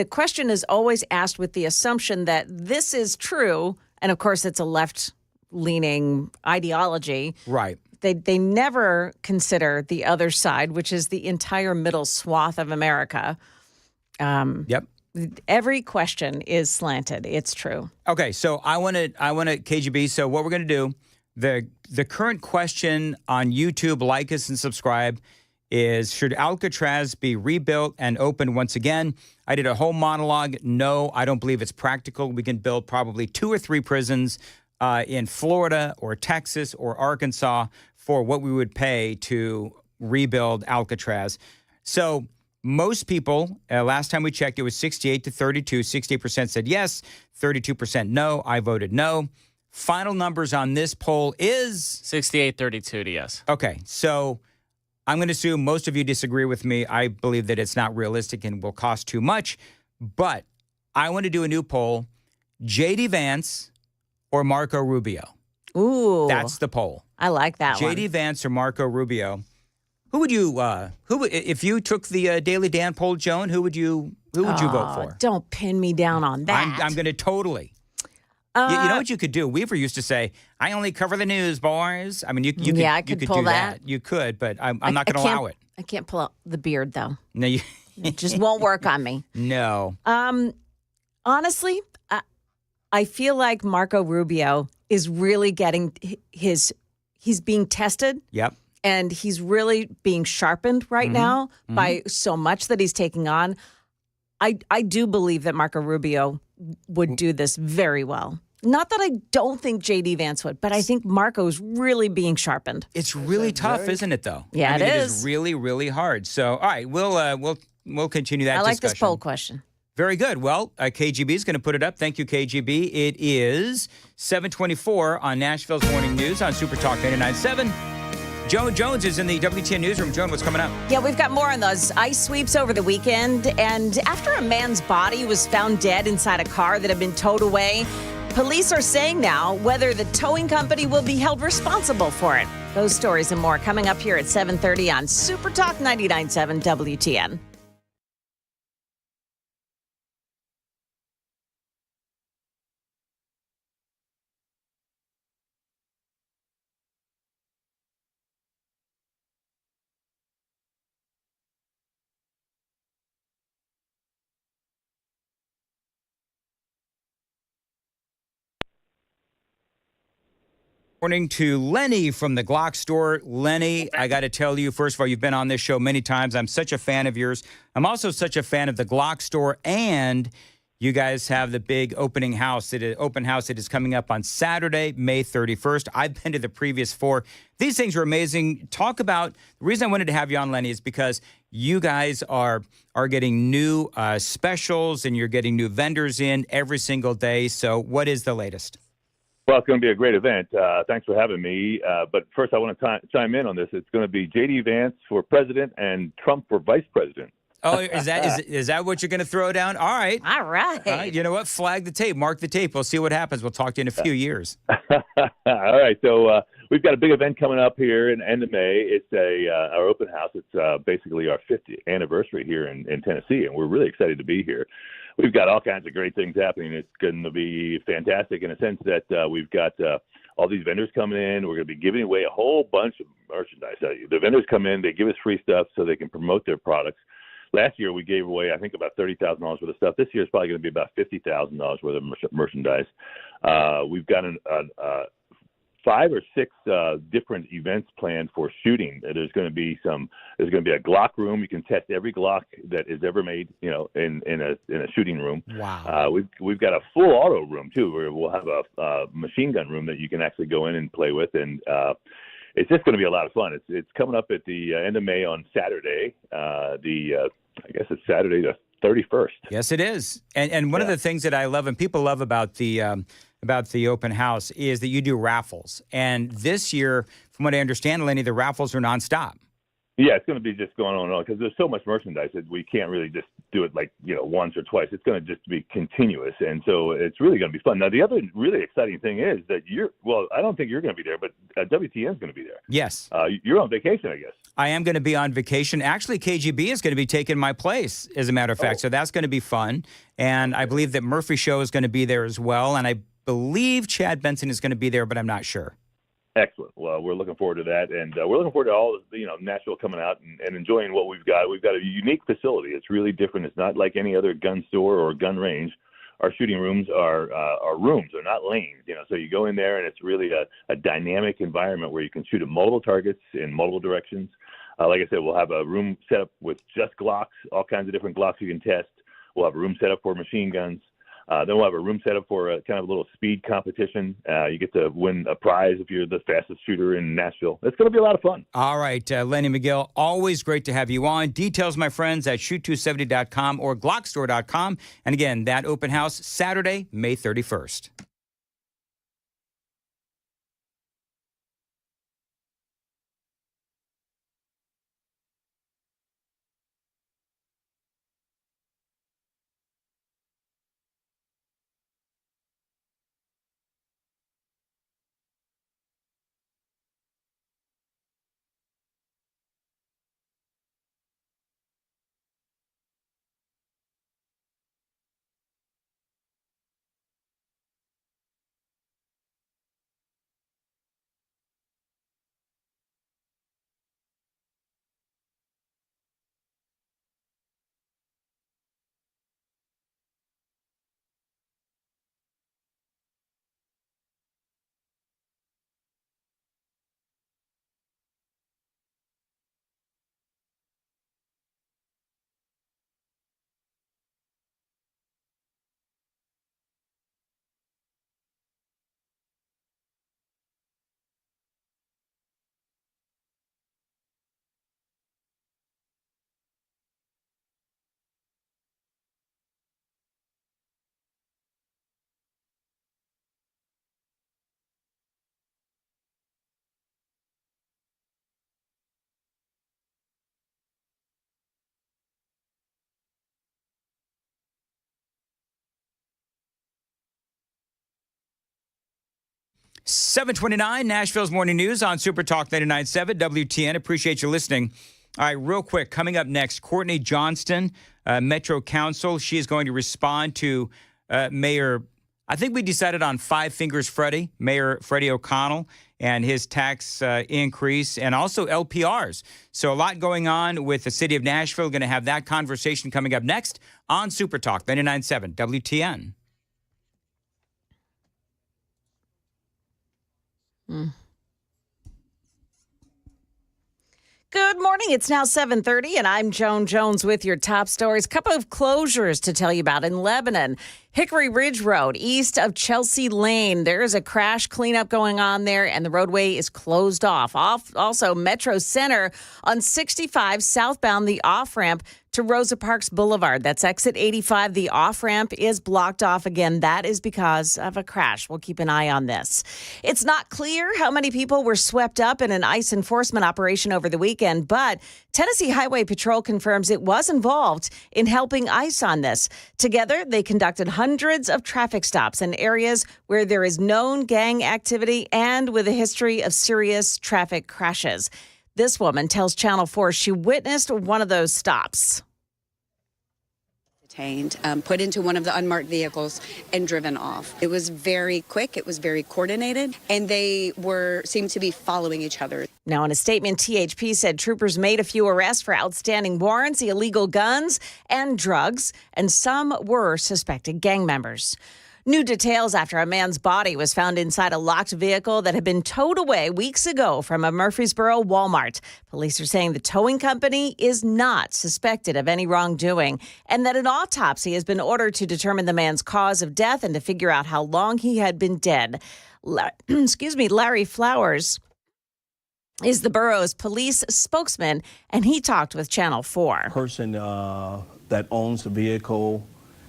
question is always asked with the assumption that this is true. And, of course, it's a left-leaning ideology. Right. They never consider the other side, which is the entire middle swath of America. Yep. Every question is slanted. It's true. Okay, so I want to KGB. So what we're going to do, the current question on YouTube, like us and subscribe, is should Alcatraz be rebuilt and opened once again? I did a whole monologue. No, I don't believe it's practical. We can build probably 2 or 3 prisons in Florida or Texas or Arkansas for what we would pay to rebuild Alcatraz. So most people, last time we checked, it was 68 to 32. 68% said yes, 32% no. I voted no. Final numbers on this poll is 68-32 to yes. Okay, so I'm going to assume most of you disagree with me. I believe that it's not realistic and will cost too much. But I want to do a new poll. J.D. Vance or Marco Rubio? Ooh. That's the poll. I like that one. J.D. Vance or Marco Rubio? Who would you, if you took the Daily Dan poll, Joan, who would you vote for? Don't pin me down on that. I'm going to totally. You know what you could do? Weaver used to say, "I only cover the news, boys." I mean, you could. I could you could pull do that. You could, but I'm not going to allow it. I can't pull out the beard though. No, it just won't work on me. No. Honestly, I feel like Marco Rubio is really getting he's being tested. Yep. And he's really being sharpened right now by so much that he's taking on. I do believe that Marco Rubio would do this very well. Not that I don't think J.D. Vance would, but I think Marco's really being sharpened. It's really tough, isn't it, though? Yeah, it is really, really hard. So, all right, we'll continue that discussion. I like this poll question. Very good. Well, KGB is going to put it up. Thank you, KGB. It is 7:24 on Nashville's Morning News on Super Talk 99.7. Joan Jones is in the WTN newsroom. Joan, what's coming up? Yeah, we've got more on those ice sweeps over the weekend. And after a man's body was found dead inside a car that had been towed away, police are saying now whether the towing company will be held responsible for it. Those stories and more coming up here at 7:30 on Super Talk 99.7 WTN. Morning to Lenny from the Glock store. Lenny, I got to tell you, first of all, you've been on this show many times. I'm such a fan of yours. I'm also such a fan of the Glock store, and you guys have the big open house that is coming up on Saturday, May 31st. I've been to the previous 4. These things are amazing. Talk about the reason I wanted to have you on, Lenny, is because you guys are getting new specials and you're getting new vendors in every single day. So what is the latest? Well, it's going to be a great event. Thanks for having me. But first, I want to chime in on this. It's going to be J.D. Vance for president and Trump for vice president. Oh, is that what you're going to throw down? All right. All right. You know what? Flag the tape. Mark the tape. We'll see what happens. We'll talk to you in a few years. All right. So we've got a big event coming up here in the end of May. It's our open house. It's basically our 50th anniversary here in Tennessee, and we're really excited to be here. We've got all kinds of great things happening. It's going to be fantastic in a sense that we've got all these vendors coming in. We're going to be giving away a whole bunch of merchandise. The vendors come in, they give us free stuff so they can promote their products. Last year, we gave away, I think, about $30,000 worth of stuff. This year is probably going to be about $50,000 worth of merchandise. We've got 5 or 6 different events planned for shooting. There's going to be a Glock room. You can test every Glock that is ever made, in a shooting room. Wow. We've got a full auto room too, where we'll have a machine gun room that you can actually go in and play with, and it's just going to be a lot of fun. It's coming up at the end of May on Saturday. I guess it's Saturday the 31st. Yes, it is. And one of the things that I love and people love about the open house is that you do raffles. And this year, from what I understand, Lenny, the raffles are nonstop. Yeah, it's going to be just going on and on because there's so much merchandise that we can't really just do it once or twice. It's going to just be continuous. And so it's really going to be fun. Now, the other really exciting thing is that I don't think you're going to be there, but WTN is going to be there. Yes. You're on vacation, I guess. I am going to be on vacation. Actually, KGB is going to be taking my place, as a matter of fact. So that's going to be fun. And I believe that Murphy Show is going to be there as well. And I believe Chad Benson is going to be there, but I'm not sure. Excellent. Well, we're looking forward to that, and we're looking forward to all Nashville coming out and enjoying what we've got. We've got a unique facility. It's really different. It's not like any other gun store or gun range. Our shooting rooms are rooms. They're not lanes. So you go in there, and it's really a dynamic environment where you can shoot at multiple targets in multiple directions. Like I said, we'll have a room set up with just Glocks, all kinds of different Glocks you can test. We'll have a room set up for machine guns. Then we'll have a room set up for a kind of a little speed competition. You get to win a prize if you're the fastest shooter in Nashville. It's going to be a lot of fun. All right, Lenny McGill, always great to have you on. Details, my friends, at shoot270.com or glockstore.com. And again, that open house, Saturday, May 31st. $7:29, Nashville's Morning News on Super Talk 99.7 WTN. Appreciate you listening. All right, real quick, coming up next, Courtney Johnston, Metro Council. She is going to respond to Mayor, I think we decided on Five Fingers Freddie, Mayor Freddie O'Connell, and his tax increase, and also LPRs. So a lot going on with the city of Nashville. Going to have that conversation coming up next on Super Talk 99.7 WTN. Good morning. It's now 7:30, and I'm Joan Jones with your top stories. A couple of closures to tell you about in Lebanon. Hickory Ridge Road, east of Chelsea Lane. There is a crash cleanup going on there, and the roadway is closed off. Also, Metro Center on 65 southbound, the off-ramp to Rosa Parks Boulevard. That's exit 85. The off-ramp is blocked off again. That is because of a crash. We'll keep an eye on this. It's not clear how many people were swept up in an ICE enforcement operation over the weekend, but Tennessee Highway Patrol confirms it was involved in helping ICE on this. Together, they conducted hundreds of traffic stops in areas where there is known gang activity and with a history of serious traffic crashes. This woman tells Channel 4 she witnessed one of those stops. Detained, put into one of the unmarked vehicles and driven off. It was very quick. It was very coordinated, and they seemed to be following each other. Now, in a statement, THP said troopers made a few arrests for outstanding warrants, illegal guns, and drugs, and some were suspected gang members. New details after a man's body was found inside a locked vehicle that had been towed away weeks ago from a Murfreesboro Walmart. Police are saying the towing company is not suspected of any wrongdoing and that an autopsy has been ordered to determine the man's cause of death and to figure out how long he had been dead. Larry Flowers is the borough's police spokesman, and he talked with Channel 4. Person that owns the vehicle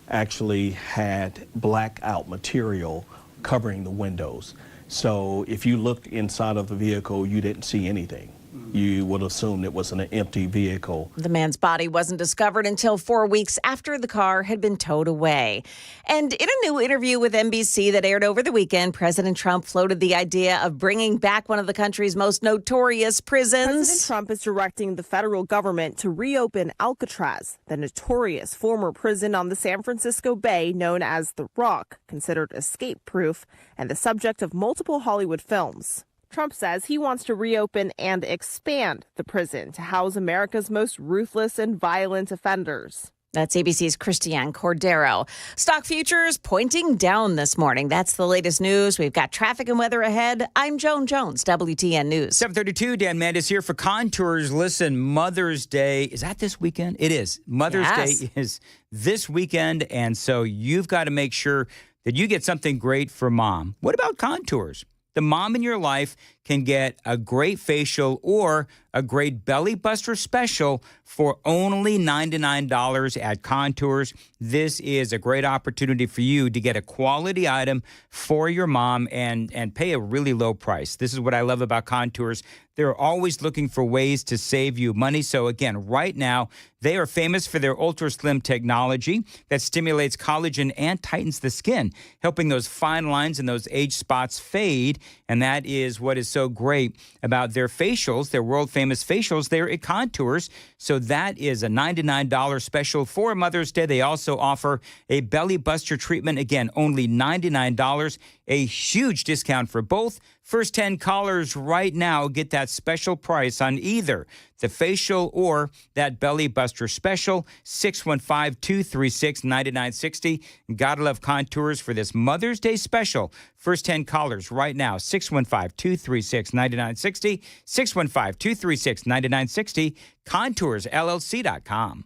actually had blackout material covering the windows. So if you looked inside of the vehicle, you didn't see anything. You would assume it was an empty vehicle. The man's body wasn't discovered until 4 weeks after the car had been towed away. And in a new interview with NBC that aired over the weekend, President Trump floated the idea of bringing back one of the country's most notorious prisons. President Trump is directing the federal government to reopen Alcatraz, the notorious former prison on the San Francisco Bay known as The Rock, considered escape-proof and the subject of multiple Hollywood films. Trump says he wants to reopen and expand the prison to house America's most ruthless and violent offenders. That's ABC's Christiane Cordero. Stock futures pointing down this morning. That's the latest news. We've got traffic and weather ahead. I'm Joan Jones, WTN News. 7:32, Dan Mandis here for Contours. Listen, Mother's Day, is that this weekend? It is. Mother's Day is this weekend, and so you've got to make sure that you get something great for Mom. What about Contours? The mom in your life can get a great facial or a great belly buster special for only $99 at Contours. This is a great opportunity for you to get a quality item for your mom and pay a really low price. This is what I love about Contours. They're always looking for ways to save you money. So again, right now, they are famous for their ultra slim technology that stimulates collagen and tightens the skin, helping those fine lines and those age spots fade. And that is what is so great about their facials, their world famous facials. They're at Contours. So that is a $99 special for Mother's Day. They also offer a belly buster treatment. Again, only $99, a huge discount for both. First 10 callers right now get that special price on either the facial or that belly buster special. 615-236-9960. Gotta love Contours for this Mother's Day special. First 10 callers right now. 615-236-9960. 615-236-9960. ContoursLLC.com.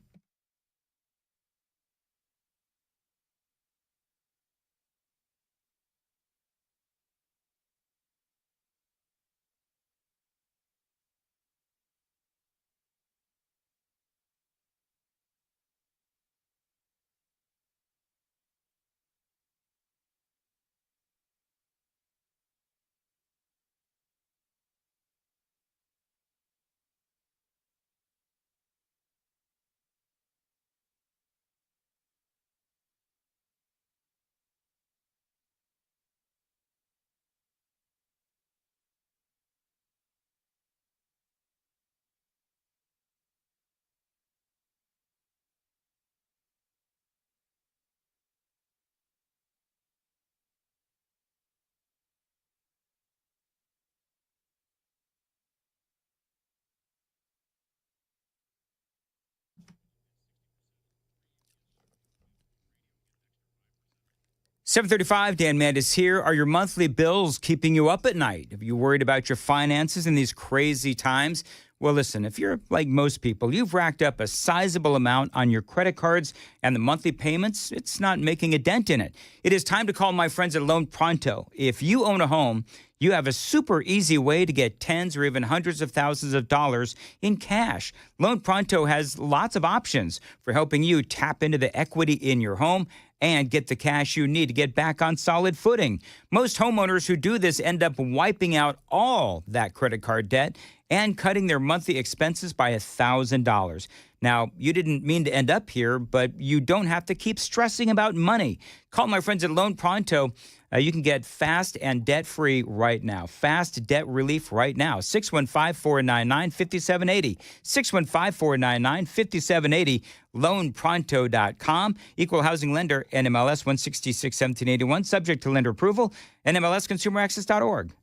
$7:35, Dan Mandis here. Are your monthly bills keeping you up at night? Have you worried about your finances in these crazy times? Well, listen, if you're like most people, you've racked up a sizable amount on your credit cards and the monthly payments, it's not making a dent in it. It is time to call my friends at Loan Pronto. If you own a home, you have a super easy way to get tens or even hundreds of thousands of dollars in cash. Loan Pronto has lots of options for helping you tap into the equity in your home and get the cash you need to get back on solid footing. Most homeowners who do this end up wiping out all that credit card debt and cutting their monthly expenses by $1,000. Now, you didn't mean to end up here, but you don't have to keep stressing about money. Call my friends at Loan Pronto. You can get fast and debt-free right now. Fast debt relief right now. 615-499-5780. 615-499-5780. LoanPronto.com. Equal housing lender, NMLS 166-1781. Subject to lender approval. NMLSconsumeraccess.org.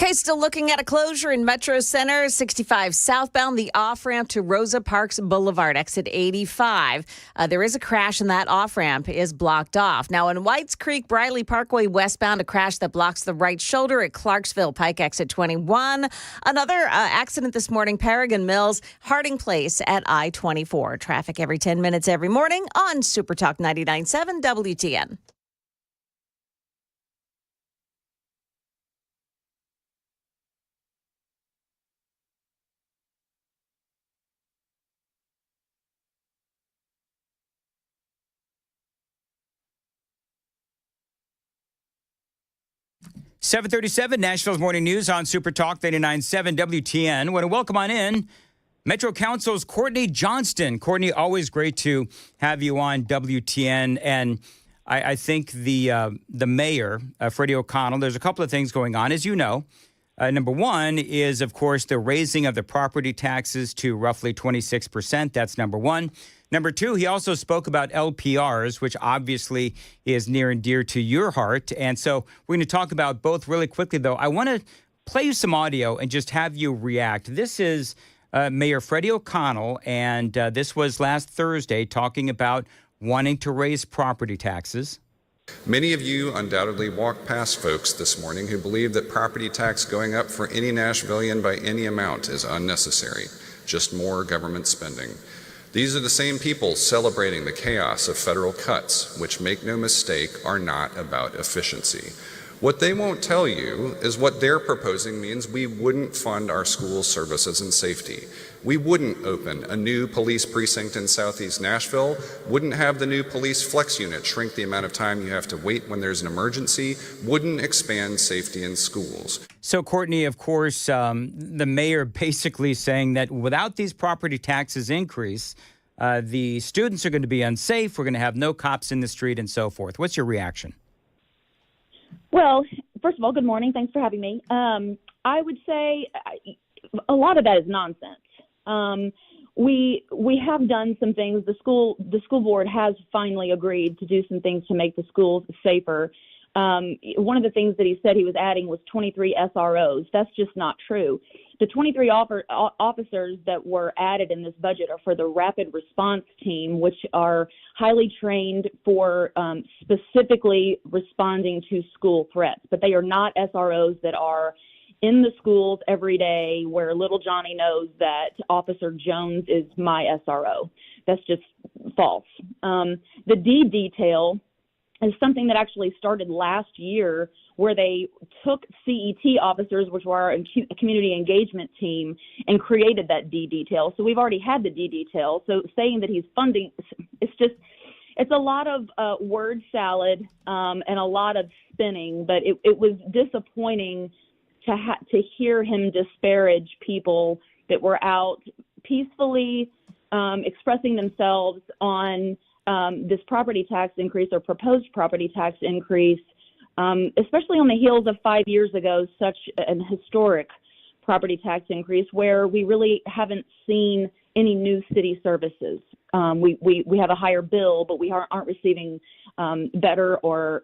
Okay, still looking at a closure in Metro Center, 65 southbound, the off-ramp to Rosa Parks Boulevard, exit 85. There is a crash and that off-ramp is blocked off. Now, in Whites Creek, Briley Parkway westbound, a crash that blocks the right shoulder at Clarksville Pike, exit 21. Another accident this morning, Paragon Mills, Harding Place at I-24. Traffic every 10 minutes every morning on Super Talk 99.7 WTN. .737 Nashville's Morning News on Super Talk 99.7 WTN. Want to welcome on in Metro Council's Courtney Johnston. Courtney, always great to have you on WTN. And I think the mayor, Freddie O'Connell, there's a couple of things going on, as you know. Number one is, of course, the raising of the property taxes to roughly 26%. That's number one. Number two, he also spoke about LPRs, which obviously is near and dear to your heart. And so we're going to talk about both really quickly, though. I want to play you some audio and just have you react. This is Mayor Freddie O'Connell, and this was last Thursday, talking about wanting to raise property taxes. Many of you undoubtedly walked past folks this morning who believe that property tax going up for any Nashvilleian by any amount is unnecessary, just more government spending. These are the same people celebrating the chaos of federal cuts, which, make no mistake, are not about efficiency. What they won't tell you is what they're proposing means we wouldn't fund our school services and safety. We wouldn't open a new police precinct in Southeast Nashville, wouldn't have the new police flex unit shrink the amount of time you have to wait when there's an emergency, wouldn't expand safety in schools. So, Courtney, of course, the mayor basically saying that without these property taxes increase, the students are going to be unsafe, we're going to have no cops in the street and so forth. What's your reaction? Well, first of all, good morning. Thanks for having me. I would say a lot of that is nonsense. We have done some things. The school board has finally agreed to do some things to make the schools safer. One of the things that he said he was adding was 23 SROs. That's just not true. The 23 officers that were added in this budget are for the rapid response team, which are highly trained for specifically responding to school threats. But they are not SROs that are in the schools every day where little Johnny knows that Officer Jones is my SRO. That's just false. The D detail is something that actually started last year, where they took CET officers, which were our community engagement team, and created that D detail. So we've already had the D detail. So saying that he's funding, it's a lot of word salad and a lot of spinning, but it was disappointing to hear him disparage people that were out peacefully expressing themselves on this property tax increase or proposed property tax increase, especially on the heels of 5 years ago, such an historic property tax increase where we really haven't seen any new city services. We have a higher bill, but we aren't receiving better or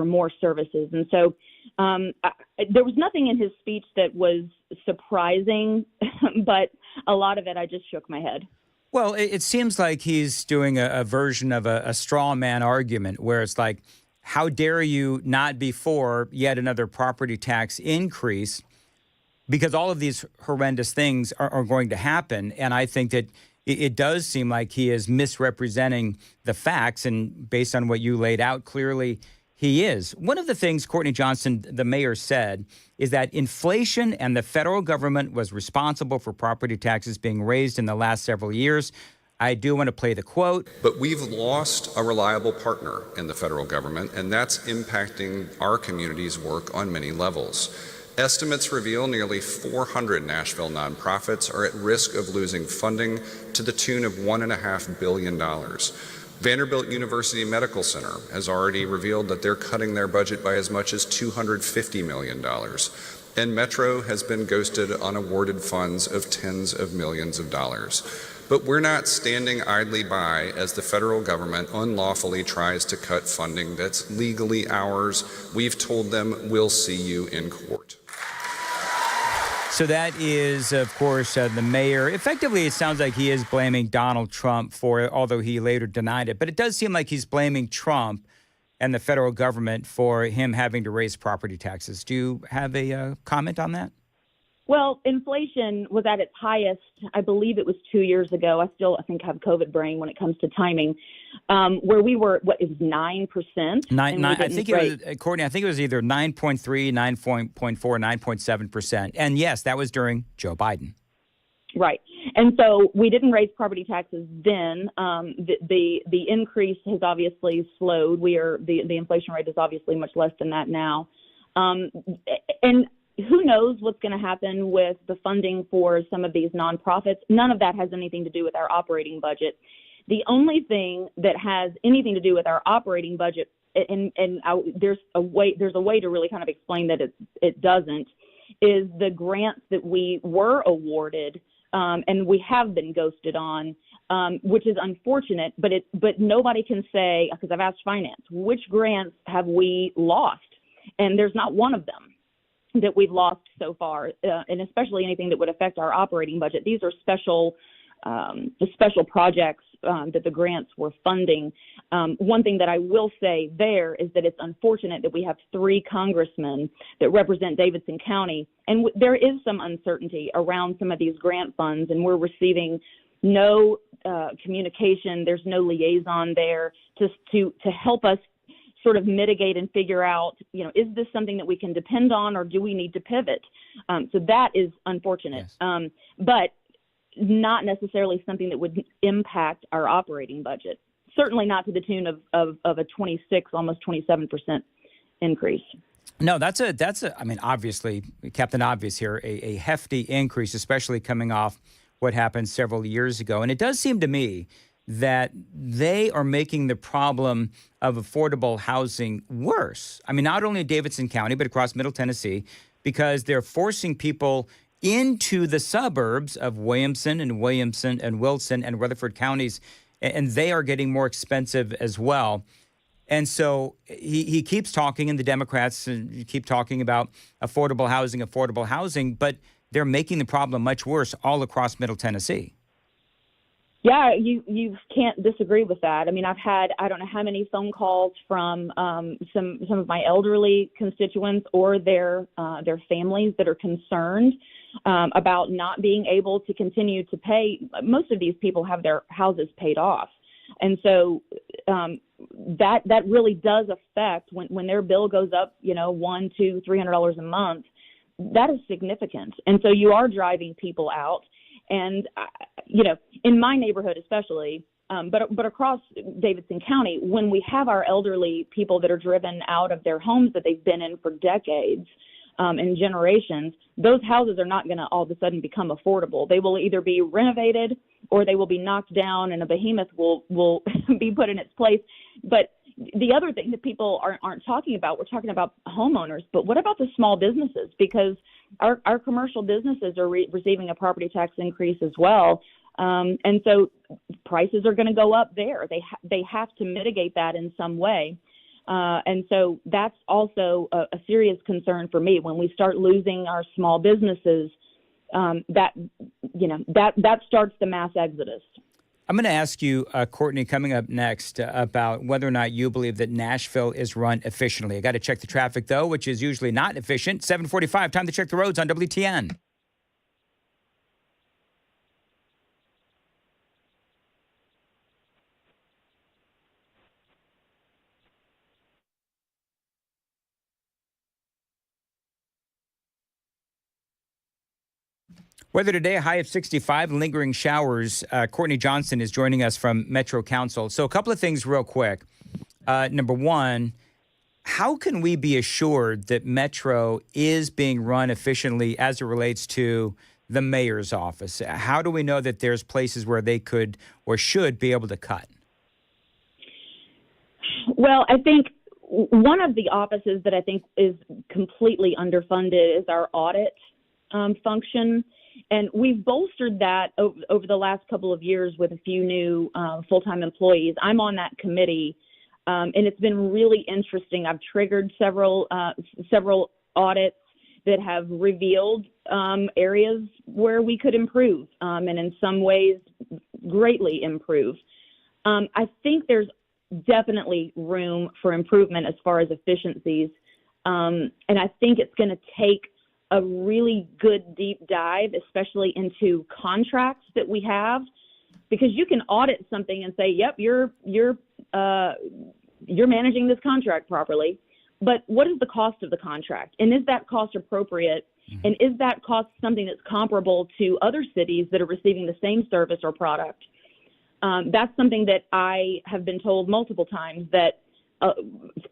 more services. And so there was nothing in his speech that was surprising, but a lot of it, I just shook my head. Well, it seems like he's doing a version of a straw man argument where it's like, how dare you not be for yet another property tax increase, because all of these horrendous things are going to happen. And I think that it does seem like he is misrepresenting the facts. And based on what you laid out, clearly he is. One of the things Courtney Johnson, the mayor, said is that inflation and the federal government was responsible for property taxes being raised in the last several years. I do want to play the quote. But we've lost a reliable partner in the federal government, and that's impacting our community's work on many levels. Estimates reveal nearly 400 Nashville nonprofits are at risk of losing funding to the tune of $1.5 billion. Vanderbilt University Medical Center has already revealed that they're cutting their budget by as much as $250 million. And Metro has been ghosted on awarded funds of tens of millions of dollars. But we're not standing idly by as the federal government unlawfully tries to cut funding that's legally ours. We've told them we'll see you in court. So that is, of course, the mayor. Effectively, it sounds like he is blaming Donald Trump for it, although he later denied it. But it does seem like he's blaming Trump and the federal government for him having to raise property taxes. Do you have a comment on that? Well, inflation was at its highest, I believe it was 2 years ago. I think have COVID brain when it comes to timing, where we were, what is 9%? I think it was, Courtney, I think it was either 9.3, 9.4, 9.7%. And yes, that was during Joe Biden. Right. And so we didn't raise property taxes then. The increase has obviously slowed. The inflation rate is obviously much less than that now. And who knows what's going to happen with the funding for some of these nonprofits. None of that has anything to do with our operating budget. The only thing that has anything to do with our operating budget, there's a way to really kind of explain that it doesn't, is the grants that we were awarded and we have been ghosted on, which is unfortunate. But nobody can say, because I've asked finance, which grants have we lost? And there's not one of them that we've lost so far, and especially anything that would affect our operating budget. These are special projects that the grants were funding. One thing that I will say there is that it's unfortunate that we have 3 congressmen that represent Davidson County, and there is some uncertainty around some of these grant funds, and we're receiving no communication. There's no liaison there to help us sort of mitigate and figure out, is this something that we can depend on, or do we need to pivot? So that is unfortunate, yes. But not necessarily something that would impact our operating budget. Certainly not to the tune of a 26, almost 27% increase. No, that's I mean, obviously, Captain Obvious here, a hefty increase, especially coming off what happened several years ago. And it does seem to me that they are making the problem of affordable housing worse. I mean, not only in Davidson County, but across Middle Tennessee, because they're forcing people into the suburbs of Williamson and Wilson and Rutherford counties, and they are getting more expensive as well. And so he keeps talking, and the Democrats keep talking about affordable housing, but they're making the problem much worse all across Middle Tennessee. Yeah, you can't disagree with that. I mean, I've had, I don't know how many phone calls from some of my elderly constituents or their families that are concerned about not being able to continue to pay. Most of these people have their houses paid off. And so that really does affect when their bill goes up, $100, $200, $300 a month. That is significant. And so you are driving people out. And, in my neighborhood especially, but across Davidson County, when we have our elderly people that are driven out of their homes that they've been in for decades and generations, those houses are not going to all of a sudden become affordable. They will either be renovated or they will be knocked down and a behemoth will be put in its place. But the other thing that people aren't talking about, we're talking about homeowners, but what about the small businesses? Because our commercial businesses are receiving a property tax increase as well. And so prices are going to go up there. They have to mitigate that in some way. And so that's also a serious concern for me. When we start losing our small businesses, that starts the mass exodus. I'm going to ask you, Courtney, coming up next, about whether or not you believe that Nashville is run efficiently. I got to check the traffic, though, which is usually not efficient. 7:45, time to check the roads on WTN. Weather today, a high of 65, lingering showers. Courtney Johnson is joining us from Metro Council. So a couple of things real quick. Number one, how can we be assured that Metro is being run efficiently as it relates to the mayor's office? How do we know that there's places where they could or should be able to cut? Well, I think one of the offices that I think is completely underfunded is our audit function. And we've bolstered that over the last couple of years with a few new full-time employees. I'm on that committee, and it's been really interesting. I've triggered several audits that have revealed areas where we could improve, and in some ways greatly improve. I think there's definitely room for improvement as far as efficiencies, and I think it's going to take a really good deep dive, especially into contracts that we have, because you can audit something and say, "Yep, you're managing this contract properly," but what is the cost of the contract, and is that cost appropriate, and is that cost something that's comparable to other cities that are receiving the same service or product? That's something that I have been told multiple times that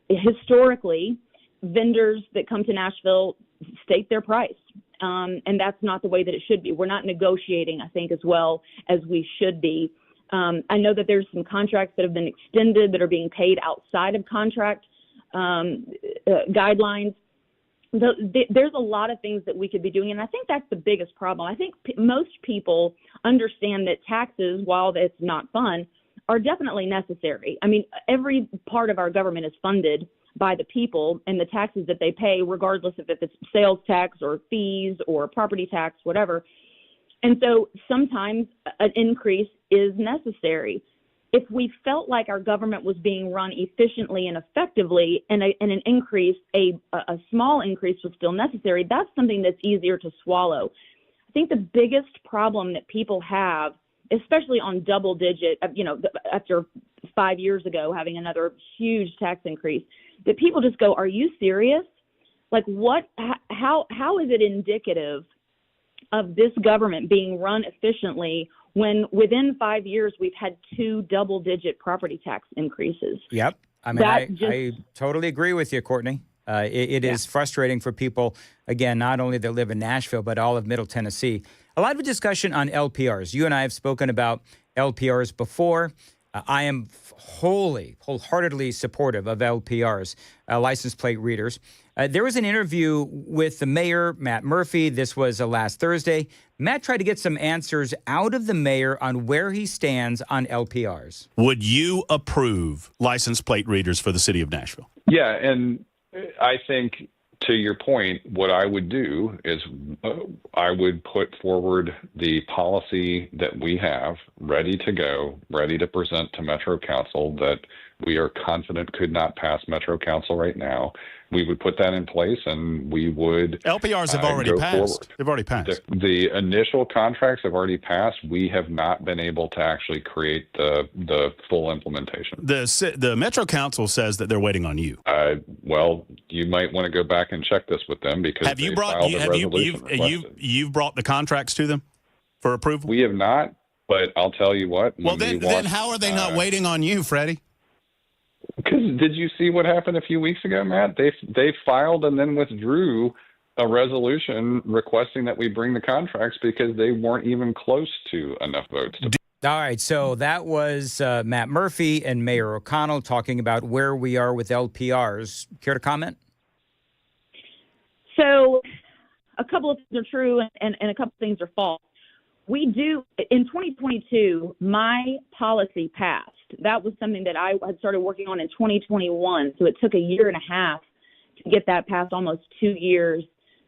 historically, vendors that come to Nashville state their price, and that's not the way that it should be. We're not negotiating, I think, as well as we should be. I know that there's some contracts that have been extended that are being paid outside of contract guidelines. There's a lot of things that we could be doing, and I think that's the biggest problem. I think most people understand that taxes, while it's not fun, are definitely necessary. I mean, every part of our government is funded by the people and the taxes that they pay, regardless of if it's sales tax or fees or property tax, whatever. And so sometimes an increase is necessary. If we felt like our government was being run efficiently and effectively, and an increase, a small increase was still necessary, that's something that's easier to swallow. I think the biggest problem that people have, especially on double digit, after 5 years ago having another huge tax increase, that people just go, "Are you serious? Like, what? How is it indicative of this government being run efficiently when within 5 years we've had 2 double-digit property tax increases?" Yep. I mean, I totally agree with you, Courtney. It is frustrating for people, again, not only that live in Nashville, but all of Middle Tennessee. A lot of discussion on LPRs. You and I have spoken about LPRs before. I am wholeheartedly supportive of LPRs, license plate readers. There was an interview with the mayor, Matt Murphy. This was last Thursday. Matt tried to get some answers out of the mayor on where he stands on LPRs. Would you approve license plate readers for the city of Nashville? Yeah, and I think to your point, what I would do is I would put forward the policy that we have ready to go, ready to present to Metro Council that we are confident could not pass Metro Council right now. We would put that in place, and we would LPRs have already passed. Forward. They've already passed. The initial contracts have already passed. We have not been able to actually create the full implementation. The Metro Council says that they're waiting on you. Well, you might want to go back and check this with them because you've brought the contracts to them for approval? We have not, but I'll tell you what. Well, then how are they not waiting on you, Freddie? Because did you see what happened a few weeks ago, Matt? They filed and then withdrew a resolution requesting that we bring the contracts because they weren't even close to enough votes. All right, so that was Matt Murphy and Mayor O'Connell talking about where we are with LPRs. Care to comment? So a couple of things are true and a couple of things are false. We do, in 2022, my policy passed. That was something that I had started working on in 2021. So it took a year and a half to get that passed, almost 2 years.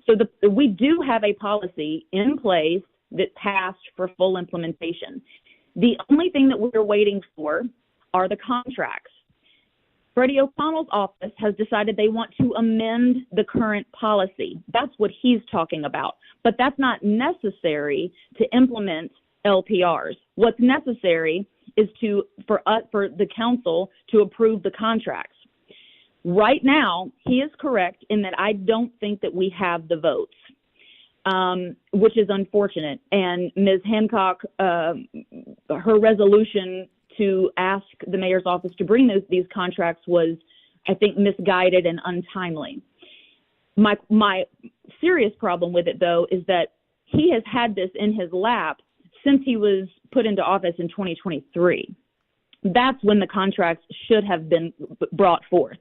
So we do have a policy in place that passed for full implementation. The only thing that we're waiting for are the contracts. Freddie O'Connell's office has decided they want to amend the current policy. That's what he's talking about. But that's not necessary to implement LPRs. What's necessary is for the council to approve the contracts. Right now, he is correct in that I don't think that we have the votes. which is unfortunate. And Ms. Hancock, her resolution to ask the mayor's office to bring these contracts was, I think, misguided and untimely. My serious problem with it, though, is that he has had this in his lap since he was put into office in 2023. That's when the contracts should have been brought forth.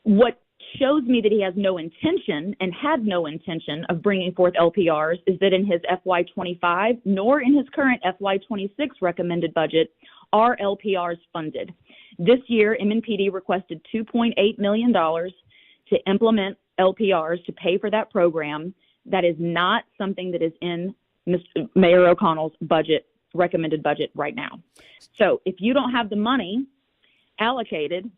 What shows me that he has no intention and had no intention of bringing forth LPRs is that in his FY25 nor in his current FY26 recommended budget are LPRs funded. This year, MNPD requested $2.8 million to implement LPRs to pay for that program. That is not something that is in Mr. Mayor O'Connell's budget, recommended budget right now. So if you don't have the money allocated,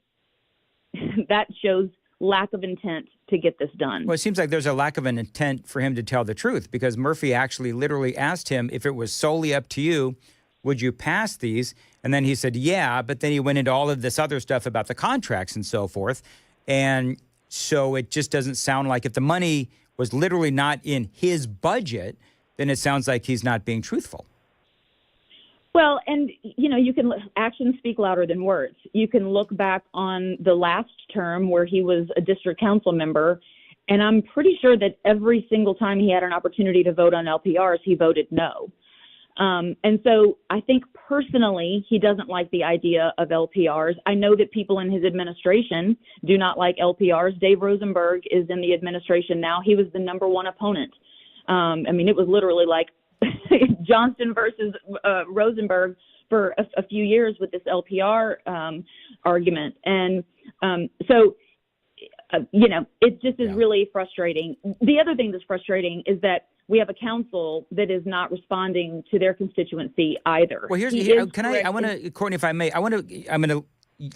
that shows lack of intent to get this done. Well, it seems like there's a lack of an intent for him to tell the truth, because Murphy actually literally asked him, if it was solely up to you, would you pass these? And then he said, yeah, but then he went into all of this other stuff about the contracts and so forth. And so it just doesn't sound like, if the money was literally not in his budget, then it sounds like he's not being truthful. Well, and, you know, actions speak louder than words. You can look back on the last term where he was a district council member, and I'm pretty sure that every single time he had an opportunity to vote on LPRs, he voted no. And so I think personally, he doesn't like the idea of LPRs. I know that people in his administration do not like LPRs. Dave Rosenberg is in the administration now. He was the #1 opponent. I mean, it was literally like Johnston versus Rosenberg for a few years with this LPR argument. And you know, it just is really frustrating. The other thing that's frustrating is that we have a council that is not responding to their constituency either. Well, Courtney, if I may, I'm going to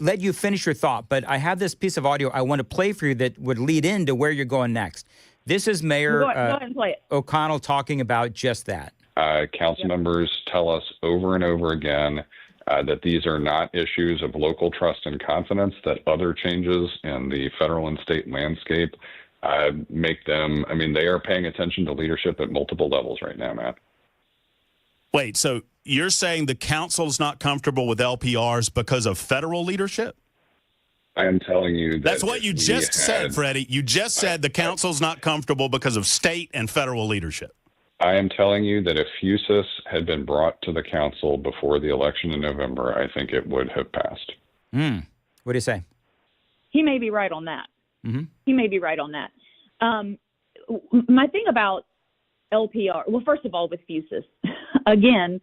let you finish your thought, but I have this piece of audio I want to play for you that would lead into where you're going next. This is Mayor go ahead and play it. O'Connell talking about just that. Council members tell us over and over again that these are not issues of local trust and confidence, that other changes in the federal and state landscape make them, I mean, they are paying attention to leadership at multiple levels right now, Matt. Wait, so you're saying the council's not comfortable with LPRs because of federal leadership? I am telling you that's what you just said, Freddie. You just said the council's not comfortable because of state and federal leadership. I am telling you that if FUSIS had been brought to the council before the election in November, I think it would have passed. What do you say? He may be right on that. Mm-hmm. He may be right on that. My thing about LPR, well, first of all, with FUSIS, again,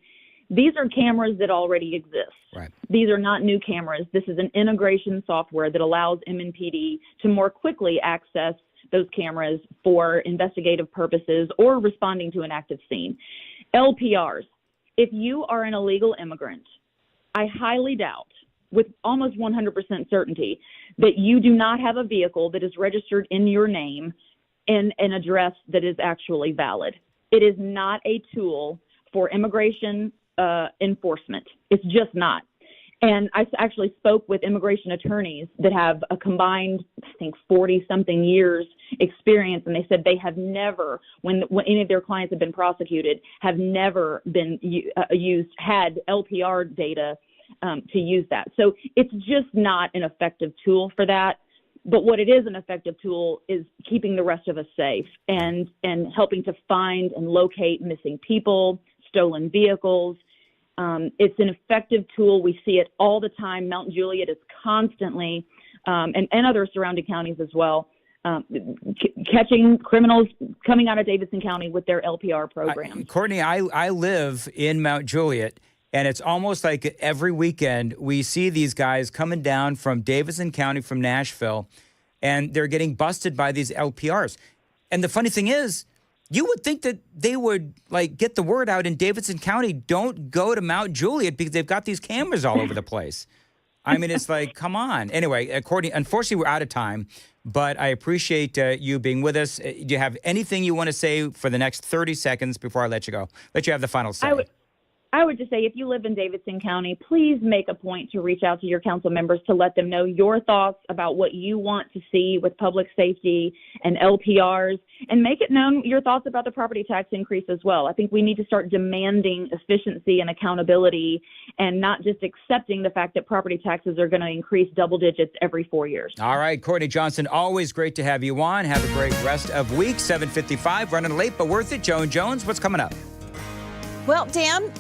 these are cameras that already exist. Right. These are not new cameras. This is an integration software that allows MNPD to more quickly access those cameras for investigative purposes or responding to an active scene. LPRs, if you are an illegal immigrant, I highly doubt, with almost 100% certainty, that you do not have a vehicle that is registered in your name and an address that is actually valid. It is not a tool for immigration enforcement. It's just not. And I actually spoke with immigration attorneys that have a combined, I think, 40-something years experience, and they said they have never, when any of their clients have been prosecuted, have never been had LPR data to use that. So it's just not an effective tool for that. But what it is an effective tool is keeping the rest of us safe and helping to find and locate missing people, stolen vehicles. It's an effective tool. We see it all the time. Mount Juliet is constantly, and other surrounding counties as well, catching criminals coming out of Davidson County with their LPR program. Courtney, I live in Mount Juliet, and it's almost like every weekend we see these guys coming down from Davidson County, from Nashville, and they're getting busted by these LPRs. And the funny thing is, you would think that they would get the word out in Davidson County, don't go to Mount Juliet because they've got these cameras all over the place. I mean, it's like, come on. Anyway, Courtney, unfortunately, we're out of time, but I appreciate you being with us. Do you have anything you want to say for the next 30 seconds before I let you go? Let you have the final say. I would just say if you live in Davidson County, please make a point to reach out to your council members to let them know your thoughts about what you want to see with public safety and LPRs, and make it known your thoughts about the property tax increase as well. I think we need to start demanding efficiency and accountability and not just accepting the fact that property taxes are going to increase double digits every 4 years. All right, Courtney Johnson, always great to have you on. Have a great rest of week. 7:55, running late but worth it. Joan Jones, what's coming up? Well, Dan,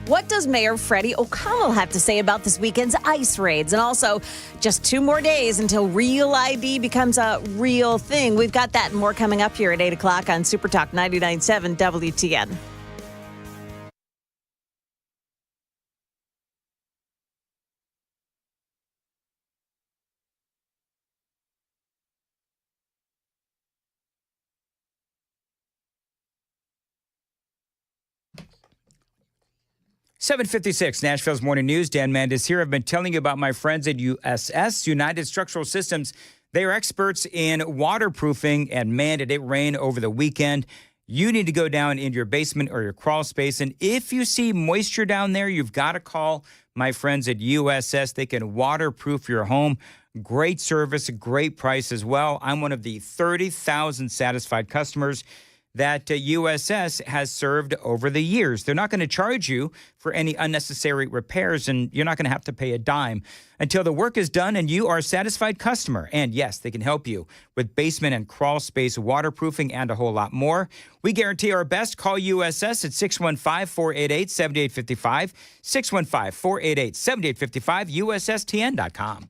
what does Mayor Freddie O'Connell have to say about this weekend's ICE raids? And also, just 2 more days until Real ID becomes a real thing. We've got that and more coming up here at 8 o'clock on Super Talk 99.7 WTN. $7:56, Nashville's Morning News. Dan Mandis here. I've been telling you about my friends at USS, United Structural Systems. They are experts in waterproofing, and man, did it rain over the weekend. You need to go down into your basement or your crawl space, and if you see moisture down there, you've got to call my friends at USS. They can waterproof your home. Great service, great price as well. I'm one of the 30,000 satisfied customers that USS has served over the years. They're not going to charge you for any unnecessary repairs, and you're not going to have to pay a dime until the work is done and you are a satisfied customer. And yes, they can help you with basement and crawl space waterproofing and a whole lot more. We guarantee our best. Call USS at 615-488-7855, 615-488-7855, USSTN.com.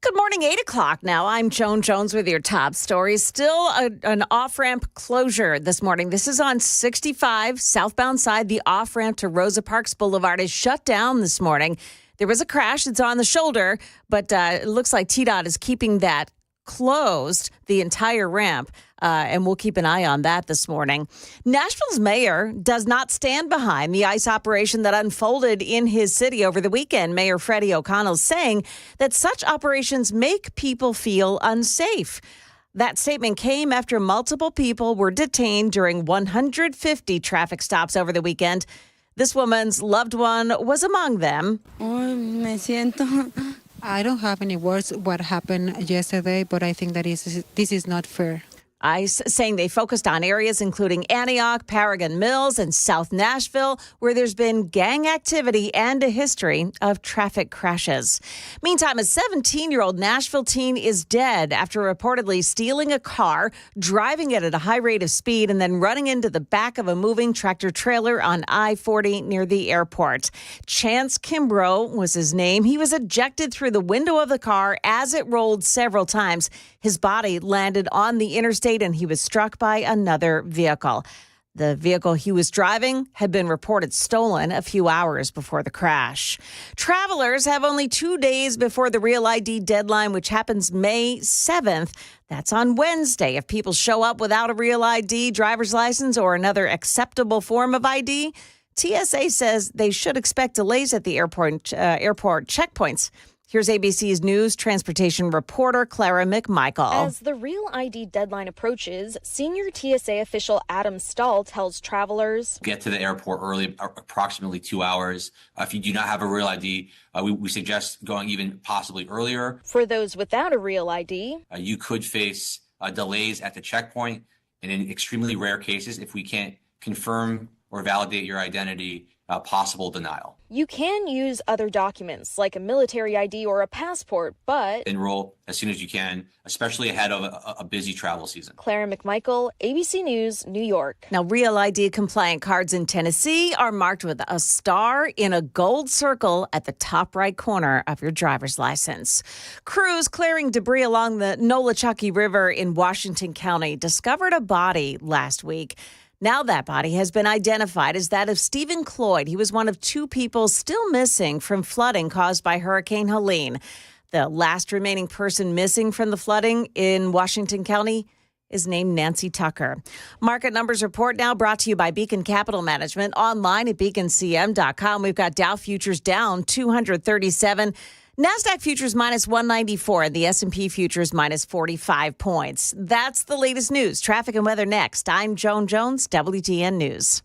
Good morning, 8 o'clock now. I'm Joan Jones with your top stories. Still an off-ramp closure this morning. This is on 65 southbound side. The off-ramp to Rosa Parks Boulevard is shut down this morning. There was a crash. It's on the shoulder, but it looks like TDOT is keeping that closed, the entire ramp, and we'll keep an eye on that this morning. Nashville's mayor does not stand behind the ICE operation that unfolded in his city over the weekend. Mayor Freddie O'Connell is saying that such operations make people feel unsafe. That statement came after multiple people were detained during 150 traffic stops over the weekend. This woman's loved one was among them. I don't have any words what happened yesterday, but I think that this is not fair. ICE saying they focused on areas including Antioch, Paragon Mills, and South Nashville, where there's been gang activity and a history of traffic crashes. Meantime, a 17-year-old Nashville teen is dead after reportedly stealing a car, driving it at a high rate of speed, and then running into the back of a moving tractor trailer on I-40 near the airport. Chance Kimbrough was his name. He was ejected through the window of the car as it rolled several times. His body landed on the interstate and he was struck by another vehicle. The vehicle he was driving had been reported stolen a few hours before the crash. Travelers have only 2 days before the Real ID deadline, which happens May 7th. That's on Wednesday. If people show up without a Real ID, driver's license, or another acceptable form of ID, TSA says they should expect delays at the airport checkpoints. Here's ABC's News transportation reporter Clara McMichael. As the Real ID deadline approaches, senior TSA official Adam Stahl tells travelers, get to the airport early, approximately 2 hours. If you do not have a Real ID, we suggest going even possibly earlier. For those without a Real ID, you could face delays at the checkpoint. And in extremely rare cases, if we can't confirm or validate your identity, possible denial. You can use other documents like a military ID or a passport, but enroll as soon as you can, especially ahead of a busy travel season. Clara McMichael, ABC News, New York. Now, Real ID compliant cards in Tennessee are marked with a star in a gold circle at the top right corner of your driver's license. Crews clearing debris along the Nolichucky River in Washington County discovered a body last week. Now that body has been identified as that of Stephen Cloyd. He was one of 2 people still missing from flooding caused by Hurricane Helene. The last remaining person missing from the flooding in Washington County is named Nancy Tucker. Market Numbers Report now brought to you by Beacon Capital Management. Online at beaconcm.com. We've got Dow futures down 237. NASDAQ futures minus 194 and the S&P futures minus 45 points. That's the latest news. Traffic and weather next. I'm Joan Jones, WTN News.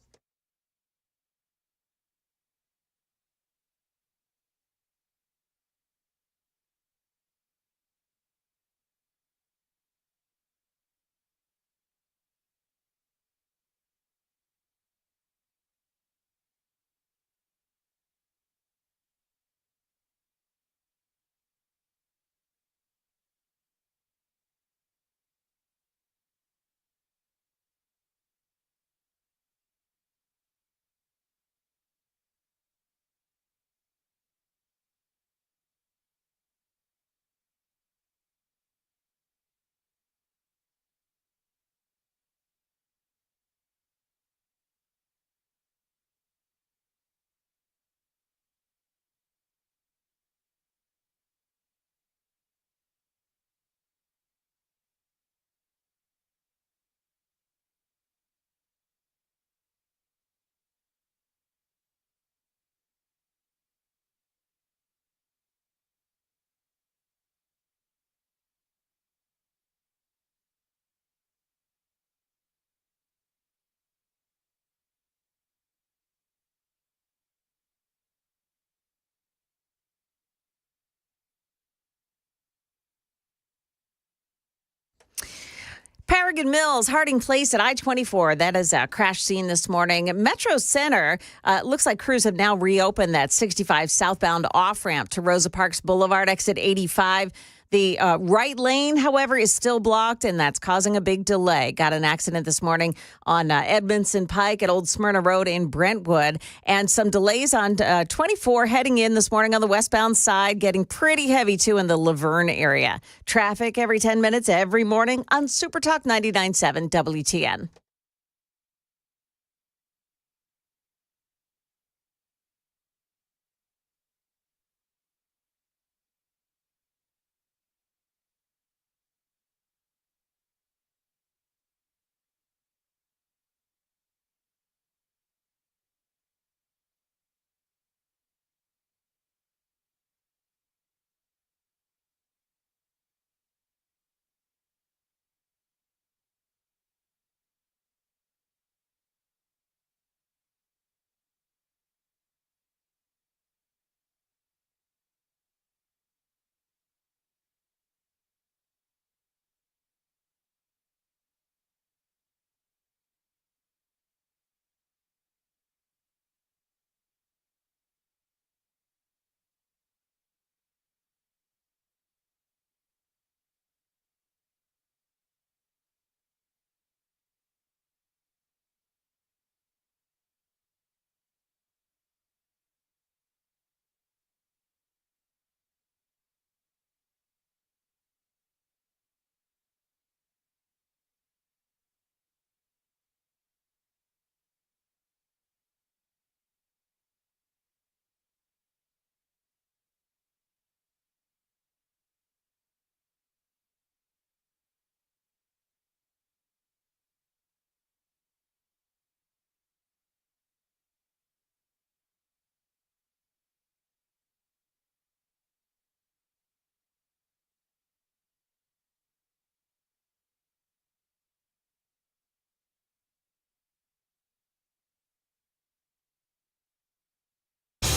Paragon Mills, Harding Place at I-24. That is a crash scene this morning. Metro Center, looks like crews have now reopened that 65 southbound off-ramp to Rosa Parks Boulevard, exit 85. The right lane, however, is still blocked, and that's causing a big delay. Got an accident this morning on Edmondson Pike at Old Smyrna Road in Brentwood, and some delays on 24 heading in this morning on the westbound side, getting pretty heavy, too, in the Laverne area. Traffic every 10 minutes every morning on Super Talk 99.7 WTN.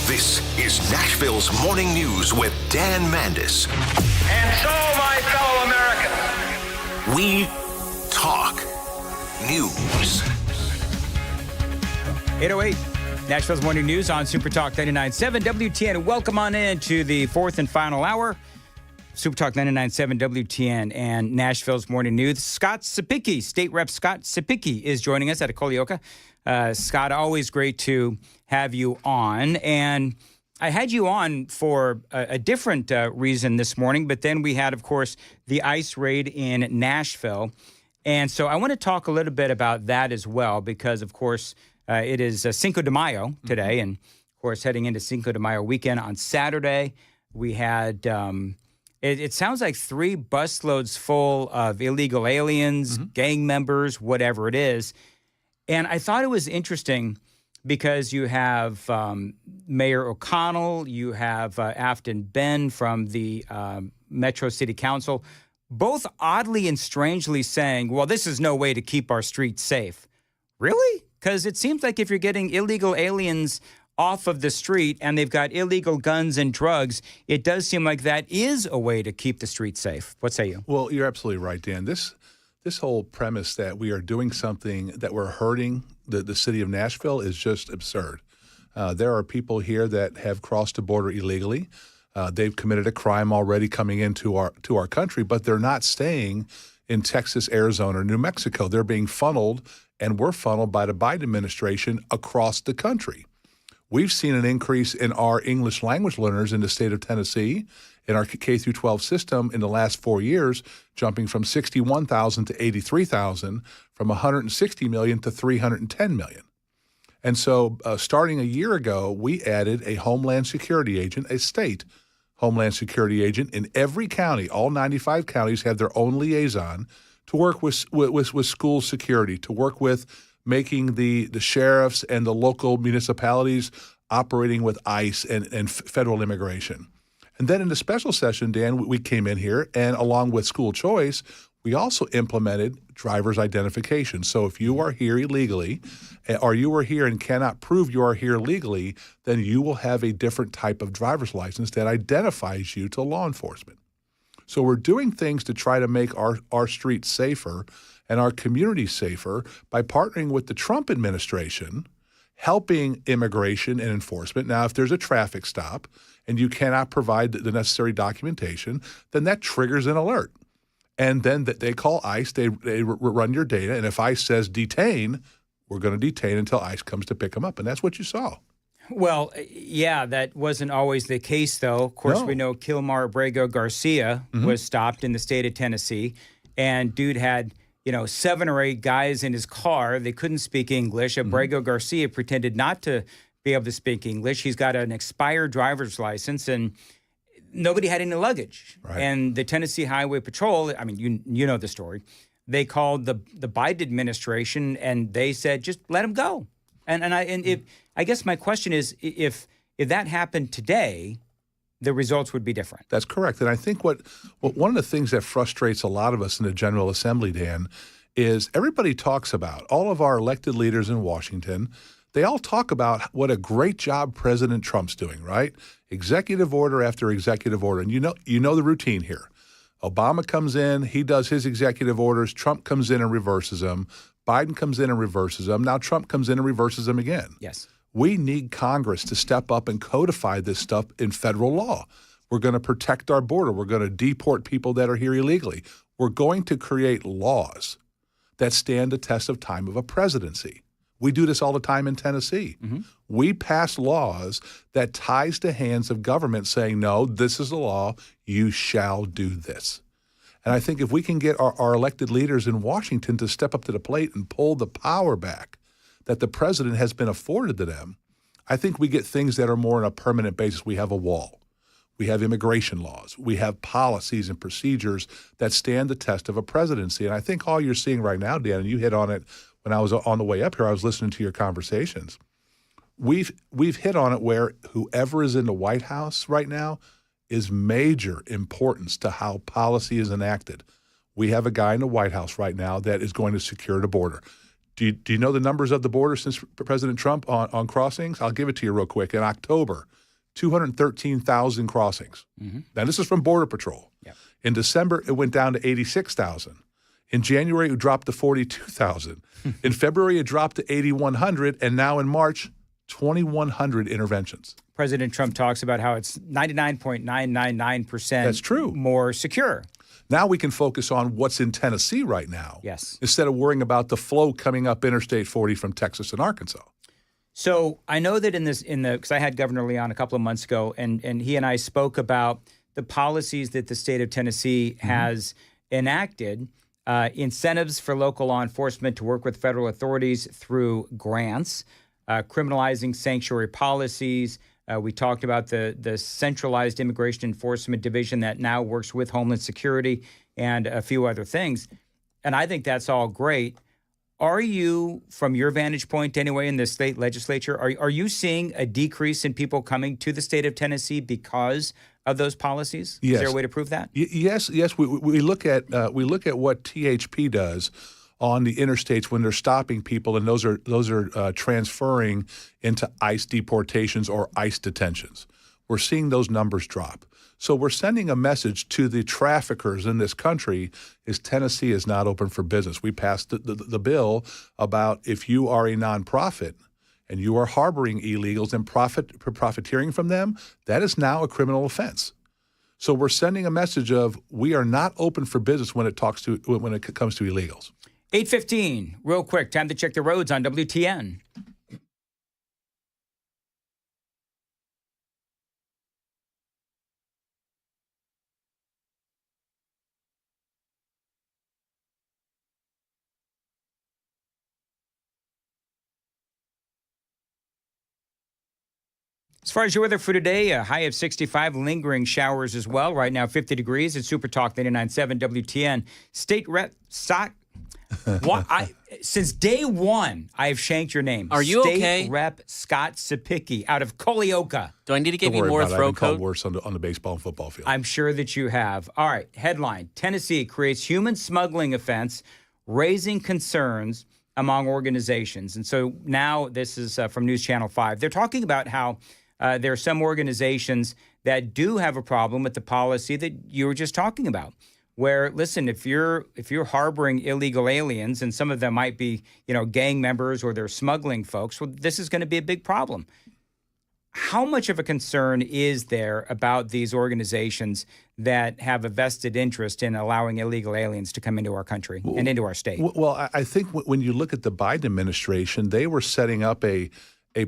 This is Nashville's Morning News with Dan Mandis. And so, my fellow Americans, we talk news. 808, Nashville's Morning News on Super Talk 99.7 WTN. Welcome on in to the fourth and final hour. Super Talk 99.7 WTN and Nashville's Morning News. Scott Sapicki, State Rep Scott Sapicki is joining us out of Colioca. Scott, always great to have you on. And I had you on for a different reason this morning, but then we had, of course, the ICE raid in Nashville. And so I want to talk a little bit about that as well, because, of course, it is Cinco de Mayo today. And, of course, heading into Cinco de Mayo weekend on Saturday, we had... It sounds like 3 busloads full of illegal aliens, gang members, whatever it is. And I thought it was interesting because you have Mayor O'Connell, you have Afton Ben from the Metro City Council, both oddly and strangely saying, well, this is no way to keep our streets safe. Really? Because it seems like if you're getting illegal aliens off of the street and they've got illegal guns and drugs, it does seem like that is a way to keep the streets safe. What say you? Well, you're absolutely right, Dan. This whole premise that we are doing something that we're hurting the city of Nashville is just absurd. There are people here that have crossed the border illegally. They've committed a crime already coming into our country, but they're not staying in Texas, Arizona, or New Mexico. They're being funneled, and we're funneled by the Biden administration across the country. We've seen an increase in our English language learners in the state of Tennessee in our K-12 system in the last 4 years, jumping from 61,000 to 83,000, from 160 million to 310 million. And so starting a year ago, we added a Homeland Security agent, a state Homeland Security agent in every county. All 95 counties have their own liaison to work with school security, to work with making the sheriffs and the local municipalities operating with ICE and federal immigration. And then in the special session, Dan, we came in here, and along with school choice, we also implemented driver's identification. So if you are here illegally, or you are here and cannot prove you are here legally, then you will have a different type of driver's license that identifies you to law enforcement. So we're doing things to try to make our streets safer and our communities safer by partnering with the Trump administration, helping immigration and enforcement. Now, if there's a traffic stop and you cannot provide the necessary documentation, then that triggers an alert. And then they call ICE, they run your data, and if ICE says detain, we're going to detain until ICE comes to pick them up. And that's what you saw. Well, yeah, that wasn't always the case, though. Of course, we know Kilmar Abrego Garcia was stopped in the state of Tennessee, and dude had, 7 or 8 guys in his car. They couldn't speak English. Abrego Garcia pretended not to be able to speak English. He's got an expired driver's license, and nobody had any luggage. Right. And the Tennessee Highway Patrol, I mean, you know the story. They called the Biden administration, and they said, just let him go. I guess my question is, if that happened today, the results would be different. That's correct. And I think what one of the things that frustrates a lot of us in the General Assembly, Dan, is everybody talks about, all of our elected leaders in Washington, they all talk about what a great job President Trump's doing, right? Executive order after executive order. And you know the routine here. Obama comes in, he does his executive orders, Trump comes in and reverses them, Biden comes in and reverses them, now Trump comes in and reverses them again. Yes. We need Congress to step up and codify this stuff in federal law. We're going to protect our border. We're going to deport people that are here illegally. We're going to create laws that stand the test of time of a presidency. We do this all the time in Tennessee. We pass laws that ties the hands of government saying, no, this is the law, you shall do this. And I think if we can get our elected leaders in Washington to step up to the plate and pull the power back that the president has been afforded to them, I think we get things that are more on a permanent basis. We have a wall. We have immigration laws. We have policies and procedures that stand the test of a presidency. And I think all you're seeing right now, Dan, and you hit on it when I was on the way up here, I was listening to your conversations. We've hit on it where whoever is in the White House right now is major importance to how policy is enacted. We have a guy in the White House right now that is going to secure the border. Do you know the numbers of the border since President Trump on crossings? I'll give it to you real quick. In October, 213,000 crossings. Now, this is from Border Patrol. Yep. In December, it went down to 86,000. In January, it dropped to 42,000. In February, it dropped to 8,100. And now in March, 2,100 interventions. President Trump talks about how it's 99.999% That's true. more secure. Now we can focus on what's in Tennessee right now. Yes. Instead of worrying about the flow coming up Interstate 40 from Texas and Arkansas. So I know that because I had Governor Leon a couple of months ago, and he and I spoke about the policies that the state of Tennessee has enacted, incentives for local law enforcement to work with federal authorities through grants, criminalizing sanctuary policies. We talked about the centralized immigration enforcement division that now works with Homeland Security and a few other things. And I think that's all great. Are you, from your vantage point anyway, in the state legislature, are you seeing a decrease in people coming to the state of Tennessee because of those policies? Yes. Is there a way to prove that? Yes. We look at what THP does on the interstates when they're stopping people, and those are transferring into ICE deportations or ICE detentions. We're seeing those numbers drop. So we're sending a message to the traffickers in this country is Tennessee is not open for business. We passed the bill about if you are a nonprofit and you are harboring illegals and profiteering from them, that is now a criminal offense. So we're sending a message of we are not open for business when it comes to illegals. 8:15, real quick, time to check the roads on WTN. As far as your weather for today, a high of 65, lingering showers as well. Right now, 50 degrees. It's Super Talk 99.7 WTN. State Rep Stock. Since day one, I have shanked your name. Are you State okay? Rep Scott Sapicki out of Colioca. Do I need to give Don't you worry more about it. I've throat been called coat? worse on the baseball and football field. I'm sure that you have. All right, headline. Tennessee creates human smuggling offense, raising concerns among organizations. And so now this is from News Channel 5. They're talking about how there are some organizations that do have a problem with the policy that you were just talking about. where, listen, if you're harboring illegal aliens, and some of them might be, gang members or they're smuggling folks, well, this is going to be a big problem. How much of a concern is there about these organizations that have a vested interest in allowing illegal aliens to come into our country and into our state? Well, I think when you look at the Biden administration, they were setting up a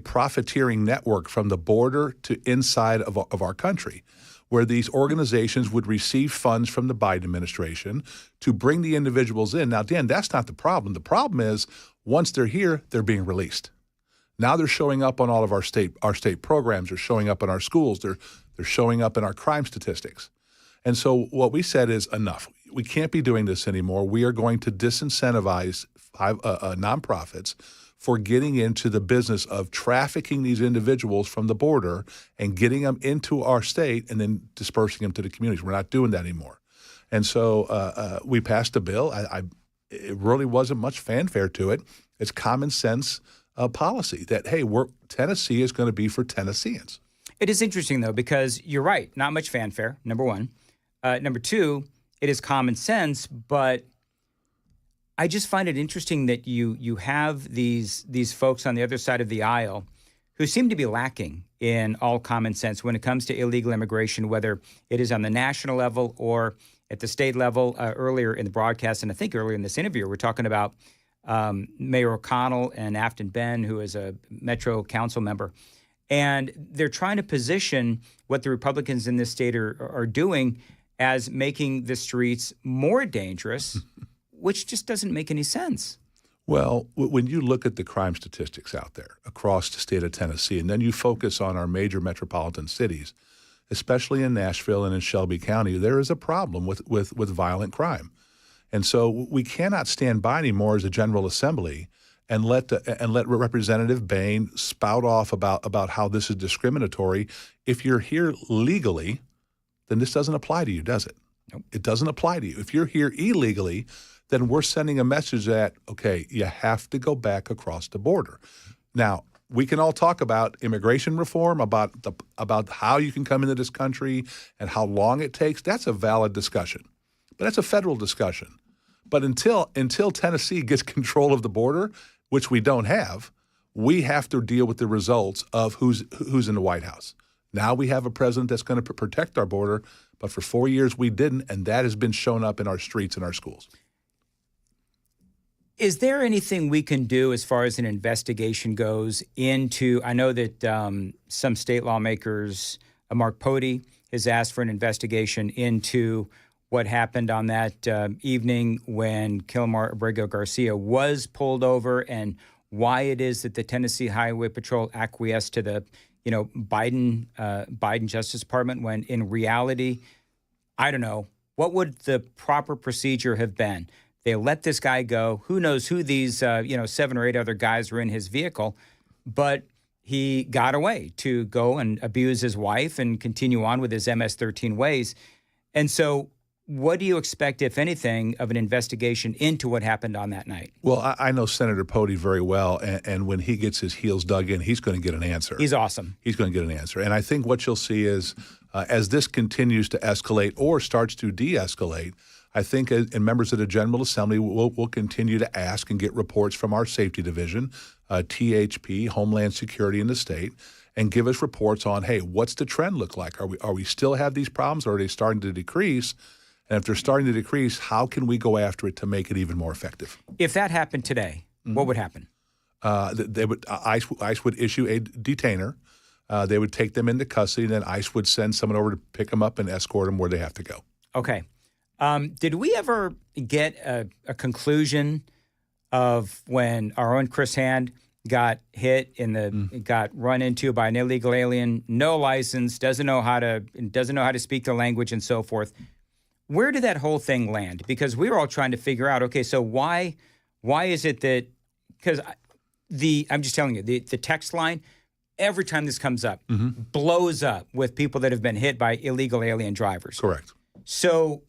profiteering network from the border to inside of our country, where these organizations would receive funds from the Biden administration to bring the individuals in. Now, Dan, that's not the problem. The problem is once they're here, they're being released. Now they're showing up on all of our state programs. They're showing up in our schools. They're showing up in our crime statistics. And so what we said is enough. We can't be doing this anymore. We are going to disincentivize nonprofits for getting into the business of trafficking these individuals from the border and getting them into our state and then dispersing them to the communities. We're not doing that anymore. And so we passed a bill. It really wasn't much fanfare to it. It's common sense policy that, hey, Tennessee is going to be for Tennesseans. It is interesting, though, because you're right. Not much fanfare, number one. Number two, it is common sense, but I just find it interesting that you have these folks on the other side of the aisle who seem to be lacking in all common sense when it comes to illegal immigration, whether it is on the national level or at the state level. Earlier in the broadcast, and I think earlier in this interview, we're talking about Mayor O'Connell and Afton Ben, who is a Metro Council member. And they're trying to position what the Republicans in this state are doing as making the streets more dangerous, which just doesn't make any sense. Well, when you look at the crime statistics out there across the state of Tennessee, and then you focus on our major metropolitan cities, especially in Nashville and in Shelby County, there is a problem with violent crime. And so we cannot stand by anymore as a General Assembly and let Representative Bain spout off about how this is discriminatory. If you're here legally, then this doesn't apply to you, does it? Nope. It doesn't apply to you. If you're here illegally, then we're sending a message that, okay, you have to go back across the border. Now, we can all talk about immigration reform, about how you can come into this country and how long it takes. That's a valid discussion. But that's a federal discussion. But until Tennessee gets control of the border, which we don't have, we have to deal with the results of who's in the White House. Now we have a president that's going to protect our border, but for 4 years we didn't, and that has been shown up in our streets and our schools. Is there anything we can do as far as an investigation goes into, I know that some state lawmakers, Mark Pody, has asked for an investigation into what happened on that evening when Kilmar Abrego Garcia was pulled over, and why it is that the Tennessee Highway Patrol acquiesced to the Biden Justice Department, when in reality, I don't know, what would the proper procedure have been? They let this guy go. Who knows who these 7 or 8 other guys were in his vehicle, but he got away to go and abuse his wife and continue on with his MS-13 ways. And so what do you expect, if anything, of an investigation into what happened on that night? Well, I know Senator Pody very well, and when he gets his heels dug in, he's going to get an answer. He's awesome. He's going to get an answer. And I think what you'll see is as this continues to escalate or starts to de-escalate, I think and members of the General Assembly will continue to ask and get reports from our Safety Division, THP, Homeland Security in the state, and give us reports on, hey, what's the trend look like? Are we still have these problems, or are they starting to decrease? And if they're starting to decrease, how can we go after it to make it even more effective? If that happened today, what would happen? ICE would issue a detainer. They would take them into custody, and then ICE would send someone over to pick them up and escort them where they have to go. Okay. Did we ever get a conclusion of when our own Chris Hand got hit got run into by an illegal alien, no license, doesn't know how to speak the language and so forth? Where did that whole thing land? Because we were all trying to figure out, okay, so why is it that, because I'm just telling you, the text line, every time this comes up, blows up with people that have been hit by illegal alien drivers. Correct. So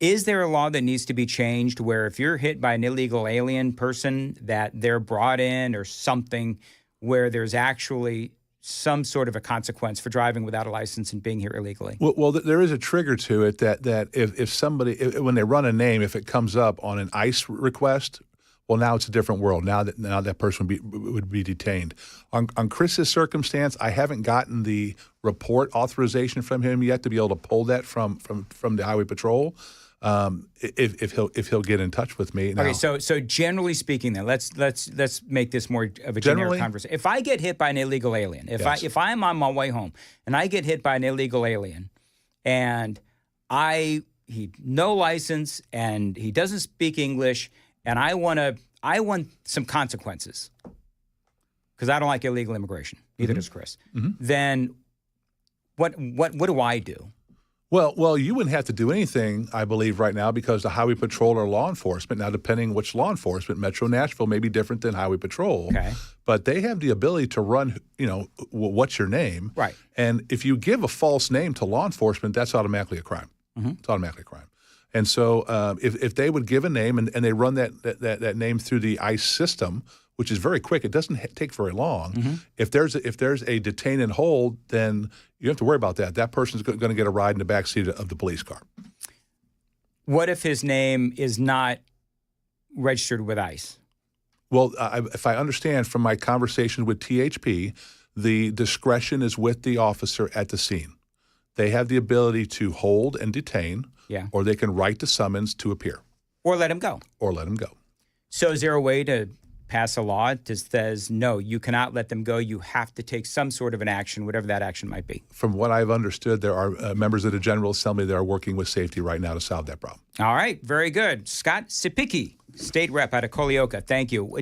is there a law that needs to be changed where if you're hit by an illegal alien person that they're brought in, or something where there's actually some sort of a consequence for driving without a license and being here illegally. Well, there is a trigger to it that if somebody, when they run a name, if it comes up on an ICE request, well, now it's a different world. Now that person would be detained. On Chris's circumstance, I haven't gotten the report authorization from him yet to be able to pull that from the Highway Patrol. If he'll get in touch with me. Now, Okay, so generally speaking, then let's make this more of a generic conversation. If I get hit by an illegal alien, if I'm on my way home and I get hit by an illegal alien, and he no license and he doesn't speak English, and I want some consequences because I don't like illegal immigration. Neither does Chris. Then what do I do? Well, you wouldn't have to do anything, I believe, right now because the Highway Patrol are law enforcement. Now, depending which law enforcement, Metro Nashville may be different than Highway Patrol. Okay. But they have the ability to run, what's your name? Right. And if you give a false name to law enforcement, that's automatically a crime. It's automatically a crime. And so if they would give a name and they run that name through the ICE system, which is very quick, it doesn't take very long. If there's a detain and hold, then you don't have to worry about that. That person's going to get a ride in the backseat of the police car. What if his name is not registered with ICE? Well, if I understand from my conversation with THP, the discretion is with the officer at the scene. They have the ability to hold and detain, or they can write the summons to appear. Or let him go. So is there a way to pass a law that says, no, you cannot let them go. You have to take some sort of an action, whatever that action might be? From what I've understood, there are members of the General Assembly that are working with safety right now to solve that problem. All right. Very good. Scott Sipicki, state rep out of Colioca. Thank you.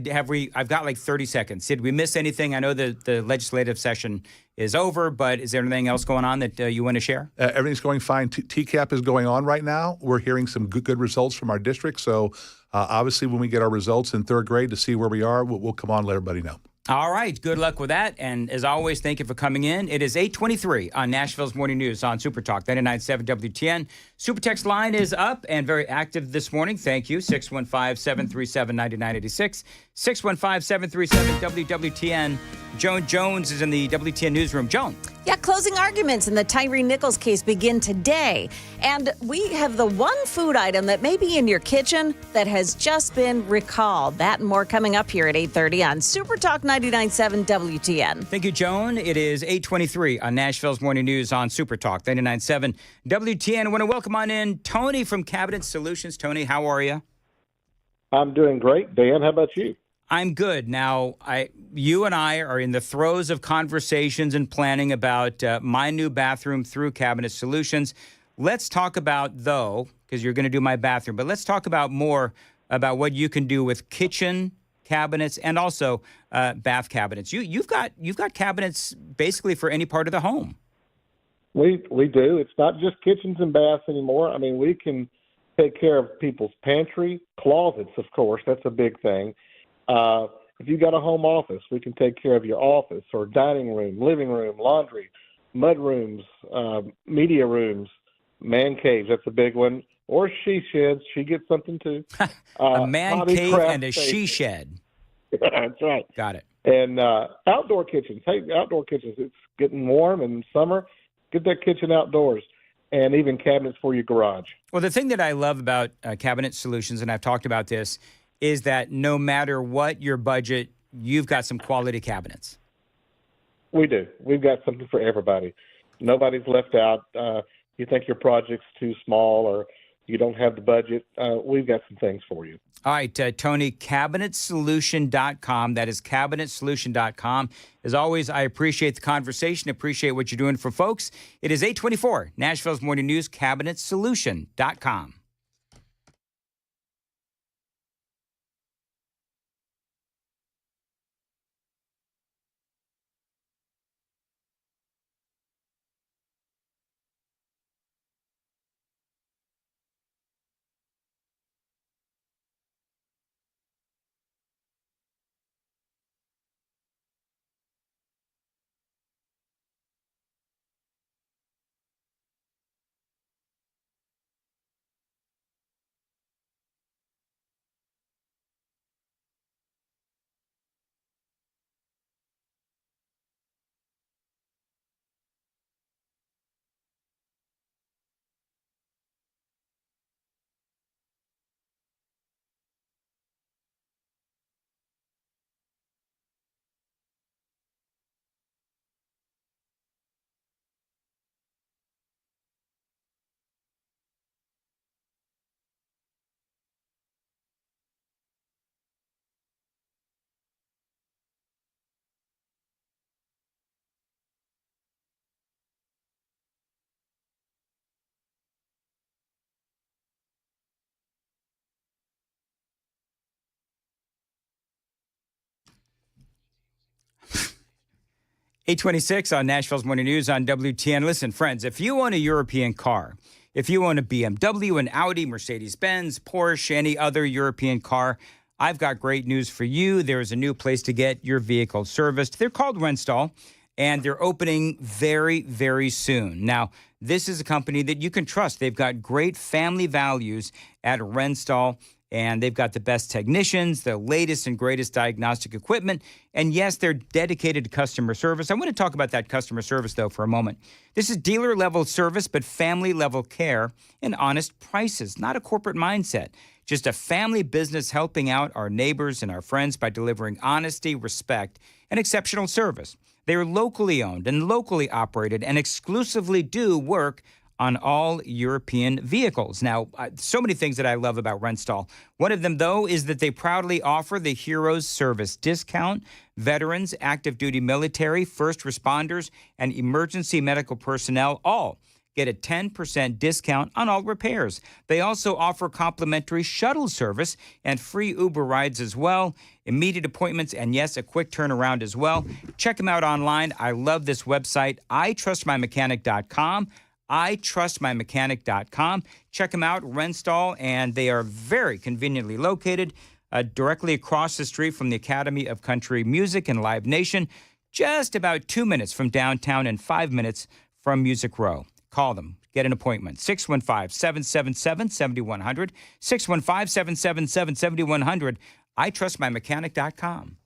I've got like 30 seconds. Did we miss anything? I know that the legislative session is over, but is there anything else going on that you want to share? Everything's going fine. TCAP is going on right now. We're hearing some good results from our district. So obviously when we get our results in third grade to see where we are, we'll come on and let everybody know. All right. Good luck with that. And as always, thank you for coming in. It is 8:23 on Nashville's Morning News on Super Talk 99.7 WTN. Super Text line is up and very active this morning. Thank you. 615-737-9986. 615-737-WWTN. Joan Jones is in the WTN newsroom. Joan. Yeah, closing arguments in the Tyree Nichols case begin today. And we have the one food item that may be in your kitchen that has just been recalled. That and more coming up here at 8:30 on Super Talk 99.7 WTN. Thank you, Joan. It is 8:23 on Nashville's Morning News on Super Talk 99.7 WTN. I want to welcome on in Tony from Cabinet Solutions. Tony, how are you? I'm doing great. Dan, how about you? I'm good. Now, you and I are in the throes of conversations and planning about my new bathroom through Cabinet Solutions. Let's talk about, though, because you're going to do my bathroom, but let's talk about more about what you can do with kitchen cabinets and also bath cabinets. You've got cabinets basically for any part of the home. We do. It's not just kitchens and baths anymore. I mean, we can take care of people's pantry, closets, of course. That's a big thing. If you got a home office, we can take care of your office or dining room, living room, laundry, mud rooms, media rooms, man caves. That's a big one. Or she sheds. She gets something too. A man cave and a she shed. That's right. Got it. And outdoor kitchens. Hey, outdoor kitchens. It's getting warm in summer. Get that kitchen outdoors. And even cabinets for your garage. Well, the thing that I love about Cabinet Solutions, and I've talked about this, is that no matter what your budget, you've got some quality cabinets. We do. We've got something for everybody. Nobody's left out. You think your project's too small or you don't have the budget, we've got some things for you. All right, Tony, CabinetSolution.com. That is CabinetSolution.com. As always, I appreciate the conversation, appreciate what you're doing for folks. It is 8:24, Nashville's Morning News, CabinetSolution.com. 826 on Nashville's Morning News on WTN. Listen, friends, if you own a European car, if you own a BMW, an Audi, Mercedes-Benz, Porsche, any other European car, I've got great news for you. There's a new place to get your vehicle serviced. They're called Renstall, and they're opening very, very soon. Now, this is a company that you can trust. They've got great family values at Renstall, and they've got the best technicians, the latest and greatest diagnostic equipment, and yes, they're dedicated to customer service. I want to talk about that customer service, though, for a moment. This is dealer-level service, but family-level care and honest prices, not a corporate mindset. Just a family business helping out our neighbors and our friends by delivering honesty, respect, and exceptional service. They are locally owned and locally operated and exclusively do work on all European vehicles. Now, so many things that I love about Renstall. One of them, though, is that they proudly offer the Heroes Service discount. Veterans, active duty military, first responders, and emergency medical personnel all get a 10% discount on all repairs. They also offer complimentary shuttle service and free Uber rides as well, immediate appointments, and yes, a quick turnaround as well. Check them out online. I love this website, itrustmymechanic.com. itrustmymechanic.com. Check them out, Renstall, and they are very conveniently located directly across the street from the Academy of Country Music and Live Nation, just about 2 minutes from downtown and 5 minutes from Music Row. Call them. Get an appointment. 615-777-7100. 615-777-7100. itrustmymechanic.com.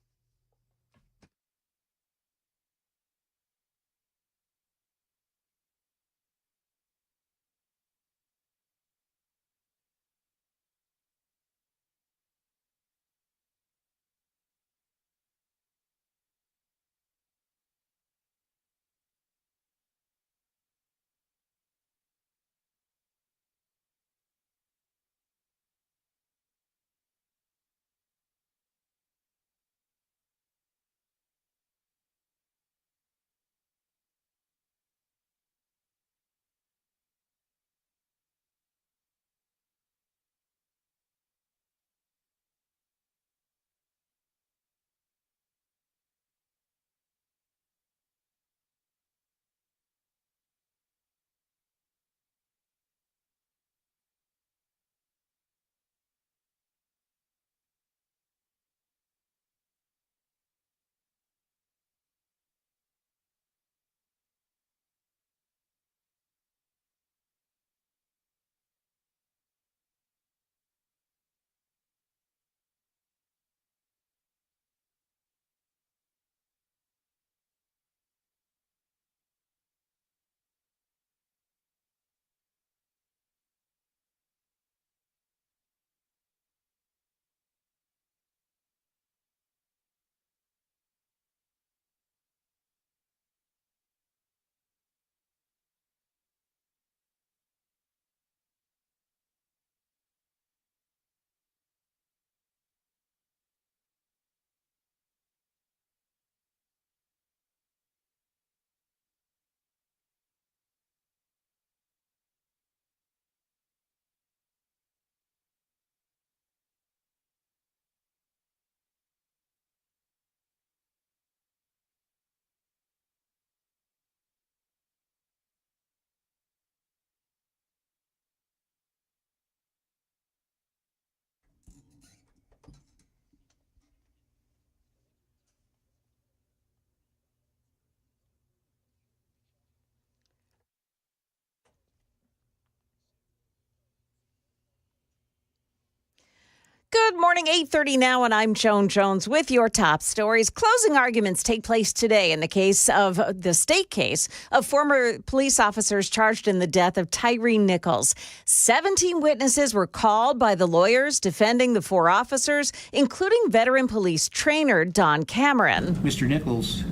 Good morning, 8:30 now, and I'm Joan Jones with your top stories. Closing arguments take place today in the case of the state case of former police officers charged in the death of Tyree Nichols. 17 witnesses were called by the lawyers defending the four officers, including veteran police trainer Don Cameron. Mr. Nichols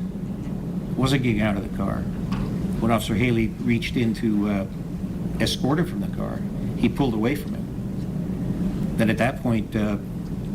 wasn't getting out of the car. When Officer Haley reached in to escort him from the car, he pulled away from him. Then at that point,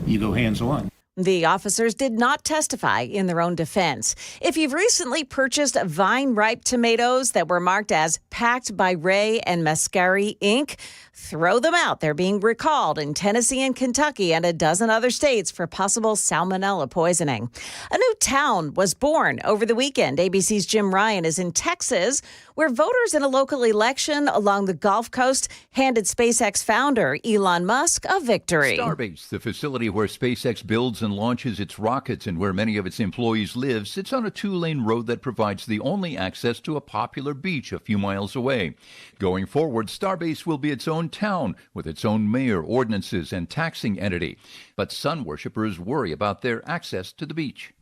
you go hands-on. The officers did not testify in their own defense. If you've recently purchased vine-ripe tomatoes that were marked as packed by Ray and Mascari Inc., throw them out. They're being recalled in Tennessee and Kentucky and a dozen other states for possible salmonella poisoning. A new town was born over the weekend. ABC's Jim Ryan is in Texas, where voters in a local election along the Gulf Coast handed SpaceX founder Elon Musk a victory. Starbase, the facility where SpaceX builds and launches its rockets and where many of its employees live, sits on a two-lane road that provides the only access to a popular beach a few miles away. Going forward, Starbase will be its own town with its own mayor, ordinances, and taxing entity. But sun worshippers worry about their access to the beach.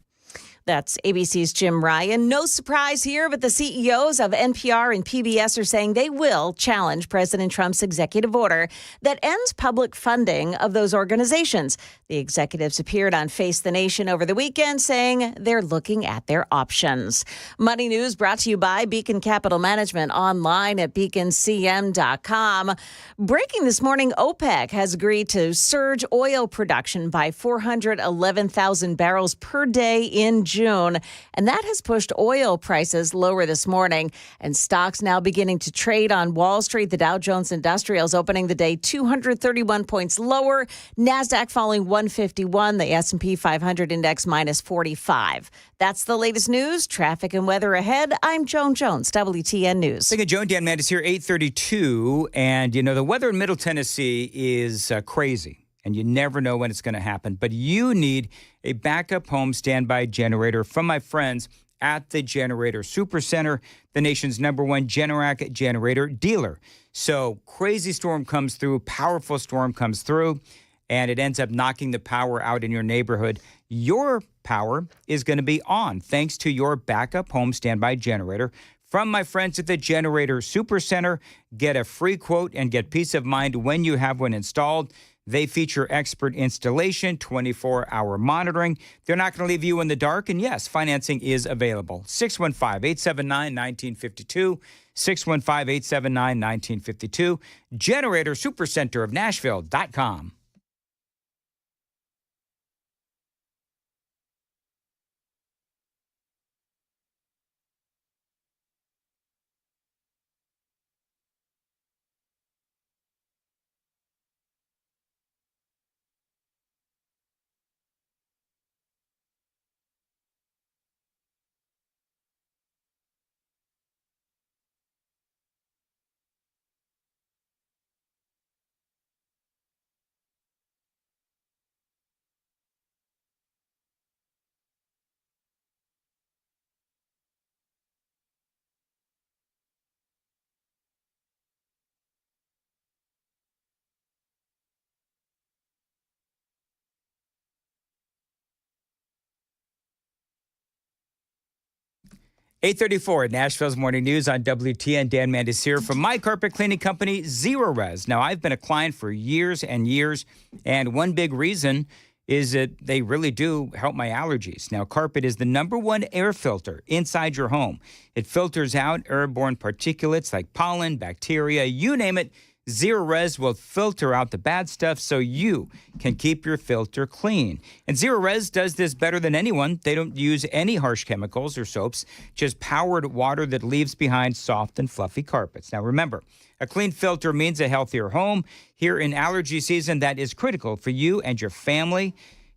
That's ABC's Jim Ryan. No surprise here, but the CEOs of NPR and PBS are saying they will challenge President Trump's executive order that ends public funding of those organizations. The executives appeared on Face the Nation over the weekend saying they're looking at their options. Money News brought to you by Beacon Capital Management, online at beaconcm.com. Breaking this morning, OPEC has agreed to surge oil production by 411,000 barrels per day in June, and that has pushed oil prices lower this morning, and stocks now beginning to trade on Wall Street. The Dow Jones Industrials opening the day 231 points lower, NASDAQ falling 151, the S&P 500 index minus 45. That's the latest news, traffic and weather ahead. I'm Joan Jones, WTN News. Thank you, Joan. Dan Mandis here, 8:32, and the weather in Middle Tennessee is crazy. And you never know when it's going to happen. But you need a backup home standby generator from my friends at the Generator Supercenter, the nation's #1 Generac generator dealer. So crazy storm comes through, powerful storm comes through, and it ends up knocking the power out in your neighborhood. Your power is going to be on thanks to your backup home standby generator. From my friends at the Generator Supercenter, get a free quote and get peace of mind when you have one installed. They feature expert installation, 24-hour monitoring. They're not going to leave you in the dark. And yes, financing is available. 615-879-1952. 615-879-1952. Generator Supercenter of Nashville.com. $8:34 at Nashville's Morning News on WTN. Dan Mandis here from my carpet cleaning company, Zero Res. Now, I've been a client for years and years, and one big reason is that they really do help my allergies. Now, carpet is the #1 air filter inside your home. It filters out airborne particulates like pollen, bacteria, you name it. Zero Res will filter out the bad stuff so you can keep your filter clean. And Zero Res does this better than anyone. They don't use any harsh chemicals or soaps, just powered water that leaves behind soft and fluffy carpets. Now remember, a clean filter means a healthier home. Here in allergy season, that is critical for you and your family.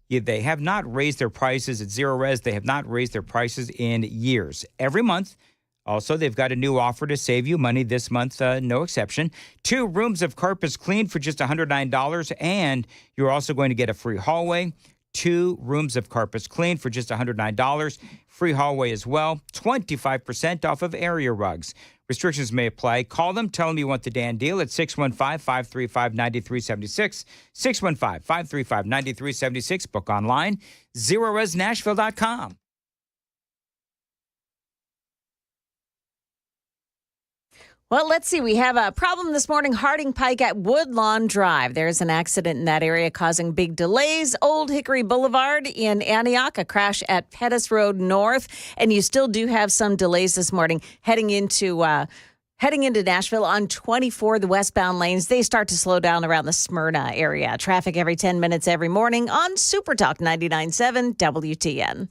They have not raised their prices at Zero Res. They have not raised their prices in years. Every month. Also, they've got a new offer to save you money this month, no exception. 2 rooms of carpets cleaned for just $109, and you're also going to get a free hallway. 2 rooms of carpets cleaned for just $109. Free hallway as well. 25% off of area rugs. Restrictions may apply. Call them. Tell them you want the Dan deal at 615-535-9376. 615-535-9376. Book online. ZeroResNashville.com. Well, let's see. We have a problem this morning. Harding Pike at Woodlawn Drive. There's an accident in that area causing big delays. Old Hickory Boulevard in Antioch, a crash at Pettis Road North. And you still do have some delays this morning heading into Nashville on 24, the westbound lanes. They start to slow down around the Smyrna area. Traffic every 10 minutes every morning on Super Talk 99.7 WTN.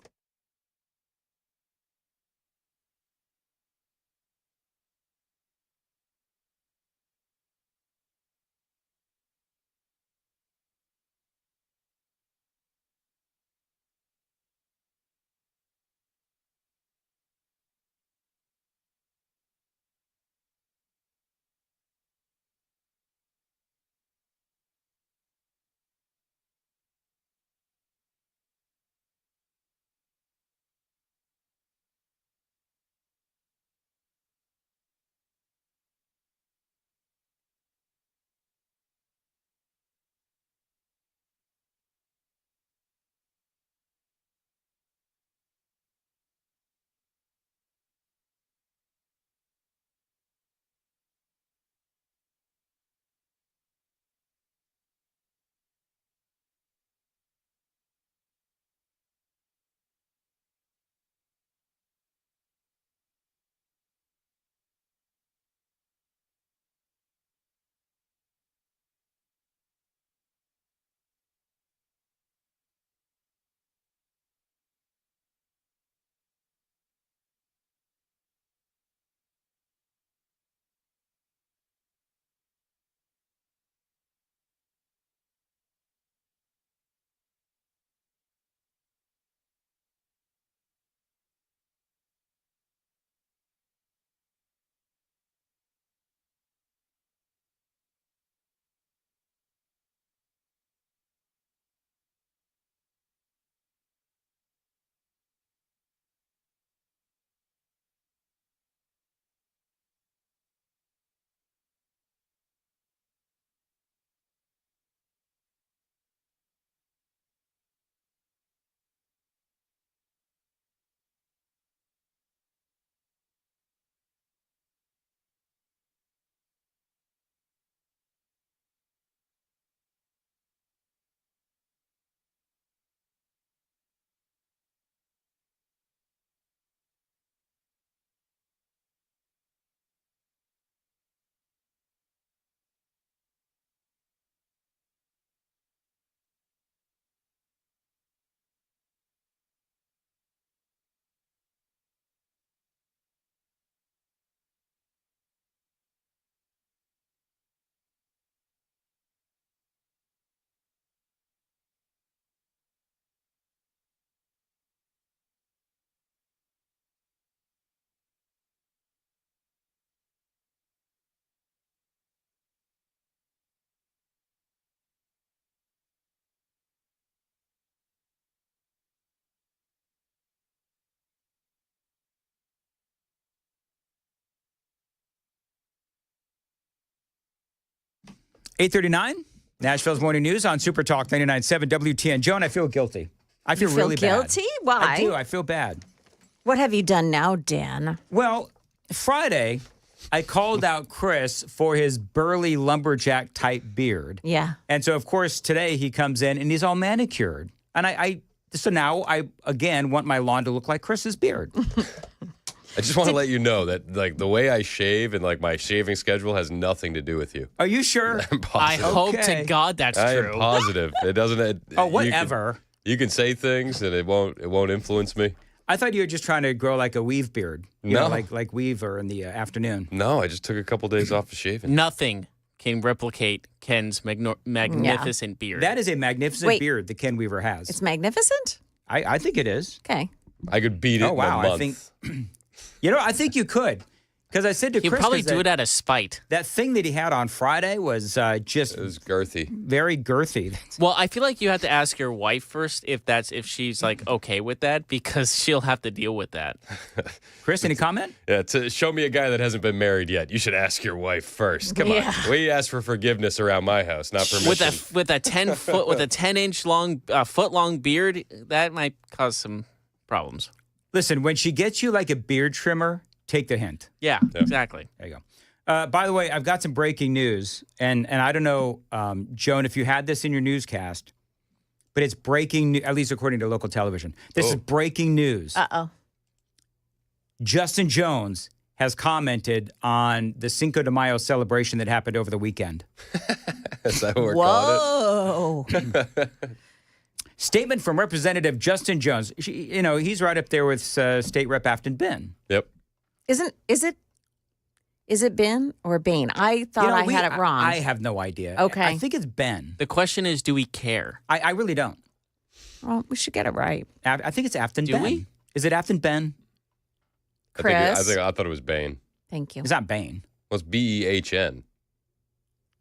8:39, Nashville's Morning News on Super Talk 99.7 WTN. Joan, I feel guilty. I feel really guilty? bad. Why? I do. I feel bad. What have you done now, Dan? Well, Friday, I called out Chris for his burly lumberjack type beard. Yeah. And so, of course, today he comes in and he's all manicured. And so now I, again, want my lawn to look like Chris's beard. I just want to let you know that, like, the way I shave and, like, my shaving schedule has nothing to do with you. Are you sure? I'm positive. I hope to God that's I true. am positive. It doesn't. Oh, whatever. You can say things and it won't influence me. I thought you were just trying to grow like a weave beard. You No. know, like Weaver in the afternoon. No, I just took a couple days off of shaving. Nothing can replicate Ken's magnificent beard. That is a magnificent beard that Ken Weaver has. It's magnificent? I think it is. Okay. I could beat it Oh, wow. in a month. I think, I think you could. Because I said to He'd Chris, probably do it out of spite. That thing that he had on Friday was just... It was girthy. Very girthy. Well, I feel like you have to ask your wife first if she's like okay with that, because she'll have to deal with that. Chris, any comment? Yeah, to show me a guy that hasn't been married yet, you should ask your wife first. Come on. We ask for forgiveness around my house, not permission. With a 10-inch long foot long beard, that might cause some problems. Listen, when she gets you like a beard trimmer, take the hint. Yeah, exactly. There you go. By the way, I've got some breaking news, and I don't know, Joan, if you had this in your newscast, but it's breaking, at least according to local television. This is breaking news. Uh-oh. Justin Jones has commented on the Cinco de Mayo celebration that happened over the weekend. Is that what we're calling it? Statement from Representative Justin Jones. He's right up there with State Rep Afton Ben. Yep. Is it Ben or Bain? I thought I had it wrong. I have no idea. Okay. I think it's Ben. The question is, do we care? I really don't. Well, we should get it right. I think it's Afton Do Ben. we? Is it Afton Ben? Chris? I thought it was Bain. Thank you. It's not Bain. Well, it's BEHN.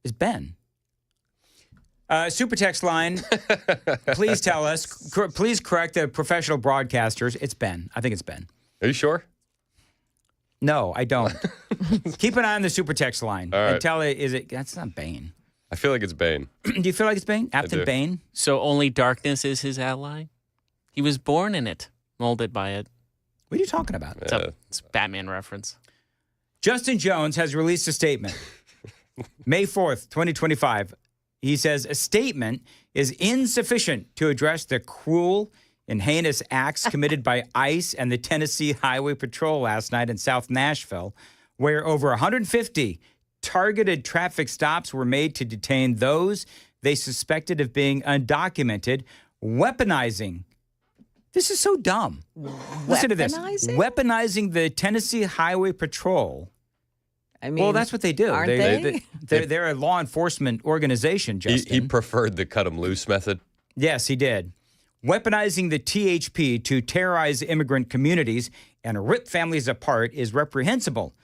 It's Ben. Super text line. Please tell us. Please correct the professional broadcasters. It's Ben. I think it's Ben. Are you sure? No, I don't. Keep an eye on the super text line. All right. And tell it, that's not Bain. I feel like it's Bain. Do you feel like it's Bain? Afton do. Bain? So only darkness is his ally? He was born in it, molded by it. What are you talking about? It's a Batman reference. Justin Jones has released a statement. May 4th, 2025. He says, a statement is insufficient to address the cruel and heinous acts committed by ICE and the Tennessee Highway Patrol last night in South Nashville, where over 150 targeted traffic stops were made to detain those they suspected of being undocumented, weaponizing. This is so dumb. Listen to this. Weaponizing the Tennessee Highway Patrol. I mean, well, that's what they do. Aren't they? They're a law enforcement organization, Justin. He preferred the cut 'em loose method. Yes, he did. Weaponizing the THP to terrorize immigrant communities and rip families apart is reprehensible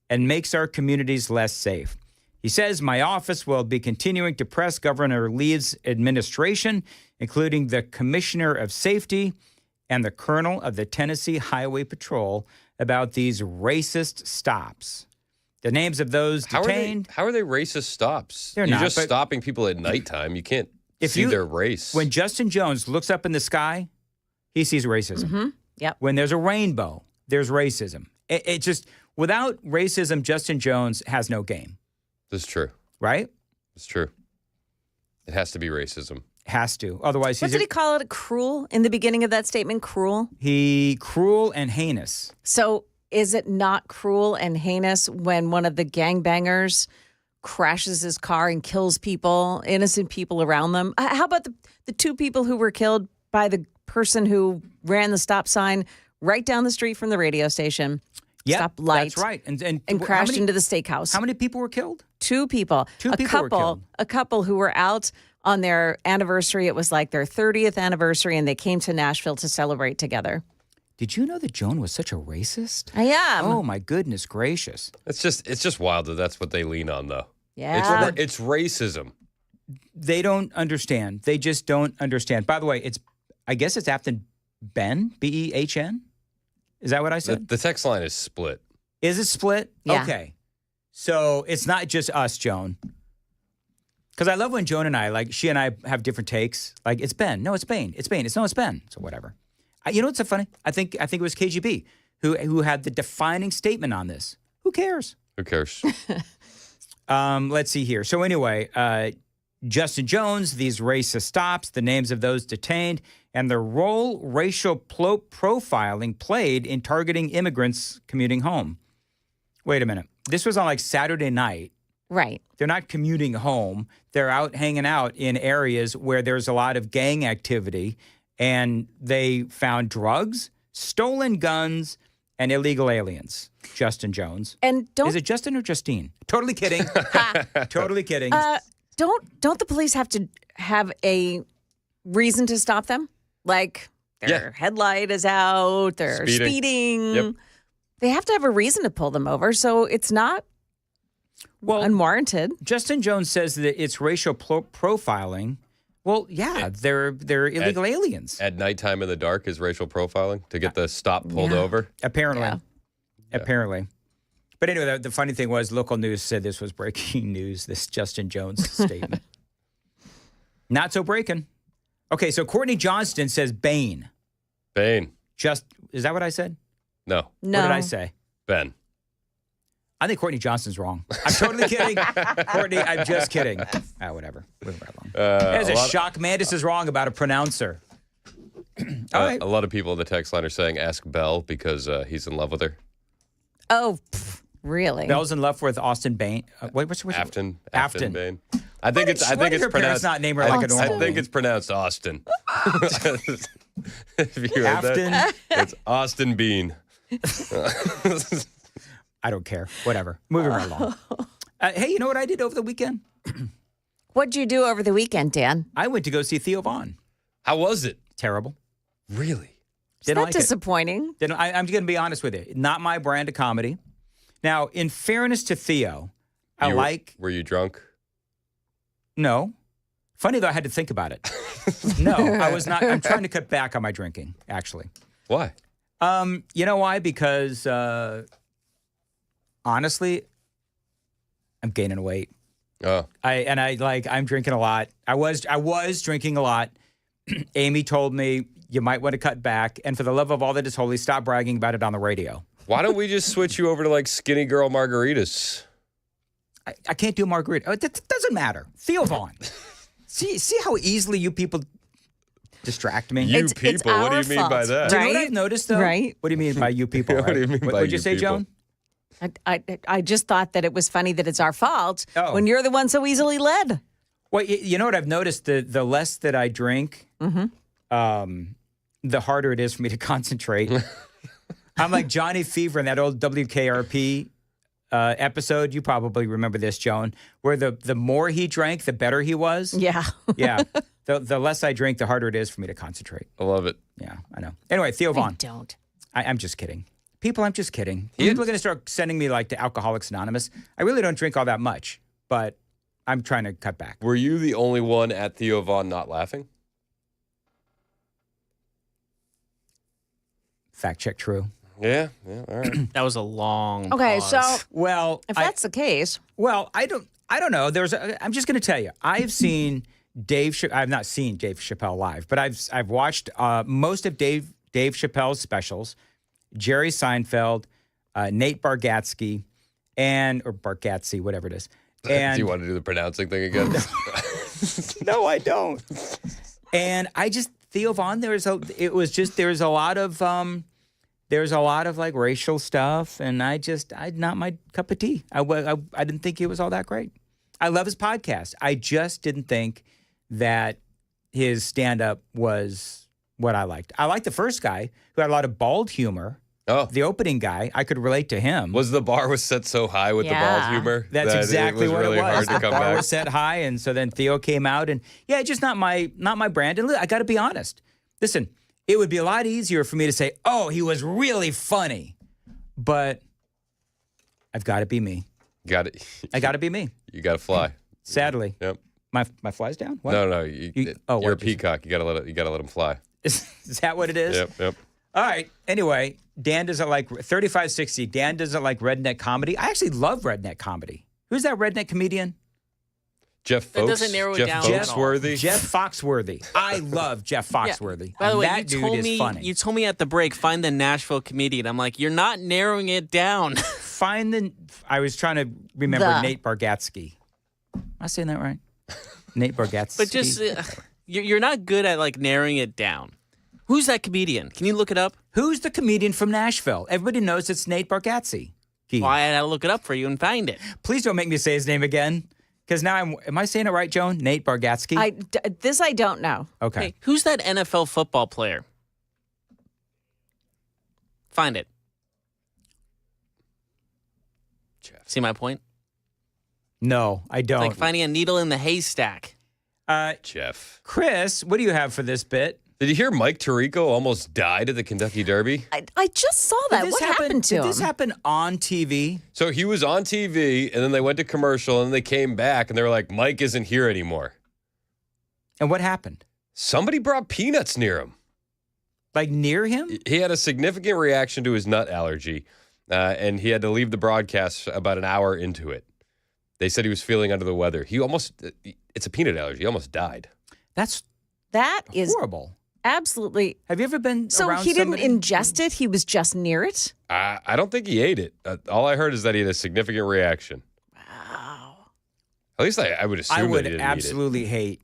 and makes our communities less safe. He says, my office will be continuing to press Governor Lee's administration, including the Commissioner of Safety and the Colonel of the Tennessee Highway Patrol, about these racist stops. The names of those detained. How are they racist stops? They're You're not, just but- stopping people at nighttime. You can't see their race. When Justin Jones looks up in the sky, he sees racism. Mm-hmm. Yep. When there's a rainbow, there's racism. It just, without racism, Justin Jones has no game. That's true. Right? It's true. It has to be racism. Has to. Otherwise, What did he call it? Cruel? In the beginning of that statement, cruel? Cruel and heinous. So is it not cruel and heinous when one of the gangbangers crashes his car and kills people, innocent people around them? How about the two people who were killed by the person who ran the stop sign right down the street from the radio station? Yeah, stop light. that's right. And crashed into the steakhouse. How many people were killed? Two people. Two people were killed. A couple who were out on their anniversary. It was like their 30th anniversary, and they came to Nashville to celebrate together. Did you know that Joan was such a racist? I am. Oh, my goodness gracious. It's just wild that that's what they lean on, though. Yeah. It's racism. They don't understand. They just don't understand. By the way, I guess it's Afton Ben, B-E-H-N? Is that what I said? The text line is split. Is it split? Yeah. Okay. So it's not just us, Joan. Because I love when Joan and I, like, she and I have different takes. Like, it's Ben. No, it's Bane. It's Bane. No, it's Ben. So whatever. You know what's so funny? I think it was KGB who had the defining statement on this. Who cares? Who cares? Let's see here. So anyway, Justin Jones, these racist stops, the names of those detained, and the role racial profiling played in targeting immigrants commuting home. Wait a minute. This was on like Saturday night. Right. They're not commuting home. They're out hanging out in areas where there's a lot of gang activity, and they found drugs, stolen guns, and illegal aliens. Justin Jones. And Is it Justin or Justine? Totally kidding. Totally kidding. Don't the police have to have a reason to stop them? Like their headlight is out, they're speeding. Yep. They have to have a reason to pull them over, so it's not unwarranted. Justin Jones says that it's racial profiling. Well, yeah, they're illegal aliens. At nighttime in the dark is racial profiling to get the stop pulled over? Apparently. Yeah. Apparently. But anyway, the funny thing was local news said this was breaking news, this Justin Jones statement. Not so breaking. Okay, so Courtney Johnston says Bane. Bane. Is that what I said? No. What did I say? Ben. I think Courtney Johnston's wrong. I'm totally kidding. Courtney, I'm just kidding. Whatever. Moving right along. There's a shock. Mandis is wrong about a pronouncer. All right. A lot of people in the text line are saying ask Belle because he's in love with her. Oh, really? Bell's in love with Austin Bane. What's Afton Bane. I think it's pronounced. Not name her like a normal. I think it's pronounced Austin. If you heard Afton? that, it's Austin Bean. I don't care. Whatever. Moving right along. Hey, you know what I did over the weekend? What'd you do over the weekend, Dan? I went to go see Theo Vaughn. How was it? Terrible. Really? Didn't like disappointing. I'm just going to be honest with you. Not my brand of comedy. Now, in fairness to Theo, Were you drunk? No. Funny, though, I had to think about it. No, I was not. I'm trying to cut back on my drinking, actually. Why? You know why? Because, honestly, I'm gaining weight. Oh. I'm drinking a lot. I was drinking a lot. Amy told me you might want to cut back. And for the love of all that is holy, stop bragging about it on the radio. Why don't we just switch you over to like skinny girl margaritas? I can't do margarita. It doesn't matter. Theo Vaughn. See how easily you people distract me? What do you mean by that? Do you know what I've noticed, though? Right. What do you mean by you people? What do you mean by What'd you you say, people? Joan? I just thought that it was funny that it's our fault when you're the one so easily led. Well, you know what I've noticed? The less that I drink, the harder it is for me to concentrate. I'm like Johnny Fever in that old WKRP episode. You probably remember this, Joan, where the more he drank, the better he was. Yeah. Yeah. The less I drink, the harder it is for me to concentrate. I love it. Yeah, I know. Anyway, Theo Vaughn. I don't. I'm just kidding. People, I'm just kidding. People are going to start sending me like to Alcoholics Anonymous. I really don't drink all that much, but I'm trying to cut back. Were you the only one at Theo Vaughn not laughing? Fact check true. Yeah, all right. That was a long Okay, pause. so well, if that's the case, I don't know. I'm just going to tell you. I've seen I've not seen Dave Chappelle live, but I've watched most of Dave Chappelle's specials. Jerry Seinfeld, Nate Bargatze, or Bargatze, whatever it is. And do you want to do the pronouncing thing again? No, I don't. And Theo Vaughn, there's a lot of like racial stuff, and not my cup of tea. I didn't think it was all that great. I love his podcast. I just didn't think that his stand-up was what I liked. I liked the first guy who had a lot of bald humor. Oh. The opening guy, I could relate to him. Was the bar set so high with the bald humor? That's exactly it was what really it was. hard to The come bar back. was set high, and so then Theo came out, and just not my brand. And I got to be honest. Listen, it would be a lot easier for me to say, "Oh, he was really funny," but I've got to be me. I got to be me. You got to fly. Sadly. Yep. My fly's down. What? No. You're a peacock. You got to let him fly. Is that what it is? Yep. All right. Anyway, Dan doesn't like 3560. Dan doesn't like redneck comedy. I actually love redneck comedy. Who's that redneck comedian? Jeff That Folks? doesn't narrow it Jeff down at all. Foxworthy? Jeff Foxworthy. I love Jeff Foxworthy. By the way, that you dude told is me funny. you told me at the break find the Nashville comedian. I'm like, you're not narrowing it down. I was trying to remember The. Nate Bargatze. Am I saying that right? Nate Bargatze. But just you're not good at like narrowing it down. Who's that comedian? Can you look it up? Who's the comedian from Nashville? Everybody knows it's Nate Bargatze. Well, I had to look it up for you and find it. Please don't make me say his name again, because now am I saying it right, Joan? Nate Bargatze? This I don't know. Okay. Hey, who's that NFL football player? Find it. Jeff. See my point? No, I don't. Like finding a needle in the haystack. Jeff. Chris, what do you have for this bit? Did you hear Mike Tirico almost died at the Kentucky Derby? I just saw that. What happened to him? Did this happen on TV? So he was on TV, and then they went to commercial, and then they came back, and they were like, Mike isn't here anymore. And what happened? Somebody brought peanuts near him. Like near him? He had a significant reaction to his nut allergy, and he had to leave the broadcast about an hour into it. They said he was feeling under the weather. It's a peanut allergy. He almost died. That is horrible. Absolutely. Have you ever been So around he didn't somebody? ingest it? He was just near it? I don't think he ate it. All I heard is that he had a significant reaction. Wow. At least I would assume I that would he didn't absolutely hate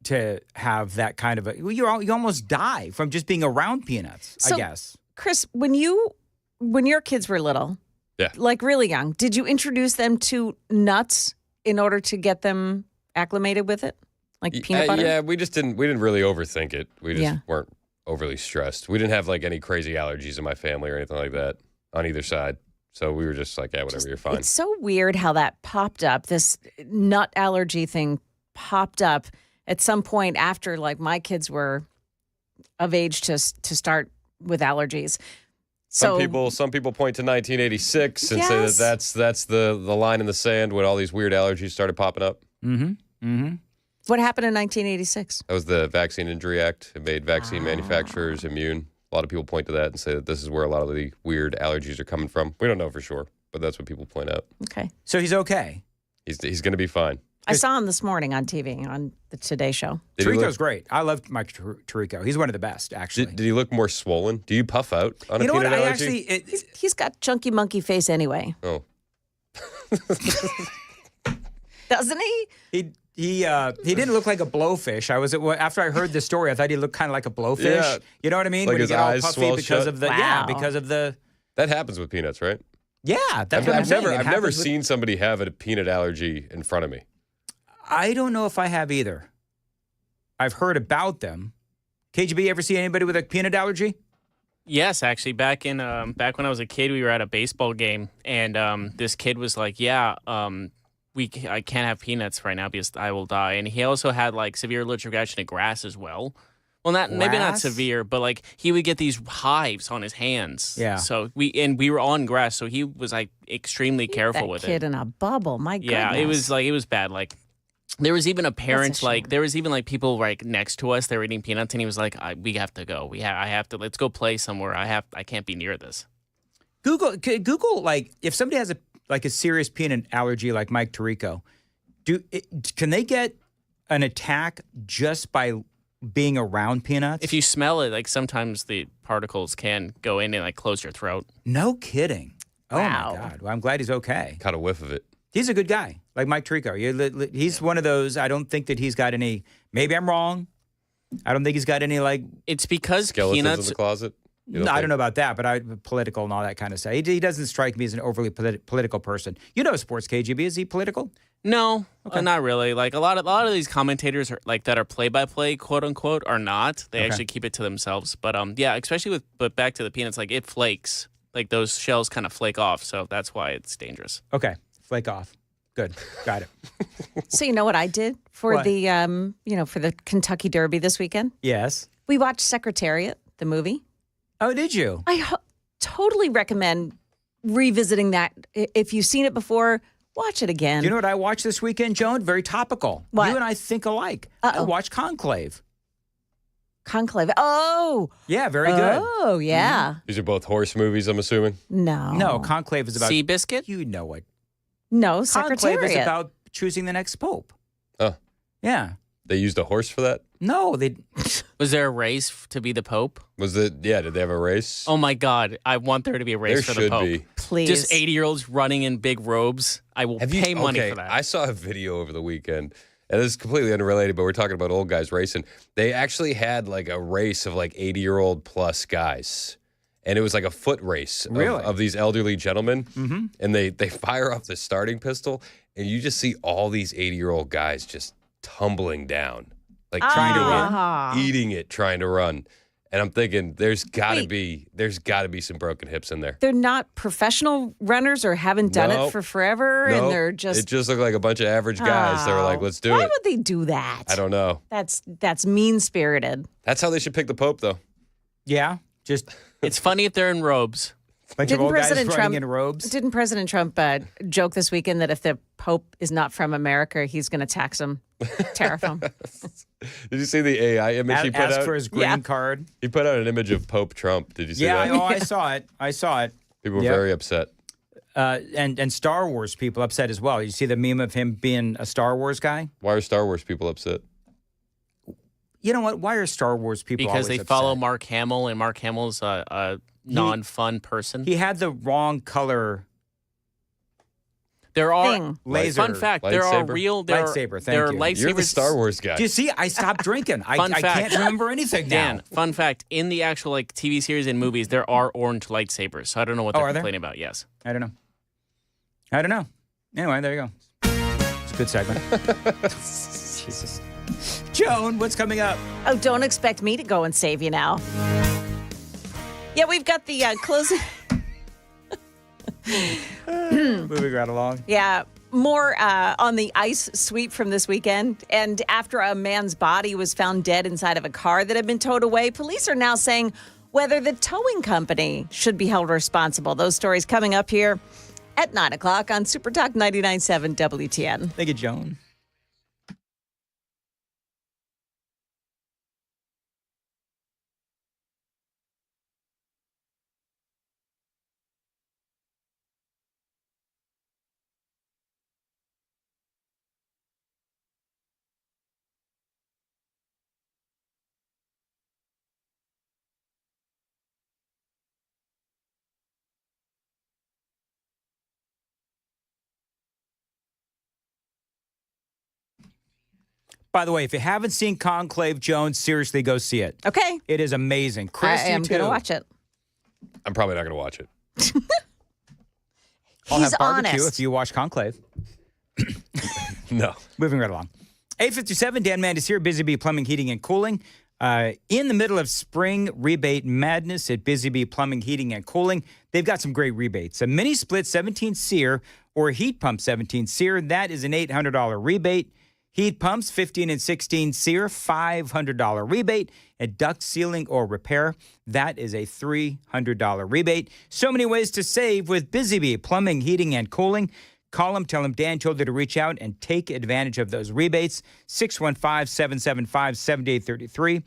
to have that kind of a. You almost die from just being around peanuts, I So, guess. Chris, when your kids were little, Yeah. like really young, did you introduce them to nuts in order to get them acclimated with it? Like peanut butter? Yeah, we didn't really overthink it. We just Yeah. weren't overly stressed. We didn't have like any crazy allergies in my family or anything like that on either side. So we were just like, yeah, whatever, you're fine. It's so weird how that popped up. This nut allergy thing popped up at some point after like my kids were of age to start with allergies. So Some people point to 1986 and Yes. say that's the line in the sand when all these weird allergies started popping up. what happened in 1986? That was the Vaccine Injury Act. It made vaccine manufacturers immune. A lot of people point to that and say that this is where a lot of the weird allergies are coming from. We don't know for sure, but that's what people point out. Okay. So he's okay. He's going to be fine. I saw him this morning on TV on the Today Show. Tirico's great. I love Mike Tirico. He's one of the best, actually. Did he look more swollen? Do you puff out on You a know what? peanut I allergy? actually. He's got chunky monkey face anyway, Oh, doesn't he? He didn't look like a blowfish. After I heard the story, I thought he looked kind of like a blowfish. Yeah. You know what I mean? Like when his you get all eyes puffy swell because shut? of the that happens with peanuts, right? yeah. That's what I'm I've saying. never It I've never happens with- seen somebody have a peanut allergy in front of me. I don't know if I have either. I've heard about them. KGB, ever see anybody with a peanut allergy? Yes, actually, back when I was a kid, we were at a baseball game, and this kid was like, "Yeah, I can't have peanuts right now because I will die." And he also had like severe allergic reaction to grass as well. Well, maybe not Grass? severe, but like he would get these hives on his hands. Yeah. So we were on grass, so he was like extremely careful That with kid it. in a bubble. My goodness. Yeah, it was bad. Like there was even a parent, shame. like there was even like people like next to us. They were eating peanuts, and he was like, "We have to go. I have to. Let's go play somewhere. I can't be near this." Google, like, if somebody has a serious peanut allergy like Mike Tirico, can they get an attack just by being around peanuts? If you smell it, like sometimes the particles can go in and like close your throat. No kidding. Oh Wow. my God. Well, I'm glad he's okay. Caught a whiff of it. He's a good guy, like Mike Tirico. He's one of those. I don't think that he's got any. Maybe I'm wrong. I don't think he's got any like. It's because Skeletons peanuts. in the closet. You No, I think? don't know about that, but political and all that kind of stuff. He doesn't strike me as an overly political person. You know, sports KGB, is he political? No, not really. Like a lot of these commentators are like that are play by play, quote unquote, are not. They actually keep it to themselves. But yeah, especially but back to the peanuts, like it flakes. Like those shells kind of flake off, so that's why it's dangerous. Okay, flake off. Good, got it. So you know what I did for What? the for the Kentucky Derby this weekend? Yes. We watched Secretariat, the movie. Oh, did you? I totally recommend revisiting that. If you've seen it before, watch it again. Do you know what I watched this weekend, Joan? Very topical. What? You and I think alike. I watched Conclave. Conclave. Oh. Yeah, very good. Oh, yeah. These are both horse movies, I'm assuming. No. No, Conclave is about Seabiscuit? You know it. No, Conclave Secretariat. is about choosing the next pope. Oh. Yeah. They used a horse for that? No, they. Was there a race to be the Pope? Did they have a race? Oh my God. I want there to be a race There for the Pope. should be. Please. Just 80-year-olds running in big robes. I will pay money for that. I saw a video over the weekend, and this is completely unrelated, but we're talking about old guys racing. They actually had like a race of like 80-year-old plus guys. And it was like a foot race of these elderly gentlemen. Mm-hmm. And they fire off the starting pistol, and you just see all these 80-year-old guys just tumbling down, like trying to run, eating it, trying to run. And I'm thinking, there's got to be some broken hips in there. They're not professional runners or haven't done it for forever, and they're just. It just looked like a bunch of average guys that were like, let's do it. Why would they do that? I don't know. That's mean-spirited. That's how they should pick the Pope, though. Yeah, just. It's funny if they're in robes. Bunch of old guys running in robes. Didn't President Trump joke this weekend that if the Pope is not from America, he's going to tax him, tariff him? Did you see the AI image he put out? Ask for his green card. He put out an image of Pope Trump. Did you see that? Yeah, I saw it. People were very upset. And Star Wars people upset as well. You see the meme of him being a Star Wars guy? Why are Star Wars people upset? You know what? Why are Star Wars people Because always they upset? follow Mark Hamill, and Mark Hamill's a non-fun person. He had the wrong color. There are laser. Fun fact: there are real lightsaber. There are Thank you. lightsabers. You're the Star Wars guy. Do you see? I stopped drinking. I Fun fact. can't remember anything now. Dan, fun fact: in the actual TV series and movies, there are orange lightsabers. So I don't know what they're complaining about. Yes, I don't know. Anyway, there you go. It's a good segment. Jesus. Joan, what's coming up? Oh, don't expect me to go and save you now. Yeah, we've got the closing. Moving right along. Yeah, more on the ICE sweep from this weekend. And after a man's body was found dead inside of a car that had been towed away, police are now saying whether the towing company should be held responsible. Those stories coming up here at 9 o'clock on Super Talk 99.7 WTN. Thank you, Joan. By the way, if you haven't seen Conclave, Joan, seriously go see it. Okay. It is amazing. Chris, I am going to watch it. I'm probably not going to watch it. I'll have He's barbecue honest. if you watch Conclave. No. Moving right along. 8:57, Dan Mandis here, Busy Bee Plumbing, Heating, and Cooling. In the middle of spring rebate madness at Busy Bee Plumbing, Heating, and Cooling, they've got some great rebates. A mini split 17 SEER or a heat pump 17 SEER, that is an $800 rebate. Heat pumps 15 and 16 SEER, $500 rebate. And duct sealing or repair, that is a $300 rebate. So many ways to save with Busy Bee Plumbing, Heating, and Cooling. Call them, tell them Dan told you to reach out and take advantage of those rebates. 615-775-7833.